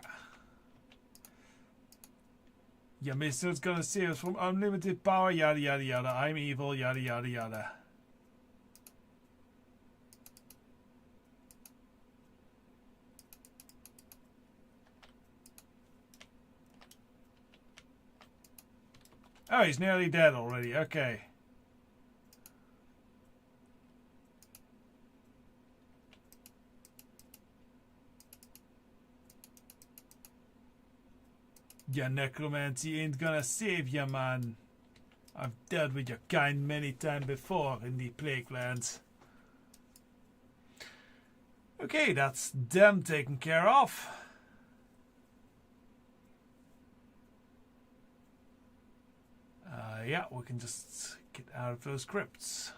Your mission's gonna save us from unlimited power, yada yada yada. I'm evil, yada yada yada. Oh, he's nearly dead already. Okay. Your necromancy ain't gonna save you, man. I've dealt with your kind many times before in the Plague Lands. Okay, that's them taken care of. Yeah, we can just get out of those crypts.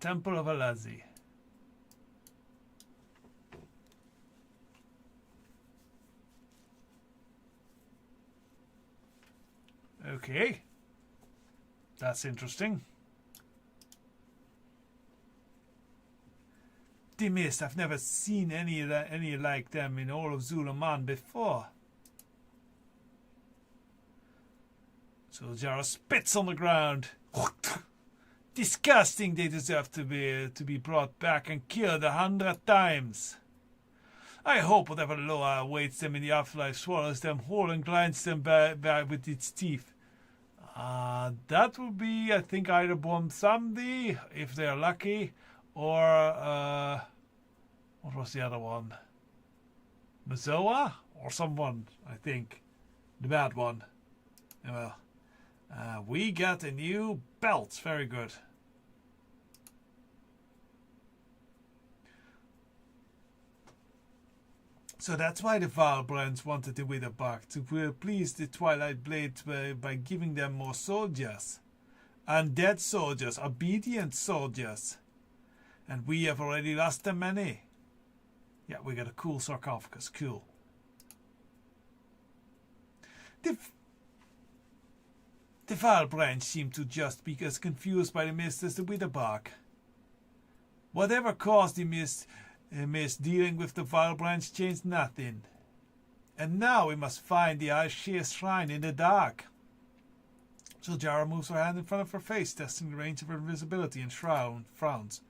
Temple of Alazi. Okay. That's interesting. 50 mist. I've never seen any like them in all of Zulaman before. So Jara spits on the ground. Disgusting. They deserve to be brought back and killed 100 times. I hope whatever Loa awaits them in the afterlife swallows them whole and grinds them back with its teeth. That will be, I think, either Bomsamdi, if they're lucky, or what was the other one? Mazoa? Or someone, I think. The bad one. Well, we got a new belt. Very good. So that's why the Valbrands wanted the Witherbark, to please the Twilight Blade by giving them more soldiers. Undead soldiers, obedient soldiers. And we have already lost them many. Yeah, we got a cool sarcophagus, cool. The Valbrands seem to just be as confused by the mist as the Witherbark. Whatever caused the mist dealing with the Valbrands changed nothing. And now we must find the Aesir shrine in the dark. So Jara moves her hand in front of her face, testing the range of her invisibility, and frowns.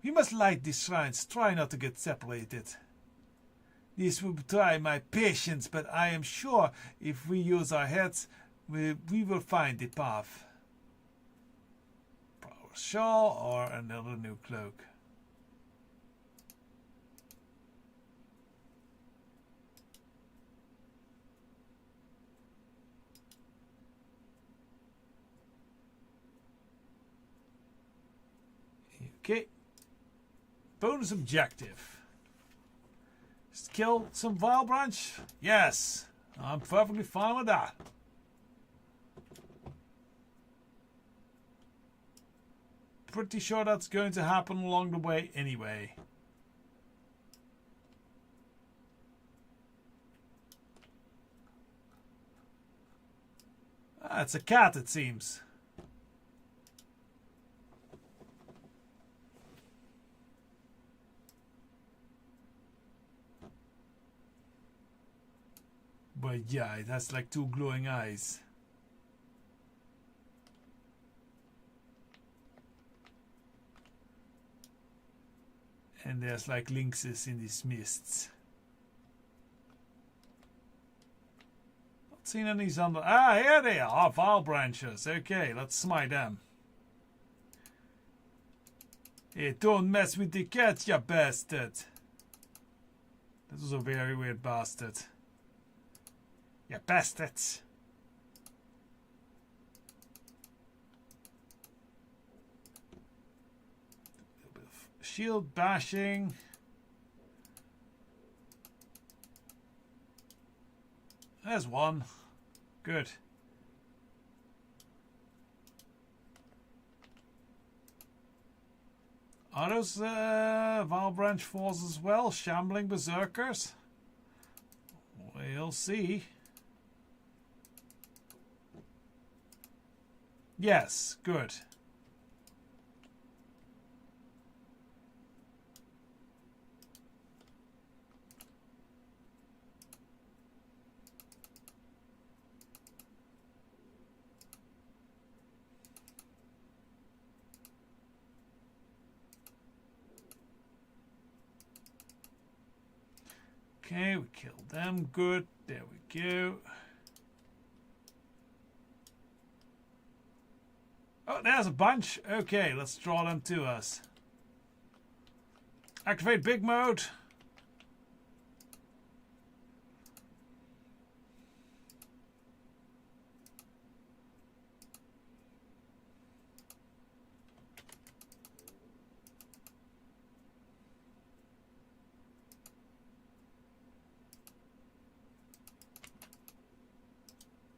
We must light these shrines, try not to get separated. This will try my patience, but I am sure if we use our heads, we will find the path. Power shawl or another new cloak. Okay. Bonus objective. Just kill some Valbranch? Yes. I'm perfectly fine with that. Pretty sure that's going to happen along the way anyway. It's a cat, it seems. But yeah, it has like two glowing eyes. And there's like lynxes in these mists. Not seen any under. Ah, here they are, Valbranches. Okay, let's smite them. Hey, don't mess with the cats, you bastard. This was a very weird bastard. You bastards. A little bit of shield bashing. There's one. Good. Are those Valbranch forces as well? Shambling berserkers? We'll see. Yes, good. Okay, we killed them. Good. There we go. Oh, there's a bunch. Okay, let's draw them to us. Activate big mode.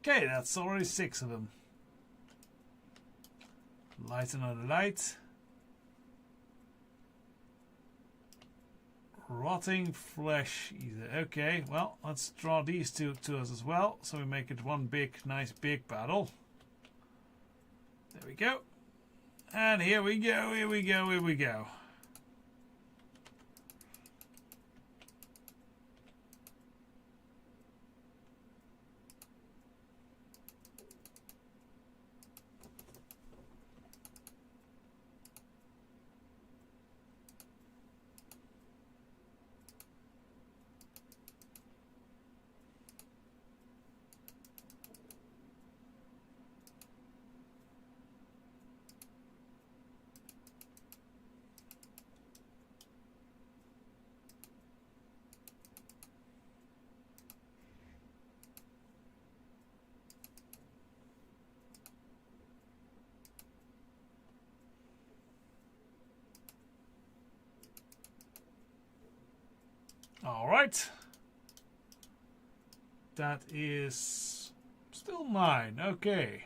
Okay, that's already 6 of them. Light another light. Rotting flesh either. Okay, well, let's draw these two to us as well. So we make it one big, nice big battle. There we go. And here we go, here we go, here we go. Alright. That is still mine. Okay.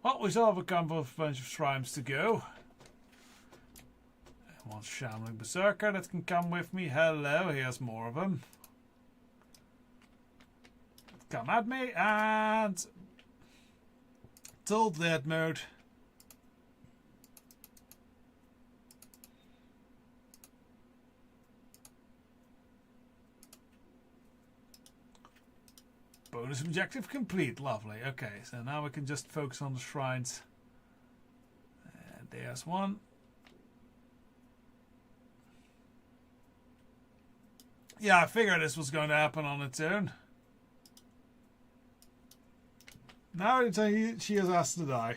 Well, we still have a couple of bunch of shrines to go. And one shambling berserker that can come with me. Hello, here's more of them. Come at me and till dead mode. Bonus objective complete. Lovely. Okay, so now we can just focus on the shrines. And there's one. Yeah, I figured this was going to happen on its own. Now she has asked to die.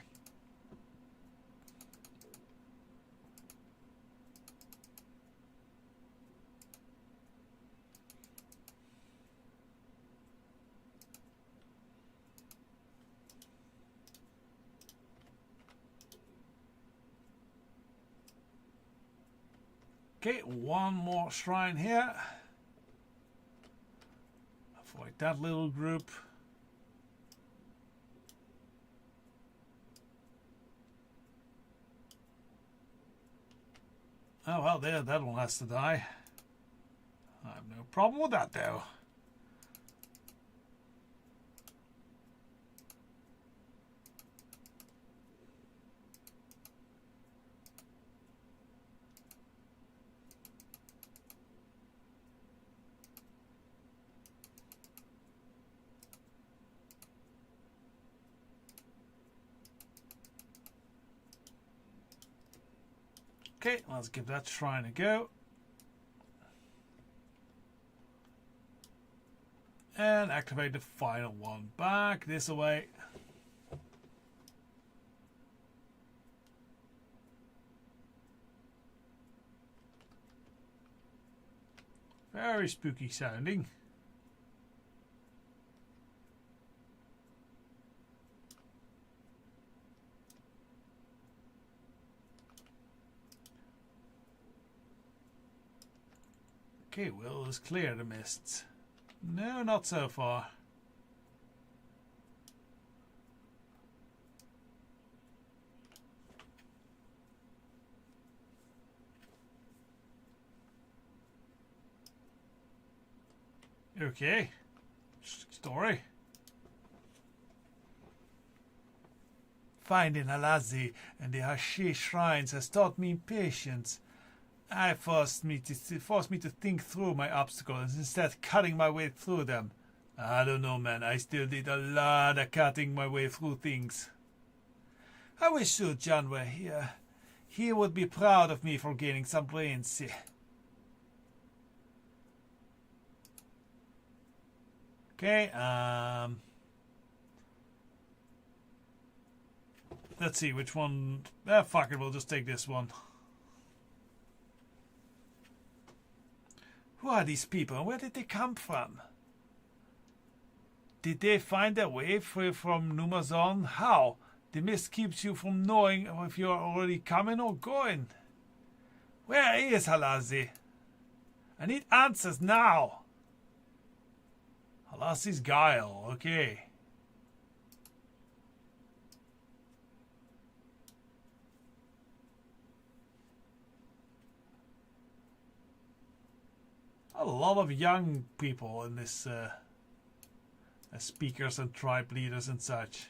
Okay, one more shrine here. Avoid that little group. Oh well, there, that one has to die. I have no problem with that though. Okay, let's give that shrine a go. And activate the final one. Back this way. Very spooky sounding. Okay, will this clear the mists? No, not so far. Okay. Story. Finding Halazi and the Hashish shrines has taught me patience. I forced me to think through my obstacles instead of cutting my way through them. I don't know, man. I still did a lot of cutting my way through things. I wish Sir John were here. He would be proud of me for gaining some brains. Okay, let's see which one. Fuck it, we'll just take this one. Who are these people and where did they come from? Did they find their way free from Numazon? How? The mist keeps you from knowing if you're already coming or going. Where is Halazi? I need answers now. Halazi's guile, okay. A lot of young people in this as speakers and tribe leaders and such.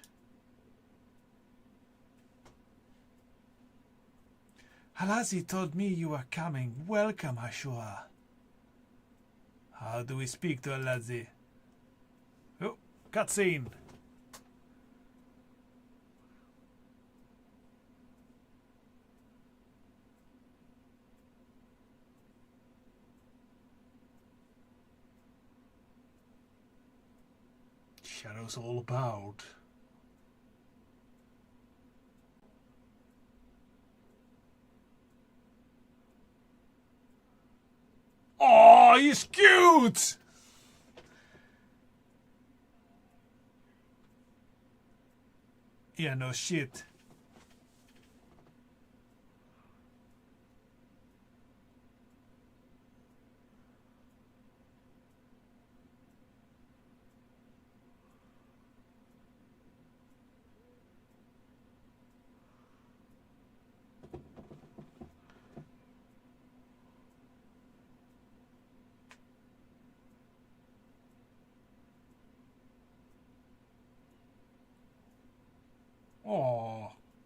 Halazi told me you were coming. Welcome, Ashura. How do we speak to Halazi? Oh, cutscene. Shadows all about. Oh, he's cute! Yeah, no shit.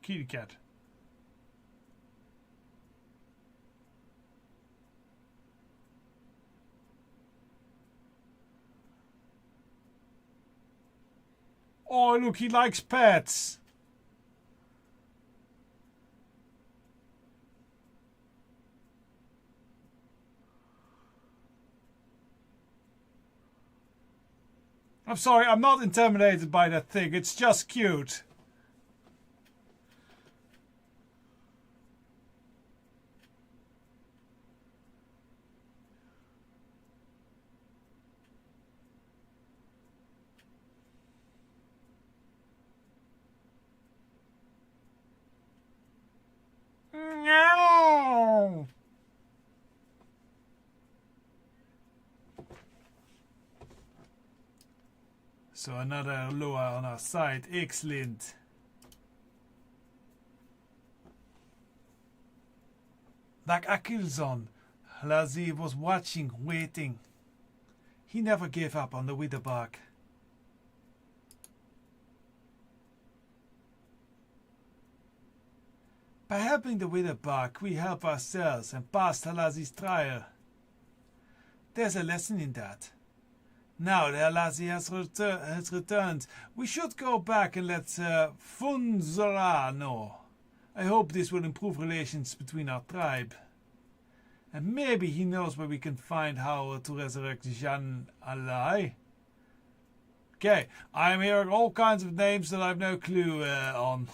kitty cat. Oh, look, he likes pets. I'm sorry, I'm not intimidated by that thing. It's just cute. Meow. So another lure on our side. Excellent. Like Akilzon, Lazi was watching, waiting. He never gave up on the Witherbug. By helping the Witherbug, we help ourselves and pass Halazi's trial. There's a lesson in that. Now that Halazi has returned, we should go back and let Funzora know. I hope this will improve relations between our tribe. And maybe he knows where we can find how to resurrect Jean Alai. Okay, I'm hearing all kinds of names that I've no clue on.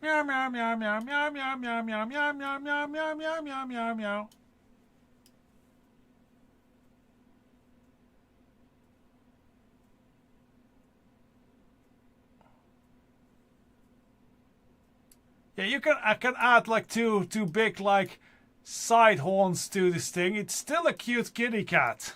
Meow meow meow meow meow meow meow meow meow meow meow meow meow meow meow meow. Yeah, I can add like two big like side horns to this thing. It's still a cute kitty cat.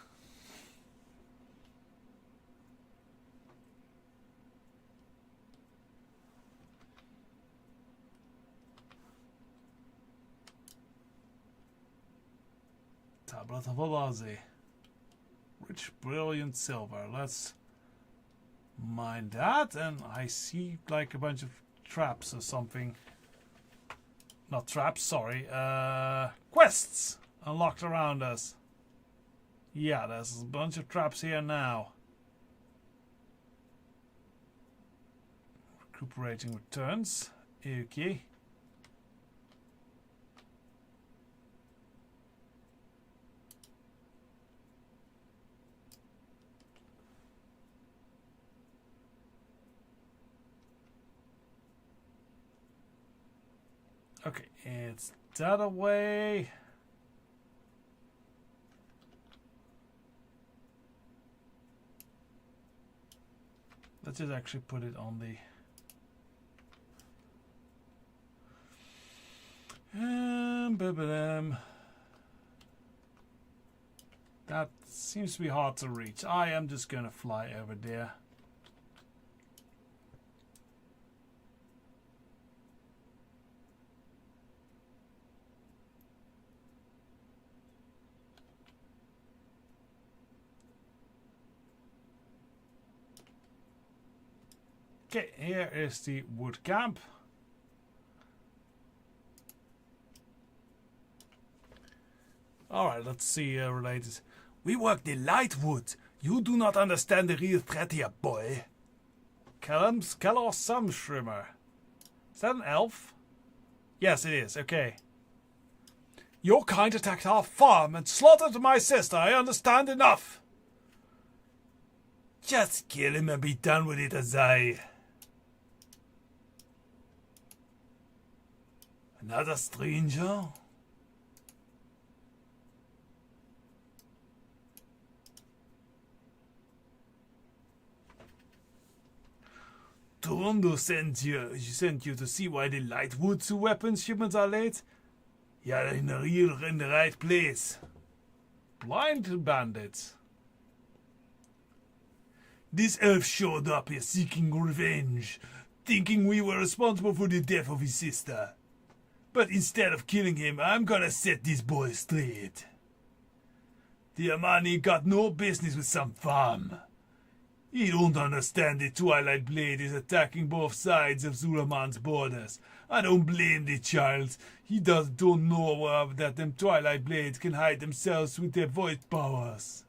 Tablet of Alazi. Rich, brilliant silver. Let's mine that. And I see like a bunch of traps or something. Not traps, sorry. Quests unlocked around us. Yeah, there's a bunch of traps here now. Recuperating returns. Okay. Okay, it's that away. Let's just actually put it on the that seems to be hard to reach. I am just gonna fly over there. Okay, here is the wood camp. Alright, let's see related. We work the light wood. You do not understand the real threat here, boy. Callum Samshrimmer. Is that an elf? Yes, it is. Okay. Your kind attacked our farm and slaughtered my sister. I understand enough. Just kill him and be done with it, Azai. Another stranger? Torondo sent you to see why the Lightwood weapons shipments are late? You're in the right place. Blind bandits. This elf showed up here seeking revenge, thinking we were responsible for the death of his sister. But instead of killing him, I'm gonna set this boy straight. The Amani got no business with some farm. You don't understand. The Twilight Blade is attacking both sides of Zulaman's borders. I don't blame the child. He don't know that them Twilight Blades can hide themselves with their voice powers.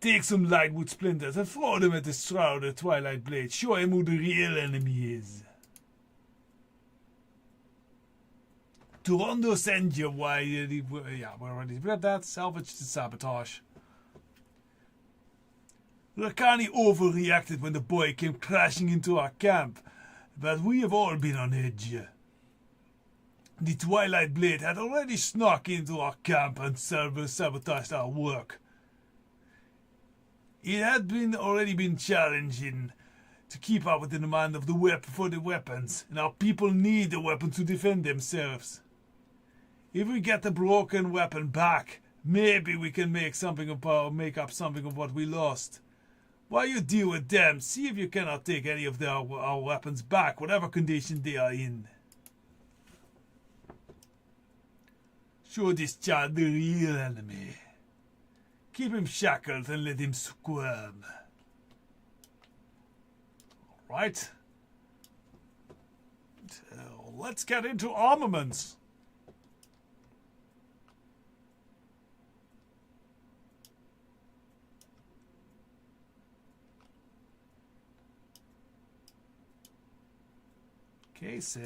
Take some lightwood splinters and throw them at the shrouded Twilight Blade. Show him who the real enemy is. Torondo sent you. Why? Yeah, we already read that. Salvage the sabotage. Rakani overreacted when the boy came crashing into our camp, but we have all been on edge. The Twilight Blade had already snuck into our camp and sabotaged our work. It had already been challenging to keep up with the demand of the weapons, and our people need the weapons to defend themselves. If we get the broken weapon back, maybe we can make up something of what we lost. While you deal with them, see if you cannot take any of our weapons back, whatever condition they are in. Show this child the real enemy. Keep him shackled and let him squirm. Alright. Let's get into armaments. Okay, so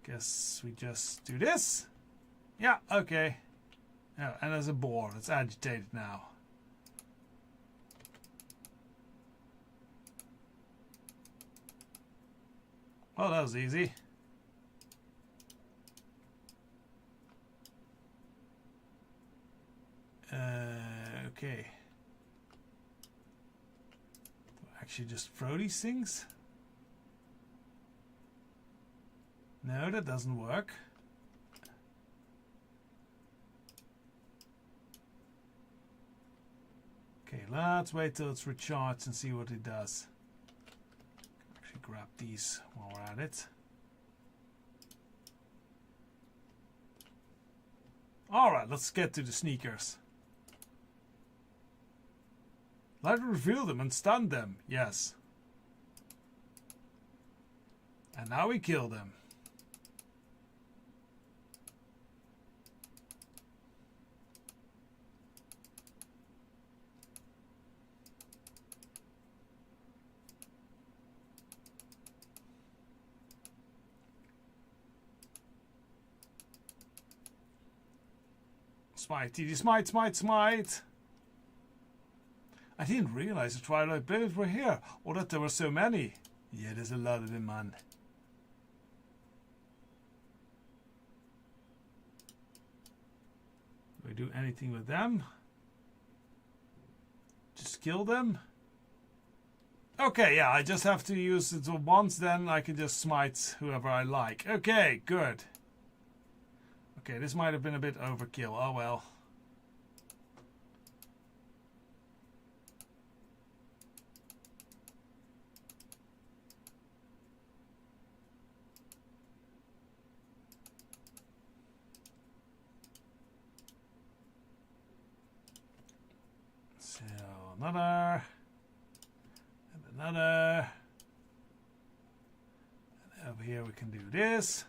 guess we just do this. Yeah, okay. Oh, and there's a boar. It's agitated now. Well, that was easy. Okay. Actually, just throw these things. No, that doesn't work. Okay, let's wait till it's recharged and see what it does. Actually grab these while we're at it. Alright, let's get to the sneakers. Let's reveal them and stun them. Yes. And now we kill them. Smite, smite. I didn't realize the Twilight Blades were here, or that there were so many. Yeah, there's a lot of them, man. Do we do anything with them? Just kill them? Okay, yeah, I just have to use it once, then I can just smite whoever I like. Okay, good. Okay, this might have been a bit overkill. Oh well. So another. And another. And over here we can do this.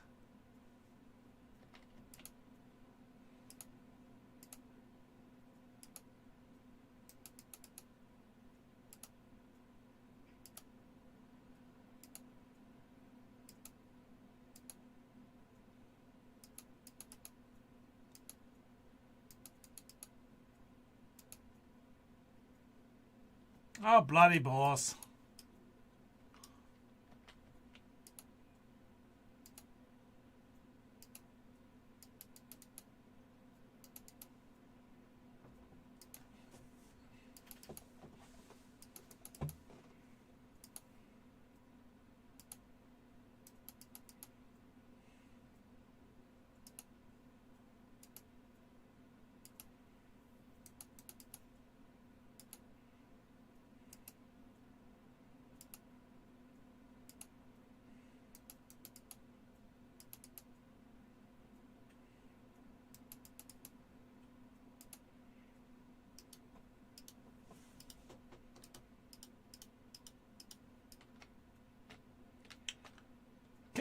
Oh, bloody boss.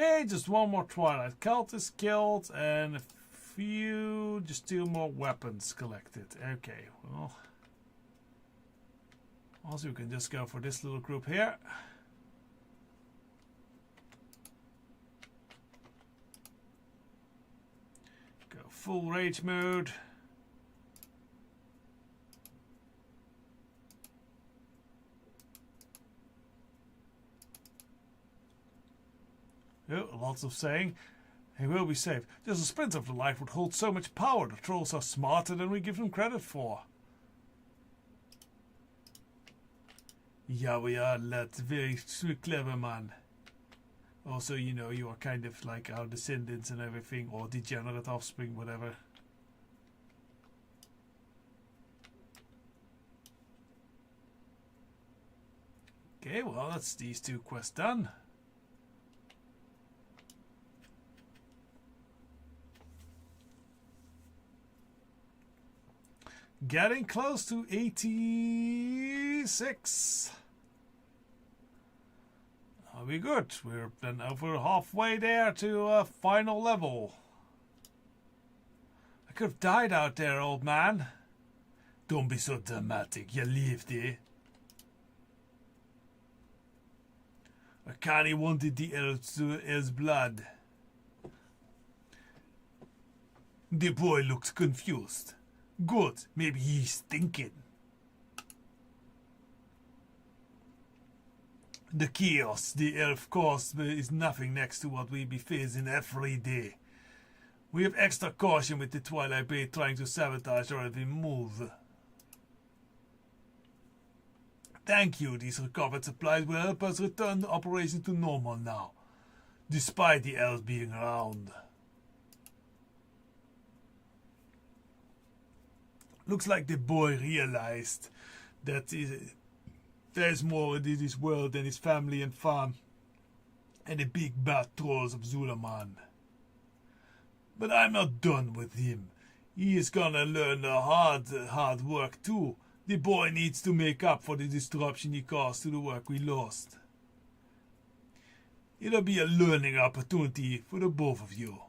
Okay, just one more Twilight cultist killed and a few, just 2 more weapons collected. Okay, well. Also, we can just go for this little group here. Go full rage mode. Oh, lots of saying. He will be safe. Just a splinter of the light would hold so much power. The trolls are smarter than we give them credit for. Yeah, we are, lad. Very clever man. Also, you know, you are kind of like our descendants and everything, or degenerate offspring, whatever. Okay, well, that's these 2 quests done. Getting close to 86. Are we good? We're then over halfway there to final level. I could have died out there, old man. Don't be so dramatic. You lived, eh? Akani wanted the elf's blood. The boy looks confused. Good, maybe he's thinking. The chaos the elf caused is nothing next to what we be facing every day. We have extra caution with the Twilight Blade trying to sabotage our every move. Thank you, these recovered supplies will help us return the operation to normal now, despite the elves being around. Looks like the boy realized that there's more in this world than his family and farm and the big bad trolls of Zulaman. But I'm not done with him. He is gonna learn the hard work too. The boy needs to make up for the disruption he caused to the work we lost. It'll be a learning opportunity for the both of you.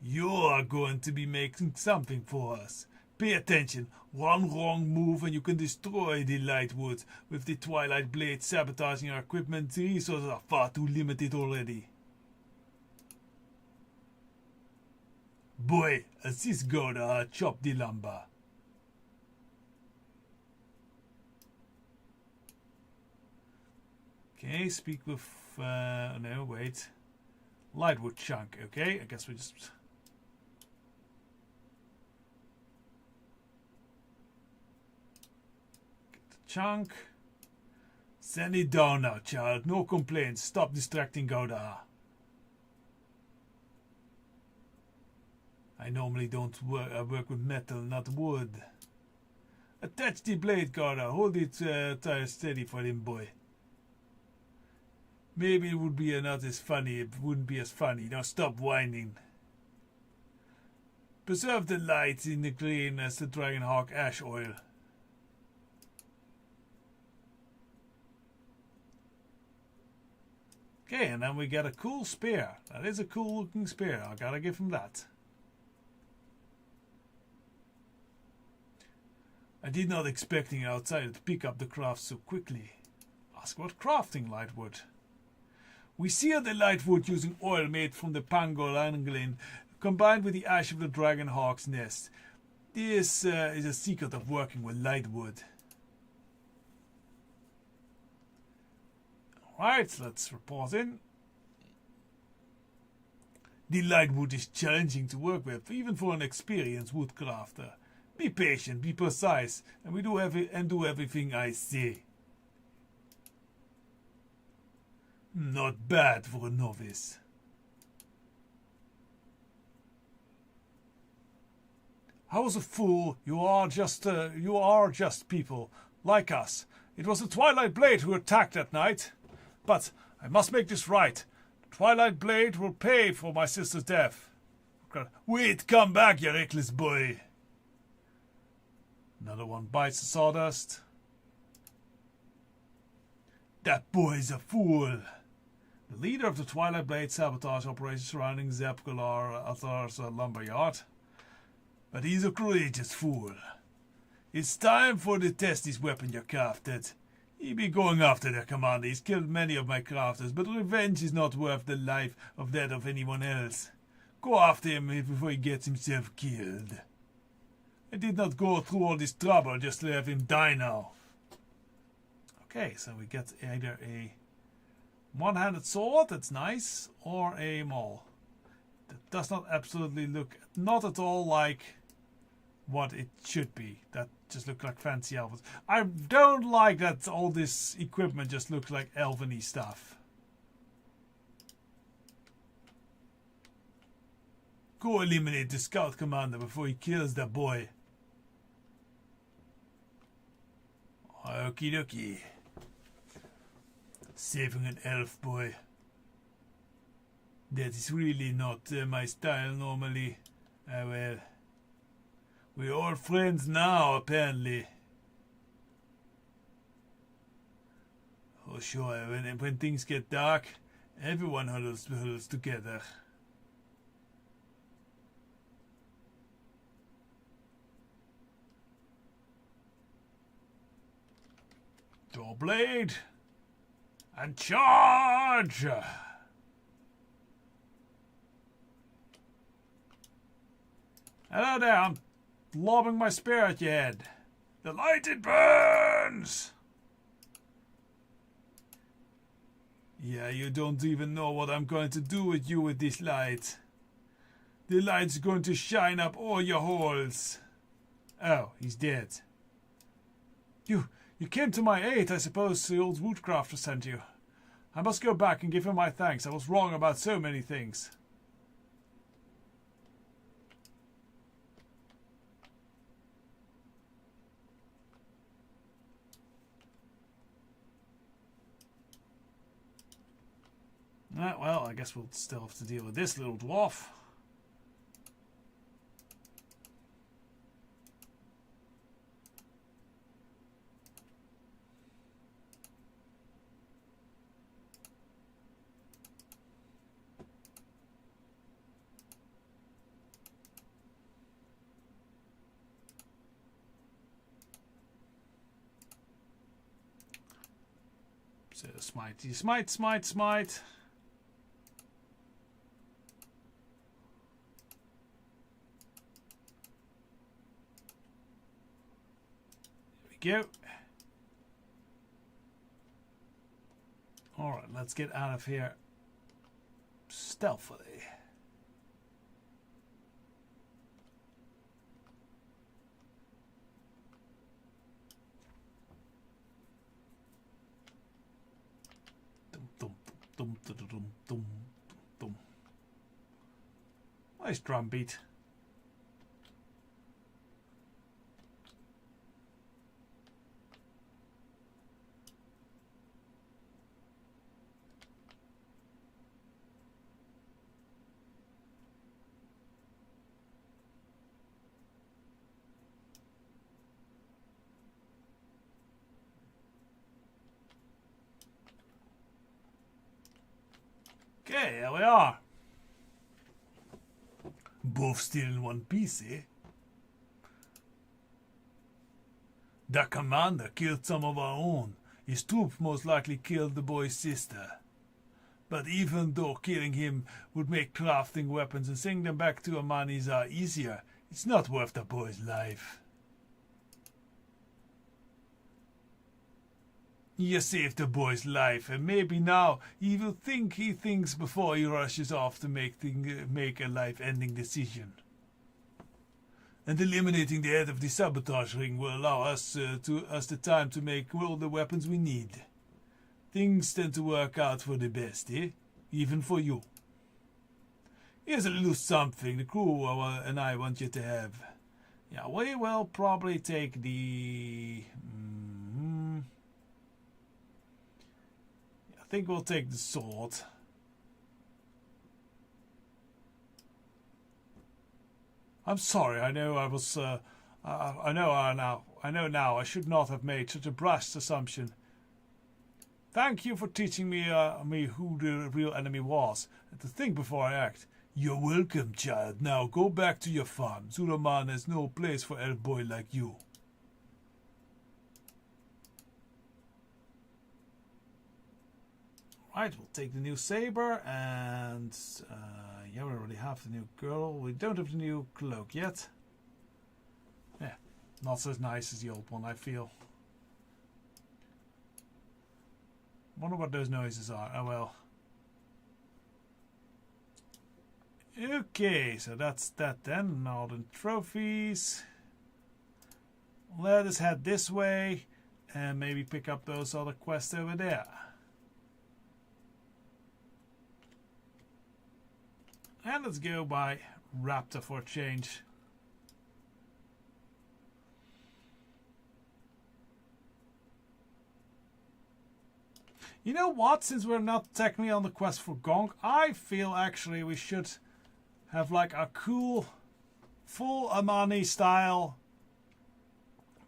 You are going to be making something for us. Pay attention. One wrong move and you can destroy the Lightwood. With the Twilight Blade sabotaging our equipment, the resources are far too limited already. Boy, assist Goudaha chop the lumber. Okay, speak with... no, wait. Lightwood chunk, okay? I guess we just... Chunk. Send it down now, child. No complaints. Stop distracting Goudaha. I normally don't work. I work with metal, not wood. Attach the blade, Goudaha. Hold it tire steady for him, boy. Maybe it would be not as funny. It wouldn't be as funny. Now stop whining. Preserve the light in the green as the Dragonhawk ash oil. Okay, and then we get a cool spear. That is a cool looking spear. I gotta give him that. I did not expect an outsider to pick up the craft so quickly. Ask about crafting Lightwood. We sear the Lightwood using oil made from the pangolin combined with the ash of the Dragonhawk's nest. This is a secret of working with Lightwood. Alright, let's report in. The Lightwood is challenging to work with, even for an experienced woodcrafter. Be patient, be precise, and do everything I say. Not bad for a novice. I was a fool. You are just people like us. It was the Twilight Blade who attacked that night. But I must make this right. The Twilight Blade will pay for my sister's death. Wait, come back, you reckless boy. Another one bites the sawdust. That boy's a fool. The leader of the Twilight Blade sabotage operations surrounding Zabdalari IV's lumberyard. But he's a courageous fool. It's time for the test his weapon you crafted. He be going after their commander. He's killed many of my crafters, but revenge is not worth the life of that of anyone else. Go after him before he gets himself killed. I did not go through all this trouble just to have him die now. Okay, so we get either a one-handed sword, that's nice, or a maul. That does not absolutely look, not at all like what it should be. That just looks like fancy elves. I don't like that all this equipment just looks like elven-y stuff. Go eliminate the scout commander before he kills that boy. Okie dokie. Saving an elf boy. That is really not my style normally. Well. We're all friends now, apparently. Oh sure, when things get dark, everyone huddles together. Draw blade and charge! Hello there, I'm lobbing my spear at your head. The light, it burns! Yeah, you don't even know what I'm going to do with you with this light. The light's going to shine up all your holes. Oh, he's dead. You came to my aid, I suppose the old Warcraft sent you. I must go back and give him my thanks. I was wrong about so many things. Well, I guess we'll still have to deal with this little dwarf. So smite. Go. Alright, let's get out of here stealthily. Dum. Nice drum beat. Okay, here we are. Both still in one piece, eh? The commander killed some of our own. His troops most likely killed the boy's sister. But even though killing him would make crafting weapons and sending them back to Amanizar easier, it's not worth the boy's life. You saved the boy's life, and maybe now he will think he thinks before he rushes off to make a life-ending decision. And eliminating the head of the sabotage ring will allow us the time to make all the weapons we need. Things tend to work out for the best, eh? Even for you. Here's a little something the crew and I want you to have. Yeah, we will probably take the... I think we'll take the sword. I'm sorry. I know I was. I know now. I should not have made such a brash assumption. Thank you for teaching me me who the real enemy was, and to think before I act. You're welcome, child. Now go back to your farm. Zulaman has no place for a boy like you. Right, we'll take the new saber, and yeah, we already have the new girdle. We don't have the new cloak yet. Yeah, not so nice as the old one, I feel. Wonder what those noises are. Oh well. Okay, so that's that then. All the trophies. Let us head this way and maybe pick up those other quests over there. And let's go by Raptor for a change. You know what? Since we're not technically on the quest for Gonk, I feel actually we should have like a cool, full Amani style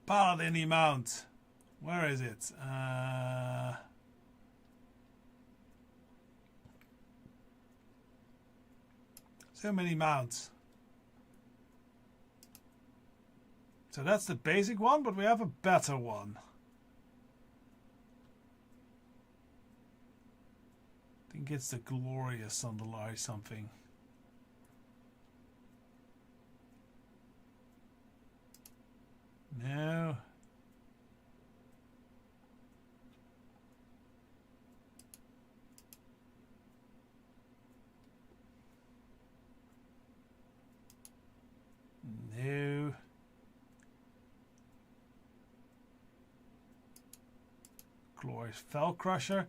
paladin mount. Where is it? So many mounts. So that's the basic one, but we have a better one. I think it's the glorious Zabdalari something. No. No. Glorious Fell Crusher.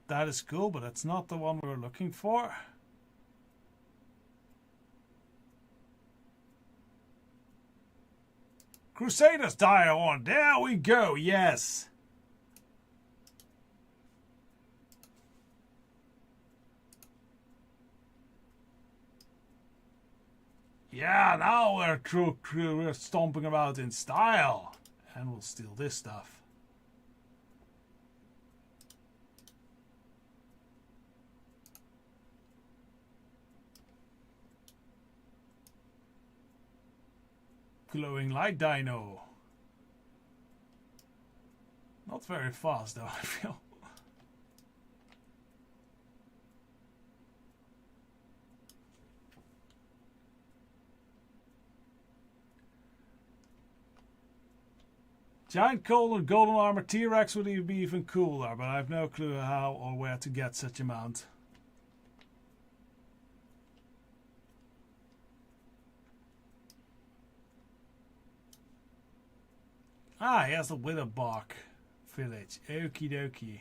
That is cool, but that's not the one we were looking for. Crusaders Dire on. There we go. Yes. Yeah, now we're stomping about in style. And we'll steal this stuff. Glowing light dino. Not very fast though, I feel. Giant golden armor T-Rex would be even cooler, but I have no clue how or where to get such a mount. Ah, here's the Witherbark village. Okie dokie.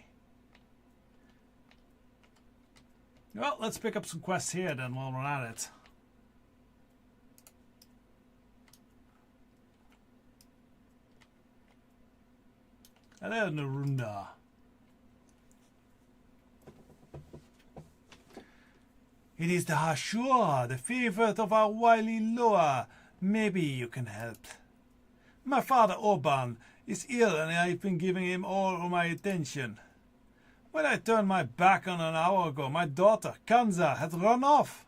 Well, let's pick up some quests here then while we're at it. Hello, Narunda. It is the Hashur, the favorite of our wily Loa. Maybe you can help. My father Orban is ill and I've been giving him all my attention. When I turned my back on an hour ago, my daughter, Kanza, had run off.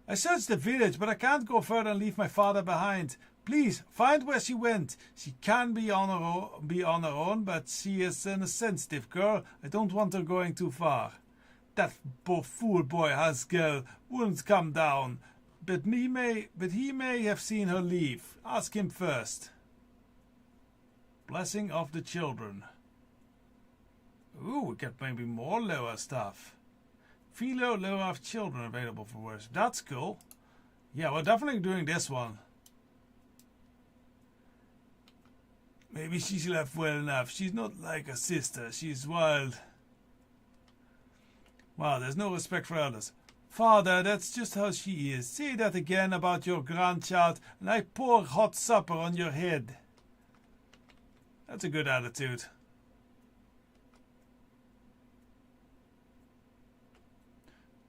I searched the village, but I can't go further and leave my father behind. Please, find where she went. She can be on her own, but she is a sensitive girl. I don't want her going too far. That fool boy Haskell wouldn't come down, but he may have seen her leave. Ask him first. Blessing of the children. Ooh, we get maybe more lower stuff. Philo lower of children available for worship. That's cool. Yeah, we're definitely doing this one. Maybe she's left well enough. She's not like a sister. She's wild. Wow, there's no respect for elders. Father, that's just how she is. Say that again about your grandchild, and I pour hot supper on your head. That's a good attitude.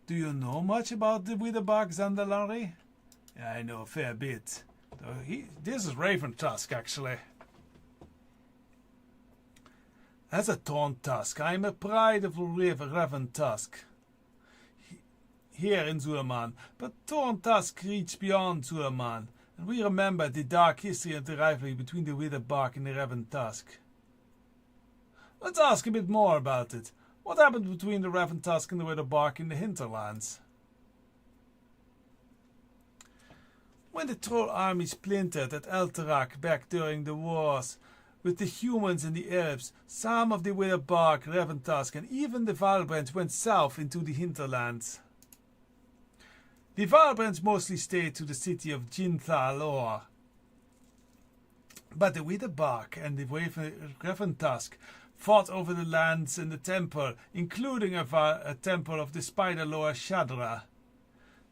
Do you know much about the Witherbark Zabdalari? Yeah, I know a fair bit. This is Raven Tusk, actually. As a Taunt Tusk, I am a pride of the Revan Tusk here in Zulaman, but Taunt Tusk reached beyond Zulaman, and we remember the dark history and the rivalry between the Witherbark and the Revan Tusk. Let's ask a bit more about it. What happened between the Revan Tusk and the Witherbark in the hinterlands? When the troll army splintered at Eltarak back during the wars with the humans and the elves, some of the Witherbark, Revan Tusk, and even the Valbrands went south into the hinterlands. The Valbrands mostly stayed to the city of Jinthalor, but the Witherbark and the Revan Tusk fought over the lands and the temple, including a temple of the Spider Lord Shadra.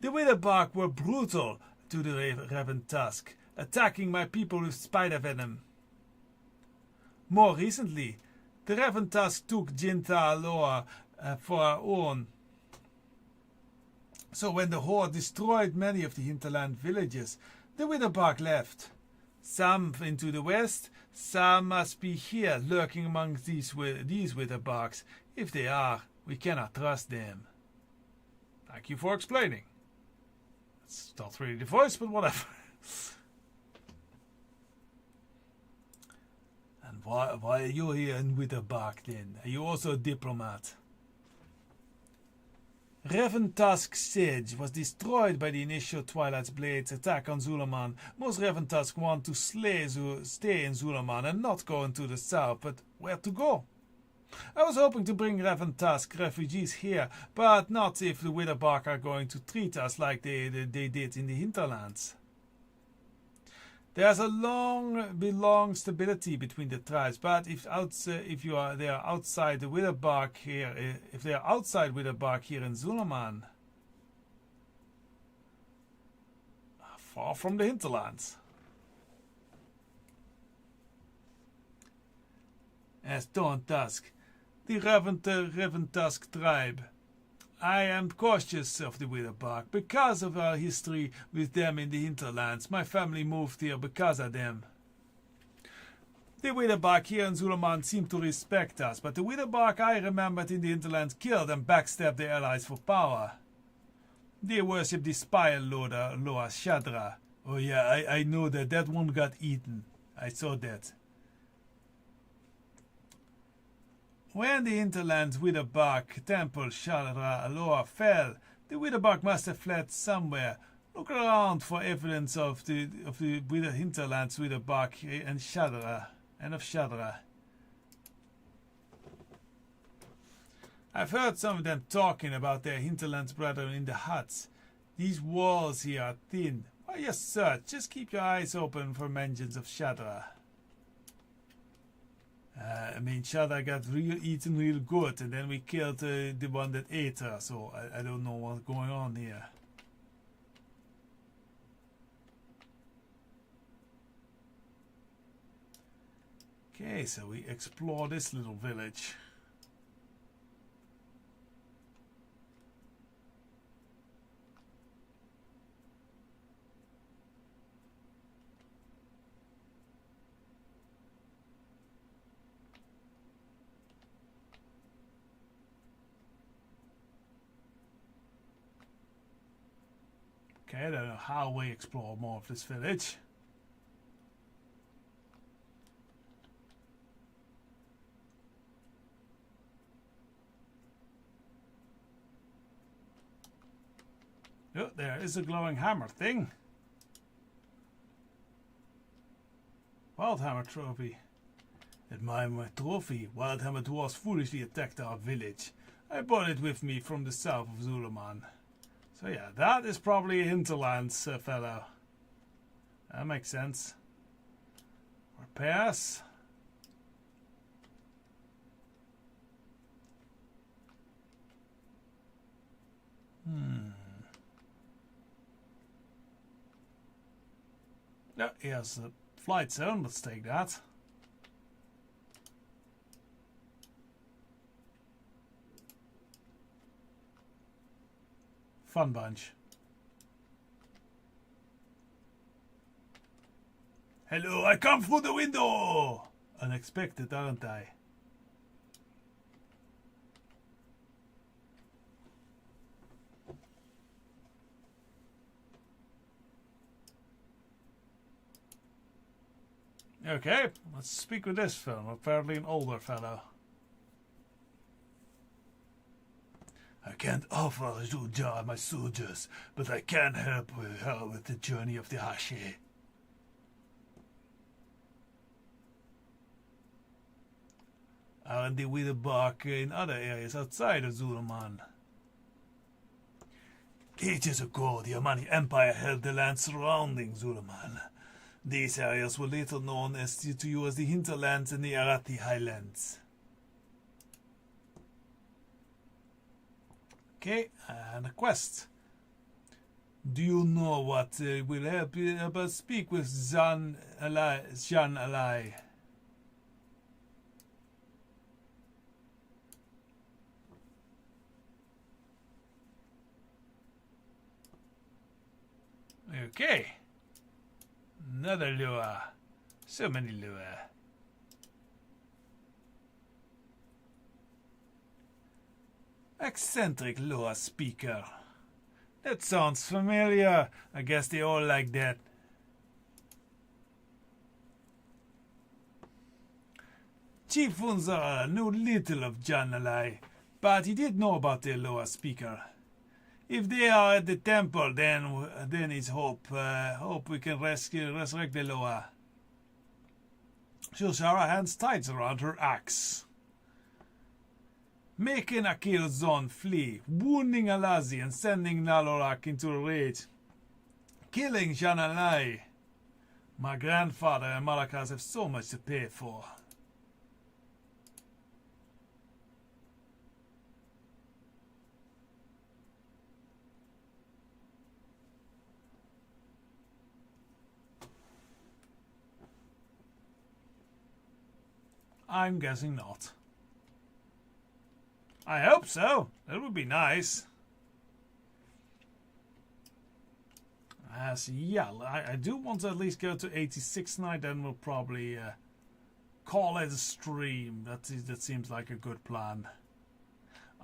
The Witherbark were brutal to the Revan Tusk, attacking my people with spider venom. More recently, the Revan Tusk took Jinthalor for our own. So when the Horde destroyed many of the hinterland villages, the Witherbark left. Some into the west, some must be here lurking among these Witherbarks. If they are, we cannot trust them. Thank you for explaining. It's not really the voice, but whatever. And why are you here in Witherbark then? Are you also a diplomat? Revan Tusk Siege was destroyed by the initial Twilight's Blade's attack on Zulaman. Most Revan Tusk want to stay in Zulaman and not go into the south, but where to go? I was hoping to bring Revan Tusk refugees here, but not if the Witherbark are going to treat us like they did in the hinterlands. There's a long stability between the tribes, but they are outside the Witherbark here, if they are outside Witherbark here in Zulaman, far from the hinterlands. As Taunt Tusk, the Revan Tusk tribe. I am cautious of the Witherbark because of our history with them in the hinterlands. My family moved here because of them. The Witherbark here in Zulaman seem to respect us, but the Witherbark I remembered in the hinterlands killed and backstabbed their allies for power. They worship the Spire Lord Shadra. Oh yeah, I know that one got eaten. I saw that. When the hinterlands Witherbark temple Shadra Aloha fell, the Witherbark must have fled somewhere. Look around for evidence of the hinterlands Witherbark and of Shadra. I've heard some of them talking about their hinterlands brethren in the huts. These walls here are thin. While you search, just keep your eyes open for mentions of Shadra. Shadra got eaten real good, and then we killed the one that ate her, so I don't know what's going on here. Okay, so we explore this little village. Okay, I don't know how we explore more of this village. Oh, there is a glowing hammer thing. Wildhammer trophy. Admire my trophy. Wildhammer dwarves foolishly attacked our village. I brought it with me from the south of Zulaman. So yeah, that is probably a hinterlands fellow. That makes sense. Repairs. Yeah, here's the flight zone. Let's take that. Fun bunch. Hello, I come through the window! Unexpected, aren't I? Okay, let's speak with this fellow, apparently an older fellow. I can't offer Goudaha my soldiers, but I can help her with the journey of the Hashi. Aren't they with the bark in other areas outside of Zuluman? Ages ago, the Amani Empire held the land surrounding Zuluman. These areas were later known to you as the hinterlands and the Arati Highlands. Okay, and a quest. Do you know what will help us speak with Jean Alai? Okay. Another lure. So many lure. Eccentric lure speaker. That sounds familiar. I guess they all like that. Chief Funzara knew little of Janalai, but he did know about the lure speaker. If they are at the temple, then it's hope. Hope we can resurrect the Loa. Shilshara hands tight around her axe, making Akil Zon flee, wounding Alazi and sending Nalorak into a rage, killing Janalai. My grandfather and Malakas have so much to pay for. I'm guessing not. I hope so. That would be nice. Yeah, I do want to at least go to 86 night, then we'll probably call it a stream. That seems like a good plan.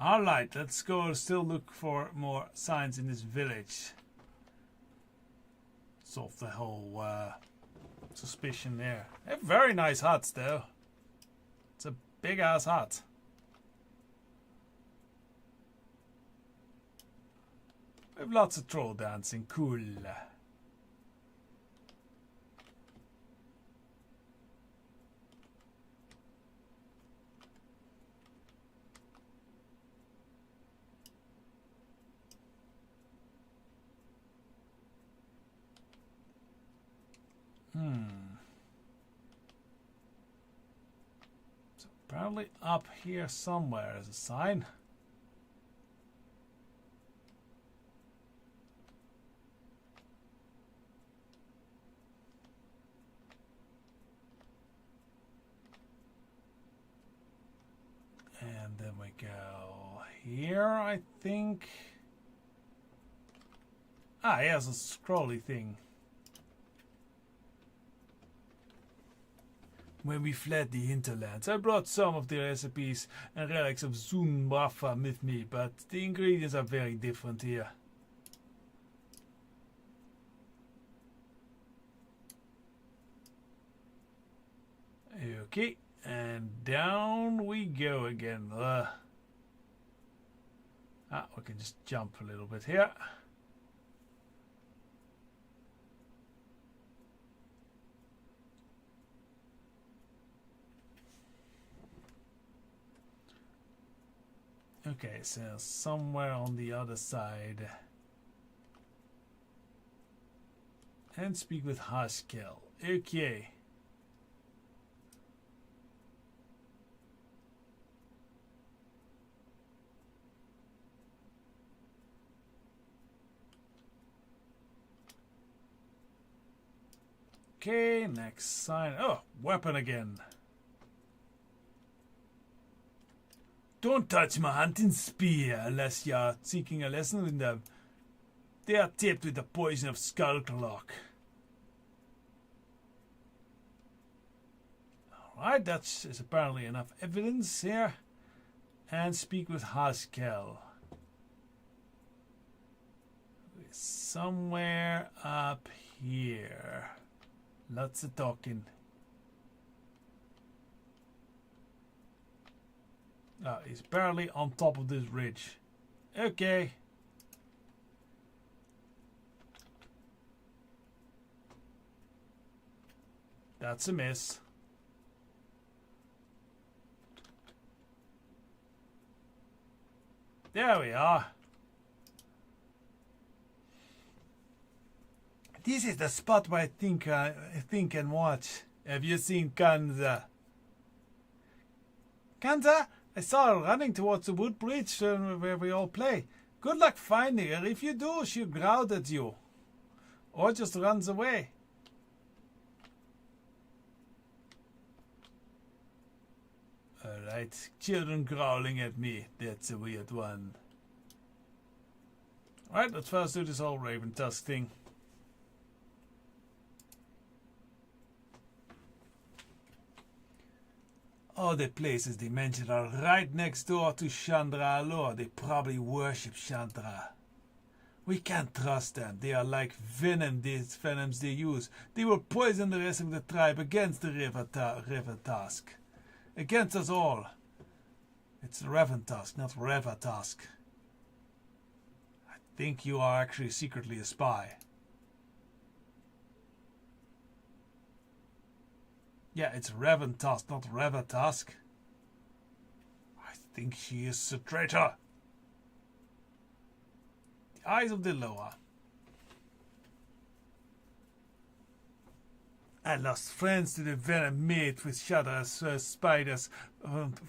Alright, let's go still look for more signs in this village. Solve the whole suspicion there. They have very nice huts though. It's a big ass hut. We have lots of troll dancing. Cool. So apparently up here somewhere is a sign. And then we go here, I think. Ah, here's a scrolly thing. When we fled the hinterlands, I brought some of the recipes and relics of Zunwafa with me, but the ingredients are very different here. Okay, and down we go again. We can just jump a little bit here. Okay, so somewhere on the other side. And speak with Haskell. Okay. Okay, next sign. Oh, weapon again. Don't touch my hunting spear unless you're seeking a lesson in them. They are tipped with the poison of Skullclock. Alright, that is apparently enough evidence here. And speak with Haskell. Somewhere up here. Lots of talking. He's barely on top of this ridge. Okay. That's a miss. There we are. This is the spot where I think and watch. Have you seen Kanza? Kanza? I saw her running towards the wood bridge where we all play. Good luck finding her. If you do, she'll growl at you. Or just runs away. Alright, children growling at me. That's a weird one. Alright, let's first do this whole Raven Tusk thing. All the places they mentioned are right next door to Chandra Allure. They probably worship Chandra. We can't trust them. They are like venom, these venoms they use. They will poison the rest of the tribe against the River Tusk. Against us all. It's Raven Tusk, not River Tusk. I think you are actually secretly a spy. Yeah, it's Raven Tusk, not River Tusk. I think she is a traitor. The eyes of the Loa. I lost friends to the venom made with Shadda's spiders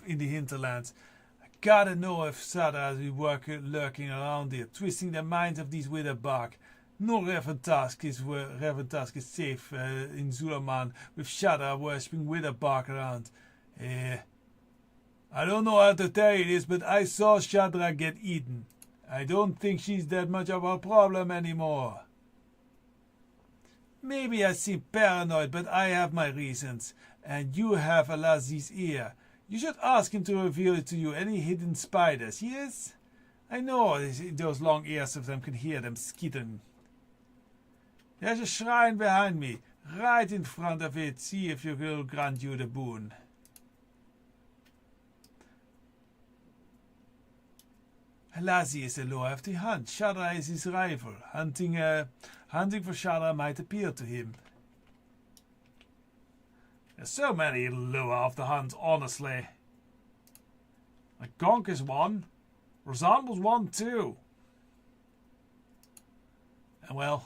in the hinterlands. I gotta know if Shadda is lurking around here, twisting the minds of these Witherbark. No Raven Tusk is safe in Zulaman with Shadda worshipping Witherbark around. I don't know how to tell you this, but I saw Shadda get eaten. I don't think she's that much of a problem anymore. Maybe I seem paranoid, but I have my reasons. And you have Alazi's ear. You should ask him to reveal to you any hidden spiders, yes? I know those long ears of them can hear them skittering. There's a shrine behind me. Right in front of it. See if you will grant you the boon. Alazi is the lord of the hunt. Shadda is his rival. Hunting for Shadda might appeal to him. There's so many lure of the hunt, honestly. Like Gonk is one. Razan was one too. And well,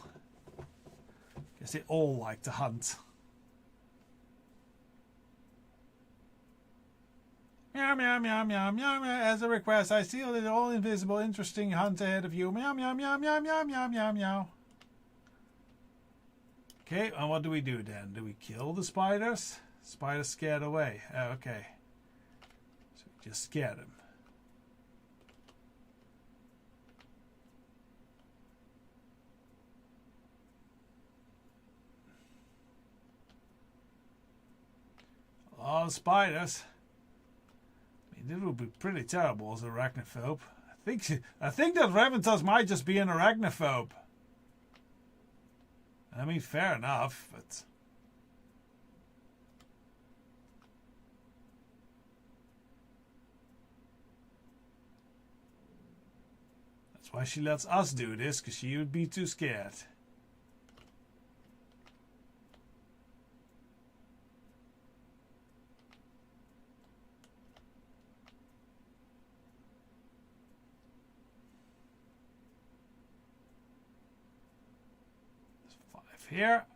I guess they all like to hunt. Meow, meow, meow, meow, meow, meow. As a request, I seal it all invisible, interesting hunt ahead of you. Meow, meow, meow, meow, meow, meow, meow, meow. Okay, and what do we do then? Do we kill the spiders? Spiders scared away. Oh, okay. So we just scare them. A lot of spiders. I mean, it would be pretty terrible as an arachnophobe. I think that Raven Tusk might just be an arachnophobe. I mean, fair enough, but that's why she lets us do this, because she would be too scared. Here,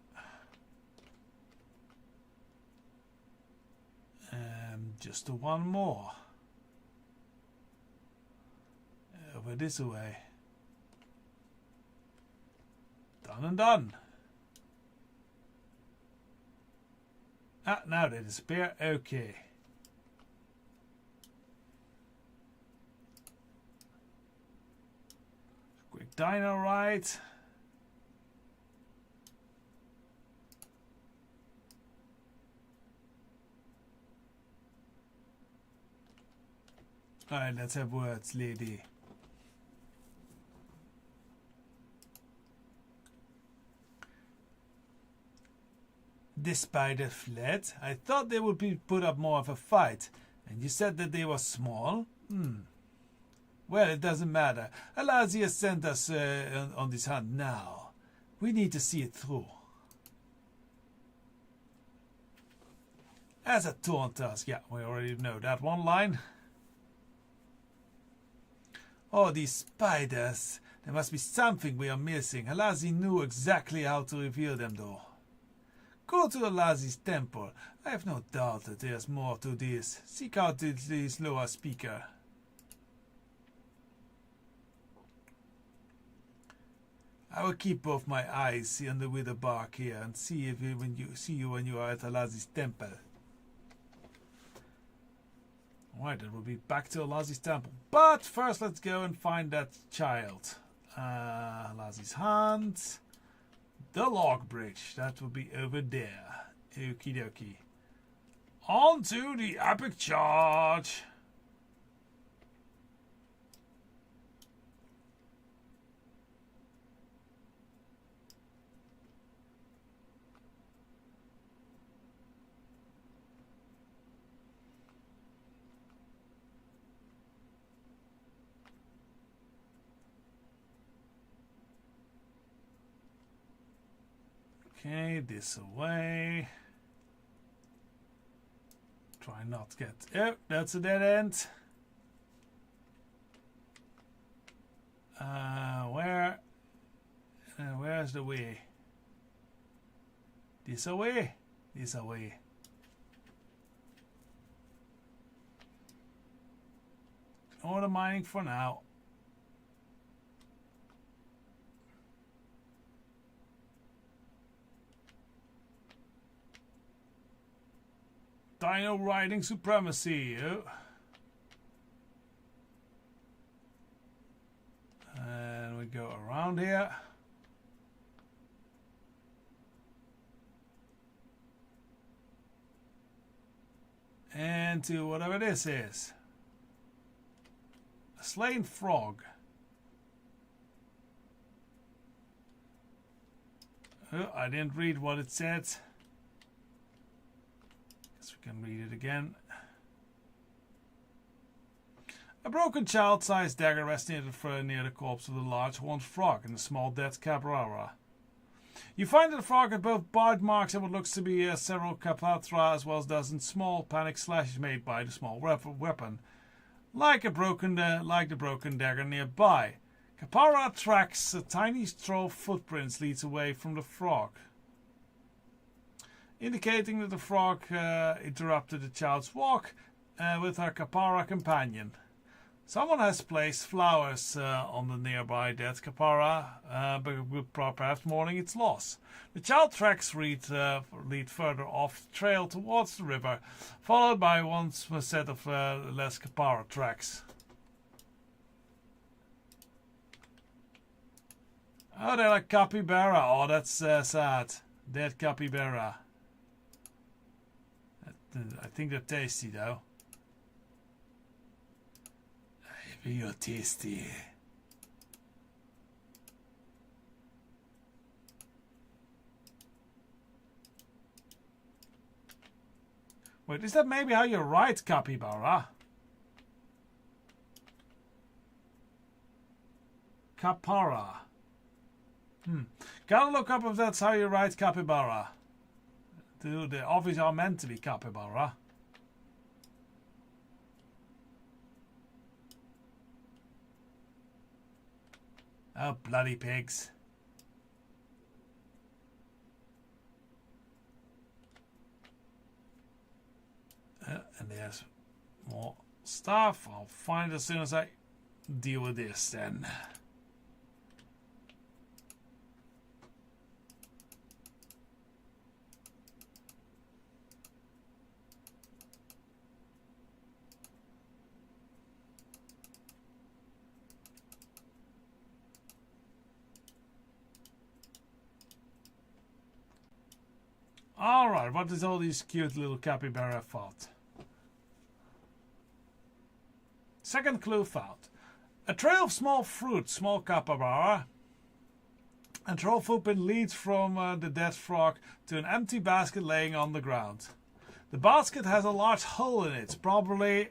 just one more over this way. Done and done. Ah, now they disappear. Okay. Quick dino ride. Alright, let's have words, lady. The spider fled. I thought they would put up more of a fight. And you said that they were small? Well, it doesn't matter. Alazi has sent us on this hunt now. We need to see it through. As a taunt us. Yeah, we already know that one line. Oh, these spiders. There must be something we are missing. Alazi knew exactly how to reveal them, though. Go to Alazi's temple. I have no doubt that there's more to this. Seek out this lower speaker. I will keep both my eyes on the wither bark here and see if see you when you are at Alazi's temple. Alright, then we'll be back to Alazi's temple. But first, let's go and find that child. Alazi's hunt. The log bridge. That will be over there. Okie dokie. On to the epic charge. Okay, this away. Try not to get... Oh, that's a dead end. Where's the way? This away? This away. Ignore the mining for now. Dino riding supremacy. Oh. And we go around here. And to whatever this is. A slain frog. Oh, I didn't read what it said. We can read it again. A broken child-sized dagger resting near the corpse of the large horned frog and a small dead capybara. You find that the frog had both bite marks and what looks to be several capatra as well as dozens small panic slashes made by the small weapon, like the broken dagger nearby. Capybara tracks tiny straw footprints leads away from the frog, indicating that the frog interrupted the child's walk with her capybara companion. Someone has placed flowers on the nearby dead capybara, but perhaps mourning its loss. The child tracks lead further off the trail towards the river, followed by one set of less capybara tracks. Oh, they're like capybara. Oh, that's sad. Dead capybara. I think they're tasty though. You're tasty. Wait, is that maybe how you write capybara? Capara. Gotta look up if that's how you write capybara. They obviously are meant to be capybara. Oh, bloody pigs. And there's more stuff. I'll find it as soon as I deal with this then. Alright, what is all these cute little capybara fault? Second clue found. A trail of small fruit, small capybara, and troll footprint leads from the dead frog to an empty basket laying on the ground. The basket has a large hole in it, probably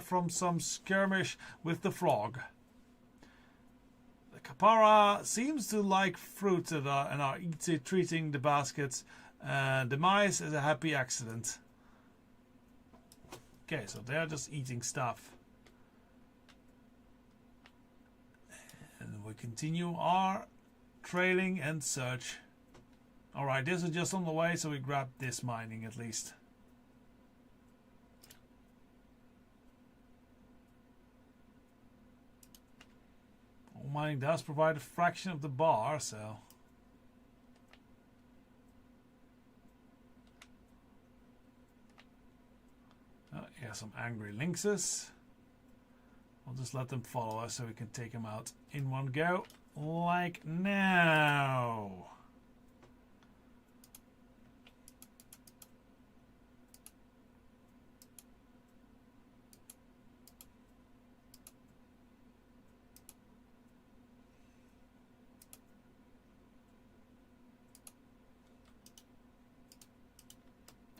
from some skirmish with the frog. The Kapara seems to like fruit and are treating the basket's demise as a happy accident. Okay, so they're just eating stuff. And we continue our trailing and search. Alright, this is just on the way, so we grab this mining at least. All mining does provide a fraction of the bar, so... Oh, here's some angry lynxes. I'll just let them follow us so we can take them out in one go. Like now.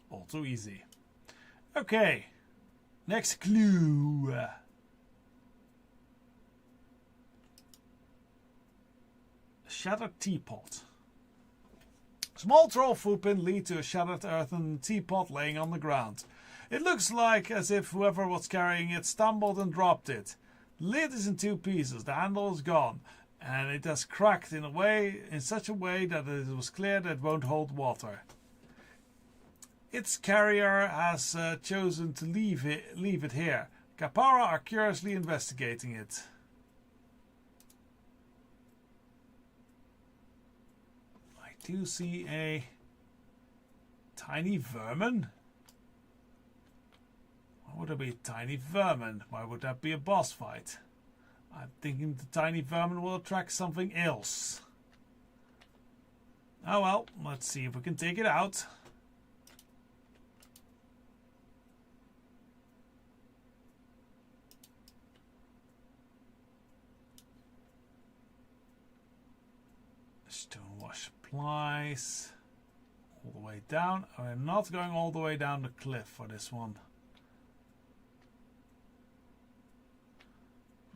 All too easy. Okay. Next clue. Shattered teapot. Small troll footprint lead to a shattered earthen teapot laying on the ground. It looks like as if whoever was carrying it stumbled and dropped it. The lid is in two pieces, the handle is gone, and it has cracked in such a way that it was clear that it won't hold water. Its carrier has chosen to leave it here. Kapara are curiously investigating it. I do see a tiny vermin. Why would there be a tiny vermin? Why would that be a boss fight? I'm thinking the tiny vermin will attract something else. Oh well, let's see if we can take it out. Stonewash supplies. All the way down. We're not going all the way down the cliff for this one.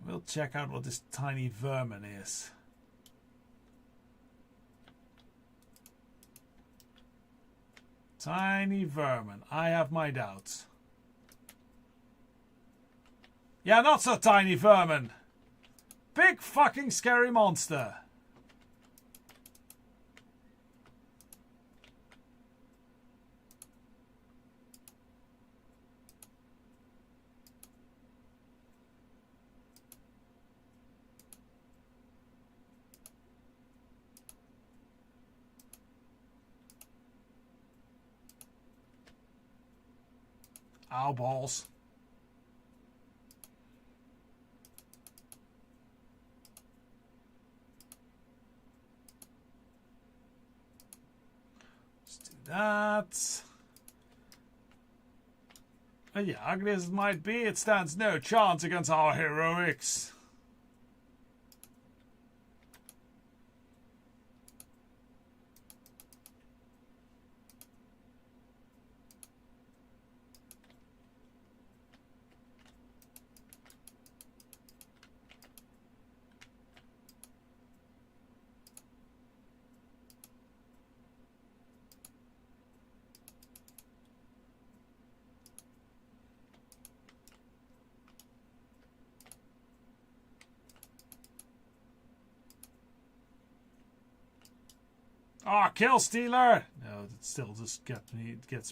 We'll check out what this tiny vermin is. Tiny vermin. I have my doubts. Yeah, not so tiny vermin. Big fucking scary monster. Ow, balls. Let's do that. And yeah, ugly as it might be, it stands no chance against our heroics. Ah, kill stealer! No, it still just gets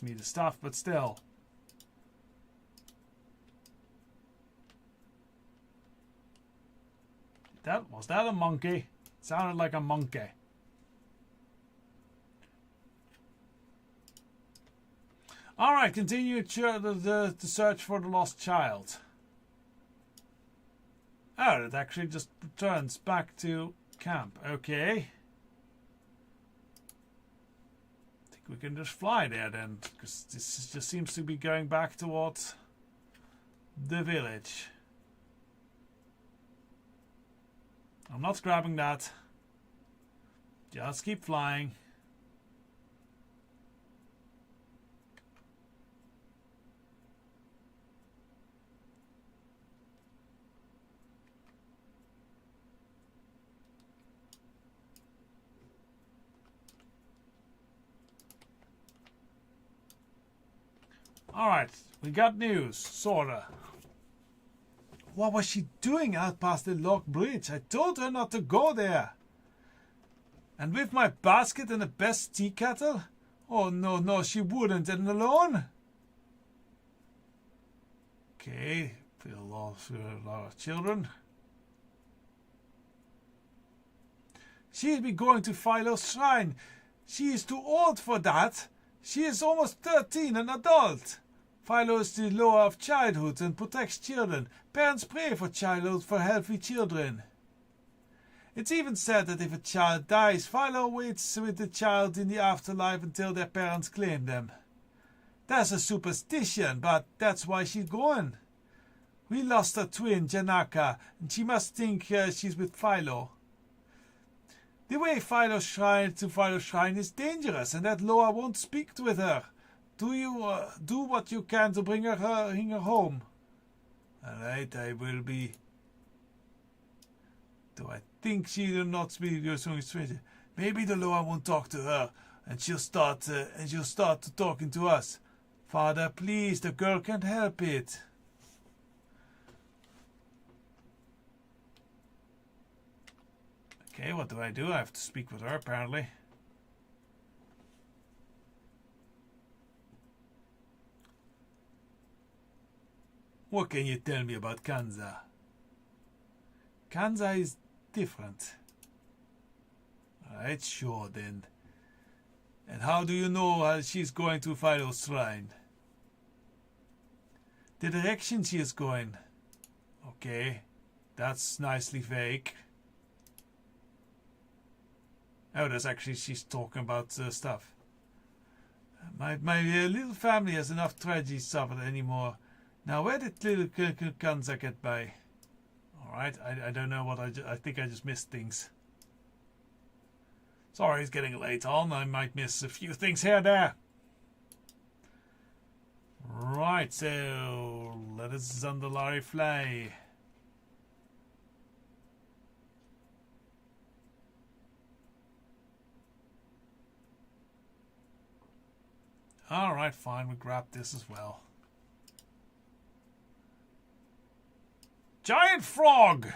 me the stuff, but still. Was that a monkey? It sounded like a monkey. Alright, continue to search for the lost child. Oh, it actually just returns back to camp. Okay. We can just fly there then, because this just seems to be going back towards the village. I'm not grabbing that. Just keep flying. Alright, we got news, sorta. What was she doing out past the locked bridge? I told her not to go there. And with my basket and the best tea kettle? Oh no, no, she wouldn't, and alone? Okay, feel lost with a lot of children. She'll be going to Philo's shrine. She is too old for that. She is almost 13, an adult. Philo is the law of childhood and protects children. Parents pray for childhood for healthy children. It's even said that if a child dies, Philo waits with the child in the afterlife until their parents claim them. That's a superstition, but that's why she's going. We lost her twin, Janaka, and she must think she's with Philo. The way Philo's shrine is dangerous, and that Loa won't speak with her. Do you do what you can to bring her home? All right, I will be. Do I think she will not speak your song straight? Maybe the Loa won't talk to her, and she'll start talking to us. Father, please, the girl can't help it. Okay, what do? I have to speak with her, apparently. What can you tell me about Kanza? Kanza is different. Alright, sure then. And how do you know she's going to Philo's shrine? The direction she is going. Okay, that's nicely vague. Oh, that's actually, she's talking about stuff. My little family has enough tragedy suffered anymore. Now, where did little Kanza get by? Alright, I don't know what I think I just missed things. Sorry, it's getting late on. I might miss a few things here and there. Right, so let us Zabdalari fly. Alright, fine, we grab this as well. Giant frog!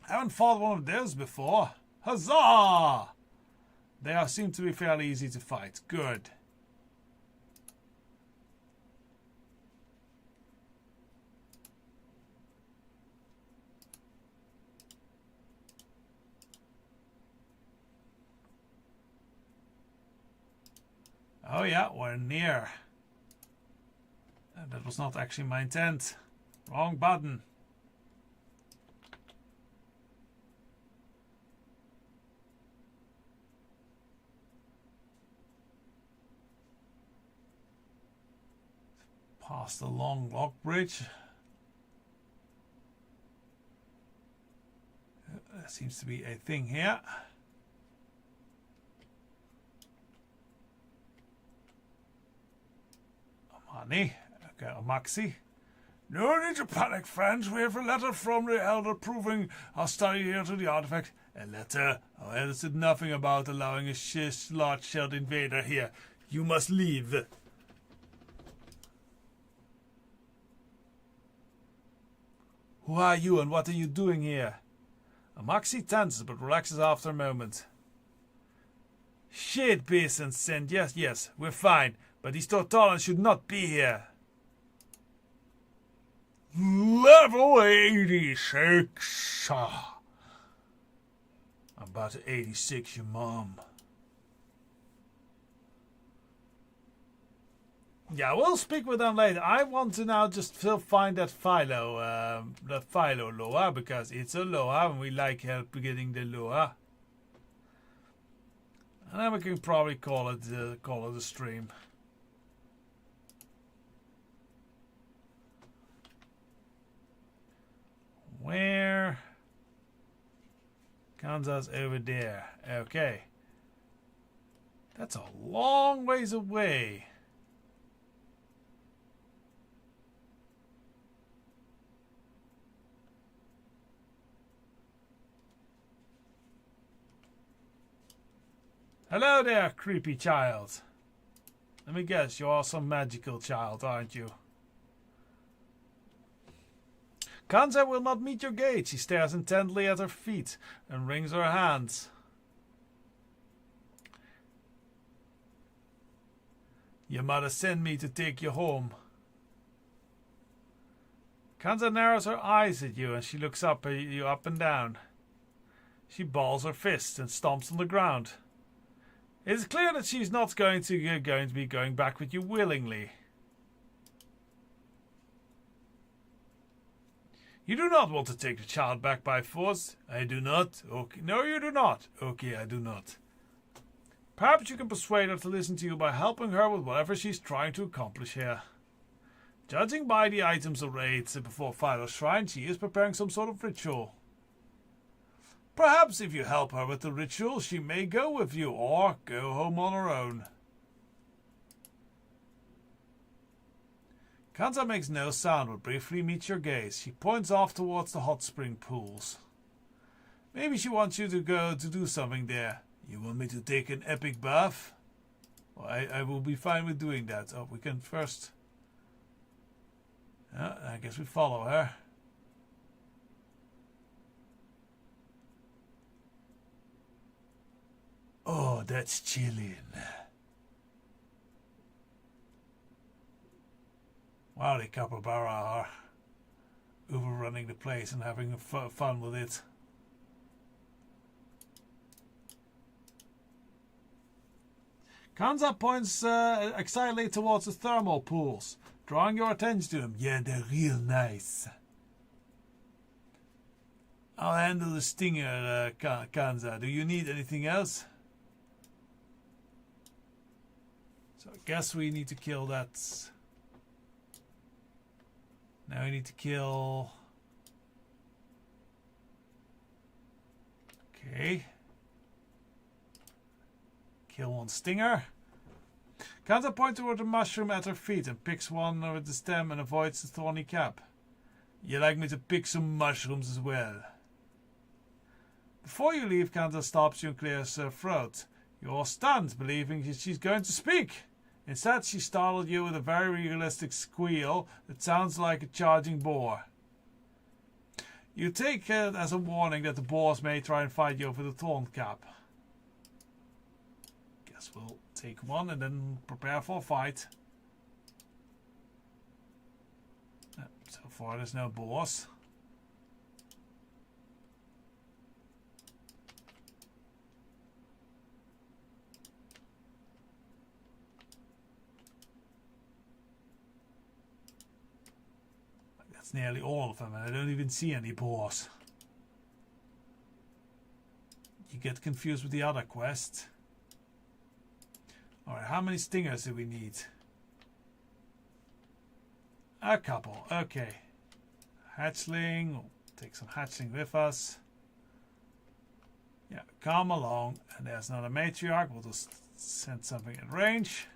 Haven't fought one of those before. Huzzah! They seem to be fairly easy to fight. Good. Oh yeah, we're near. That was not actually my intent. Wrong button. Past the long lock bridge. There seems to be a thing here. Money. Okay, a maxi. No need to panic, friends. We have a letter from the Elder proving our study here to the artifact. A letter? Oh, it said nothing about allowing a large-shelled invader here. You must leave. Who are you and what are you doing here? A maxi tenses but relaxes after a moment. Shit, peasants sent. Yes, we're fine. But these Tortolans should not be here. Level 86. I'm about to 86 your mom. Yeah, we'll speak with them later. I want to now just find that Philo Loa, because it's a Loa and we like help getting the Loa. And then we can probably call it a stream. Where? Kanza's over there. Okay. That's a long ways away. Hello there, creepy child. Let me guess, you are some magical child, aren't you? Kanza will not meet your gaze. She stares intently at her feet and wrings her hands. Your mother sent me to take you home. Kanza narrows her eyes at you and she looks up at you up and down. She balls her fists and stomps on the ground. It is clear that she's not going to be going back with you willingly. You do not want to take the child back by force. I do not. Okay. No, you do not. Okay, I do not. Perhaps you can persuade her to listen to you by helping her with whatever she's trying to accomplish here. Judging by the items arrayed before Fido's shrine, she is preparing some sort of ritual. Perhaps if you help her with the ritual, she may go with you or go home on her own. Kanza makes no sound but briefly meets your gaze. She points off towards the hot spring pools. Maybe she wants you to go to do something there. You want me to take an epic bath? Well, I will be fine with doing that. Oh, we can first... I guess we follow her. Oh, that's chilling. Wow, the capybara are overrunning the place and having fun with it. Kanza points excitedly towards the thermal pools, drawing your attention to them. Yeah, they're real nice. I'll handle the stinger, Kanza. Do you need anything else? So I guess we need to kill that. Now we need to kill... Okay. Kill one stinger. Kanza points toward the mushroom at her feet and picks one with the stem and avoids the thorny cap. You like me to pick some mushrooms as well? Before you leave, Kanza stops you and clears her throat. You're stunned, believing that she's going to speak. Instead, she startled you with a very realistic squeal that sounds like a charging boar. You take it as a warning that the boars may try and fight you over the thorn cap. Guess we'll take one and then prepare for a fight. So far there's no boars. That's nearly all of them, and I don't even see any boars. You get confused with the other quest. Alright, how many stingers do we need? A couple, okay. Hatchling, we'll take some hatchling with us. Yeah, come along. And there's another matriarch, we'll just send something in range.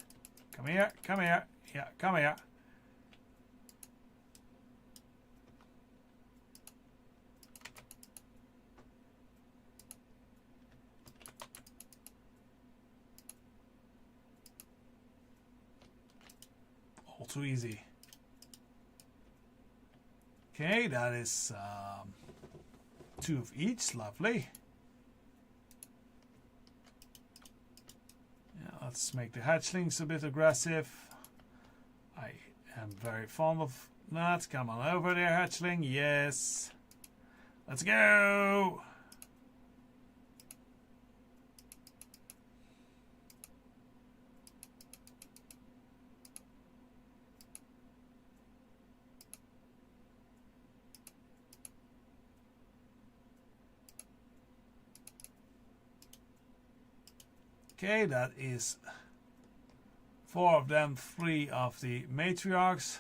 Come here, come here. Yeah, come here. All too easy. Okay, that is 2 of each. Lovely. Yeah, let's make the hatchlings a bit aggressive. I am very fond of that. Come on over there, hatchling. Yes. Let's go. Okay, that is 4 of them, 3 of the matriarchs.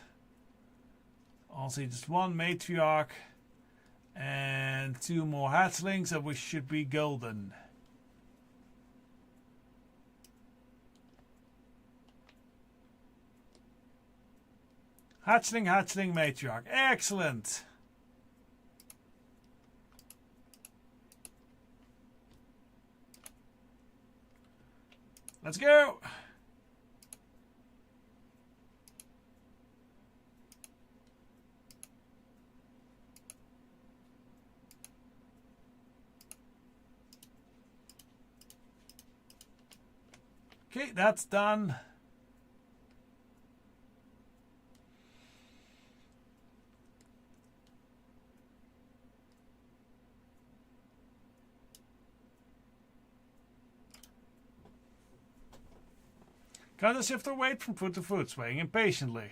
Also just 1 matriarch and 2 more hatchlings, and we should be golden. Hatchling, hatchling, matriarch. Excellent. Let's go! Okay, that's done. Kanza shifts her weight from foot to foot, swaying impatiently.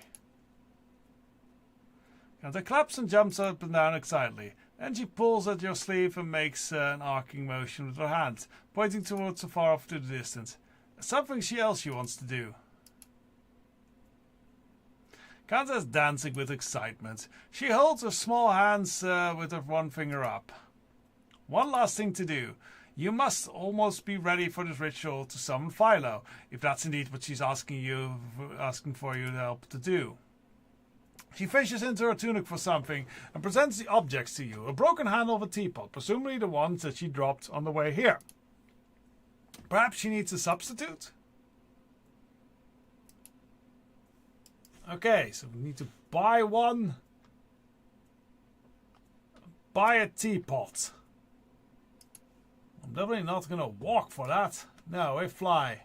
Kanza claps and jumps up and down excitedly. Then she pulls at your sleeve and makes an arcing motion with her hand, pointing towards far off to the distance. Something else she wants to do. Kanza is dancing with excitement. She holds her small hands with her one finger up. One last thing to do. You must almost be ready for this ritual to summon Philo, if that's indeed what she's asking for you to help to do. She fishes into her tunic for something and presents the objects to you. A broken handle of a teapot, presumably the ones that she dropped on the way here. Perhaps she needs a substitute? Okay, so we need to buy one. Buy a teapot. I'm definitely not going to walk for that. No, I fly.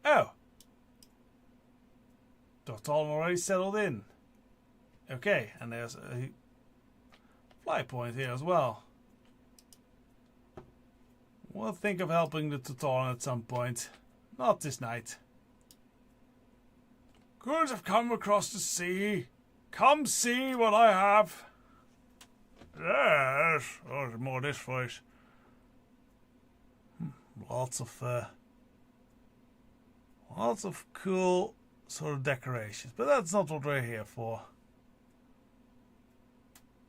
Oh. Dortalm already settled in. Okay, and there's a fly point here as well. We'll think of helping the Tutoran at some point. Not this night. Goods have come across the sea. Come see what I have. Yes. Oh, there's more of this voice. Lots of cool sort of decorations, but that's not what we're here for.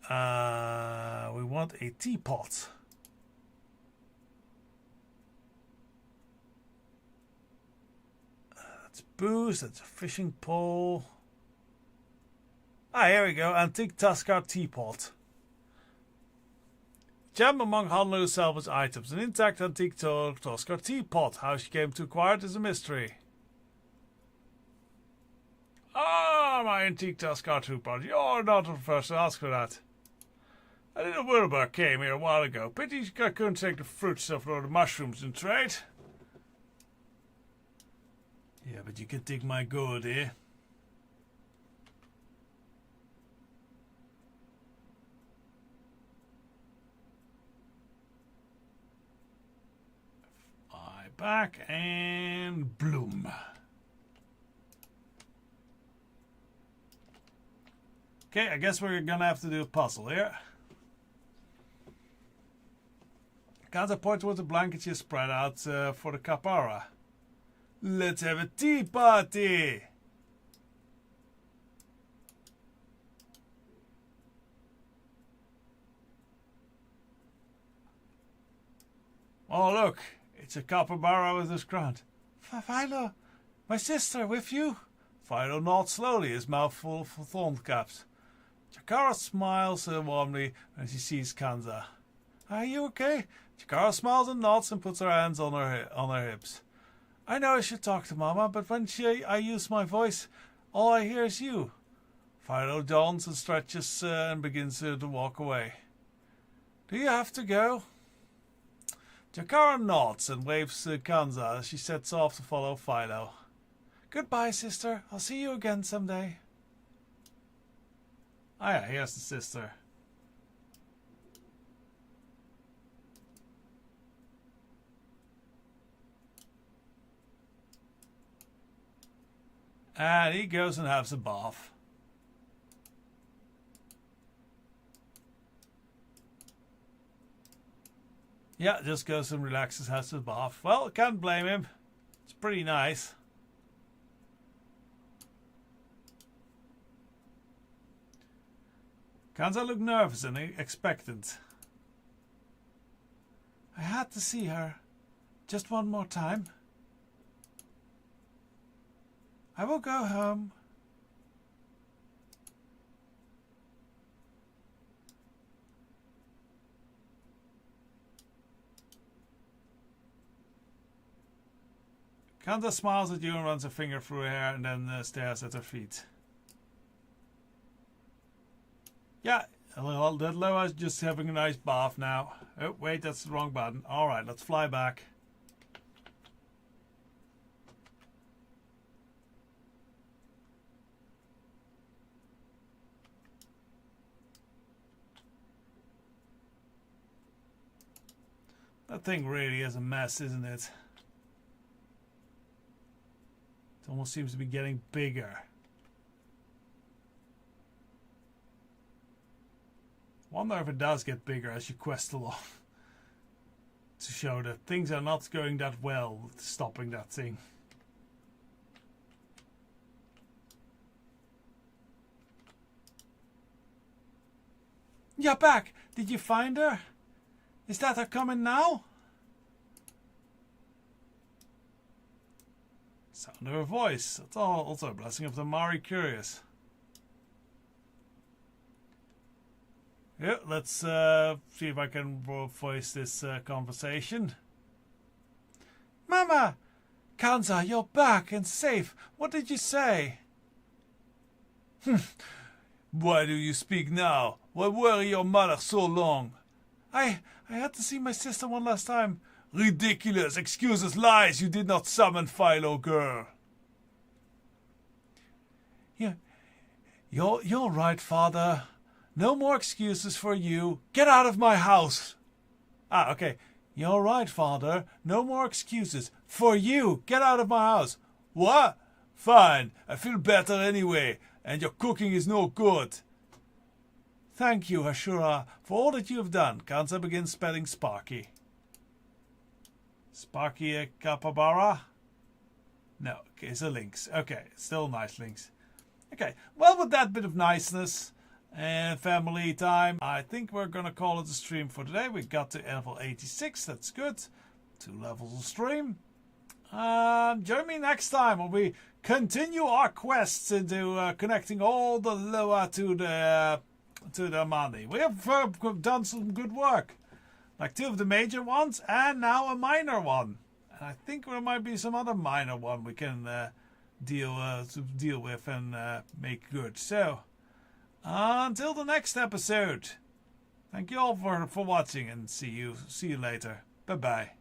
We want a teapot. That's booze, that's a fishing pole. Ah, here we go. Antique Tuscar teapot. Gem among Honolulu's salvage items. An intact antique Tuscar teapot. How she came to acquire it is a mystery. Ah, my antique Tuscar teapot. You're not the first to ask for that. A little Wilbur came here a while ago. Pity I couldn't take the fruit stuff or the mushrooms in trade. Yeah, but you can take my gold, eh? Fly back and bloom. Okay, I guess we're gonna have to do a puzzle here. Kanza points towards the blanket she spread out for the capara. Let's have a tea party! Oh look, it's a capybara with his grunt. Philo, my sister with you? Philo nods slowly, his mouth full of thorn caps. Chikara smiles warmly when she sees Kanza. Are you okay? Chikara smiles and nods and puts her hands on her hips. I know I should talk to Mama, but when I use my voice, all I hear is you. Philo dawns and stretches and begins to walk away. Do you have to go? Chikara nods and waves Kanza as she sets off to follow Philo. Goodbye, sister. I'll see you again someday. Ah, yeah, here's the sister. And he goes and has a bath. Yeah, just goes and relaxes, has a bath. Well, can't blame him. It's pretty nice. Kanza looked nervous and expectant. I had to see her. Just one more time. I will go home. Kanza smiles at you and runs a finger through her hair and then stares at her feet. Yeah, that Loa's just having a nice bath now. Oh, wait, that's the wrong button. Alright, let's fly back. That thing really is a mess, isn't it? It almost seems to be getting bigger. Wonder if it does get bigger as you quest along. To show that things are not going that well with stopping that thing. You're back! Did you find her? Is that her coming now? Sound of her voice. That's also a blessing of the Mari Curious. Yeah, let's see if I can voice this conversation. Mama! Kanza, you're back and safe. What did you say? Why do you speak now? Why worry your mother so long? I had to see my sister one last time. Ridiculous! Excuses, lies! You did not summon Philo, girl. Yeah, you're right, father. No more excuses for you. Get out of my house. Ah, okay. You're right, father. No more excuses for you. Get out of my house. What? Fine. I feel better anyway. And your cooking is no good. Thank you, Ashura, for all that you have done. Kanza begins spelling Sparky. Sparky a capybara? No, okay, so links. Okay, still nice links. Okay, well, with that bit of niceness and family time, I think we're going to call it a stream for today. We got to level 86, that's good. 2 levels of stream. Join me next time when we continue our quests into connecting all the Loa to the Mani. We have done some good work. Like 2 of the major ones and now a minor one. And I think there might be some other minor one we can deal with and make good. So, until the next episode, thank you all for watching and see you later. Bye bye.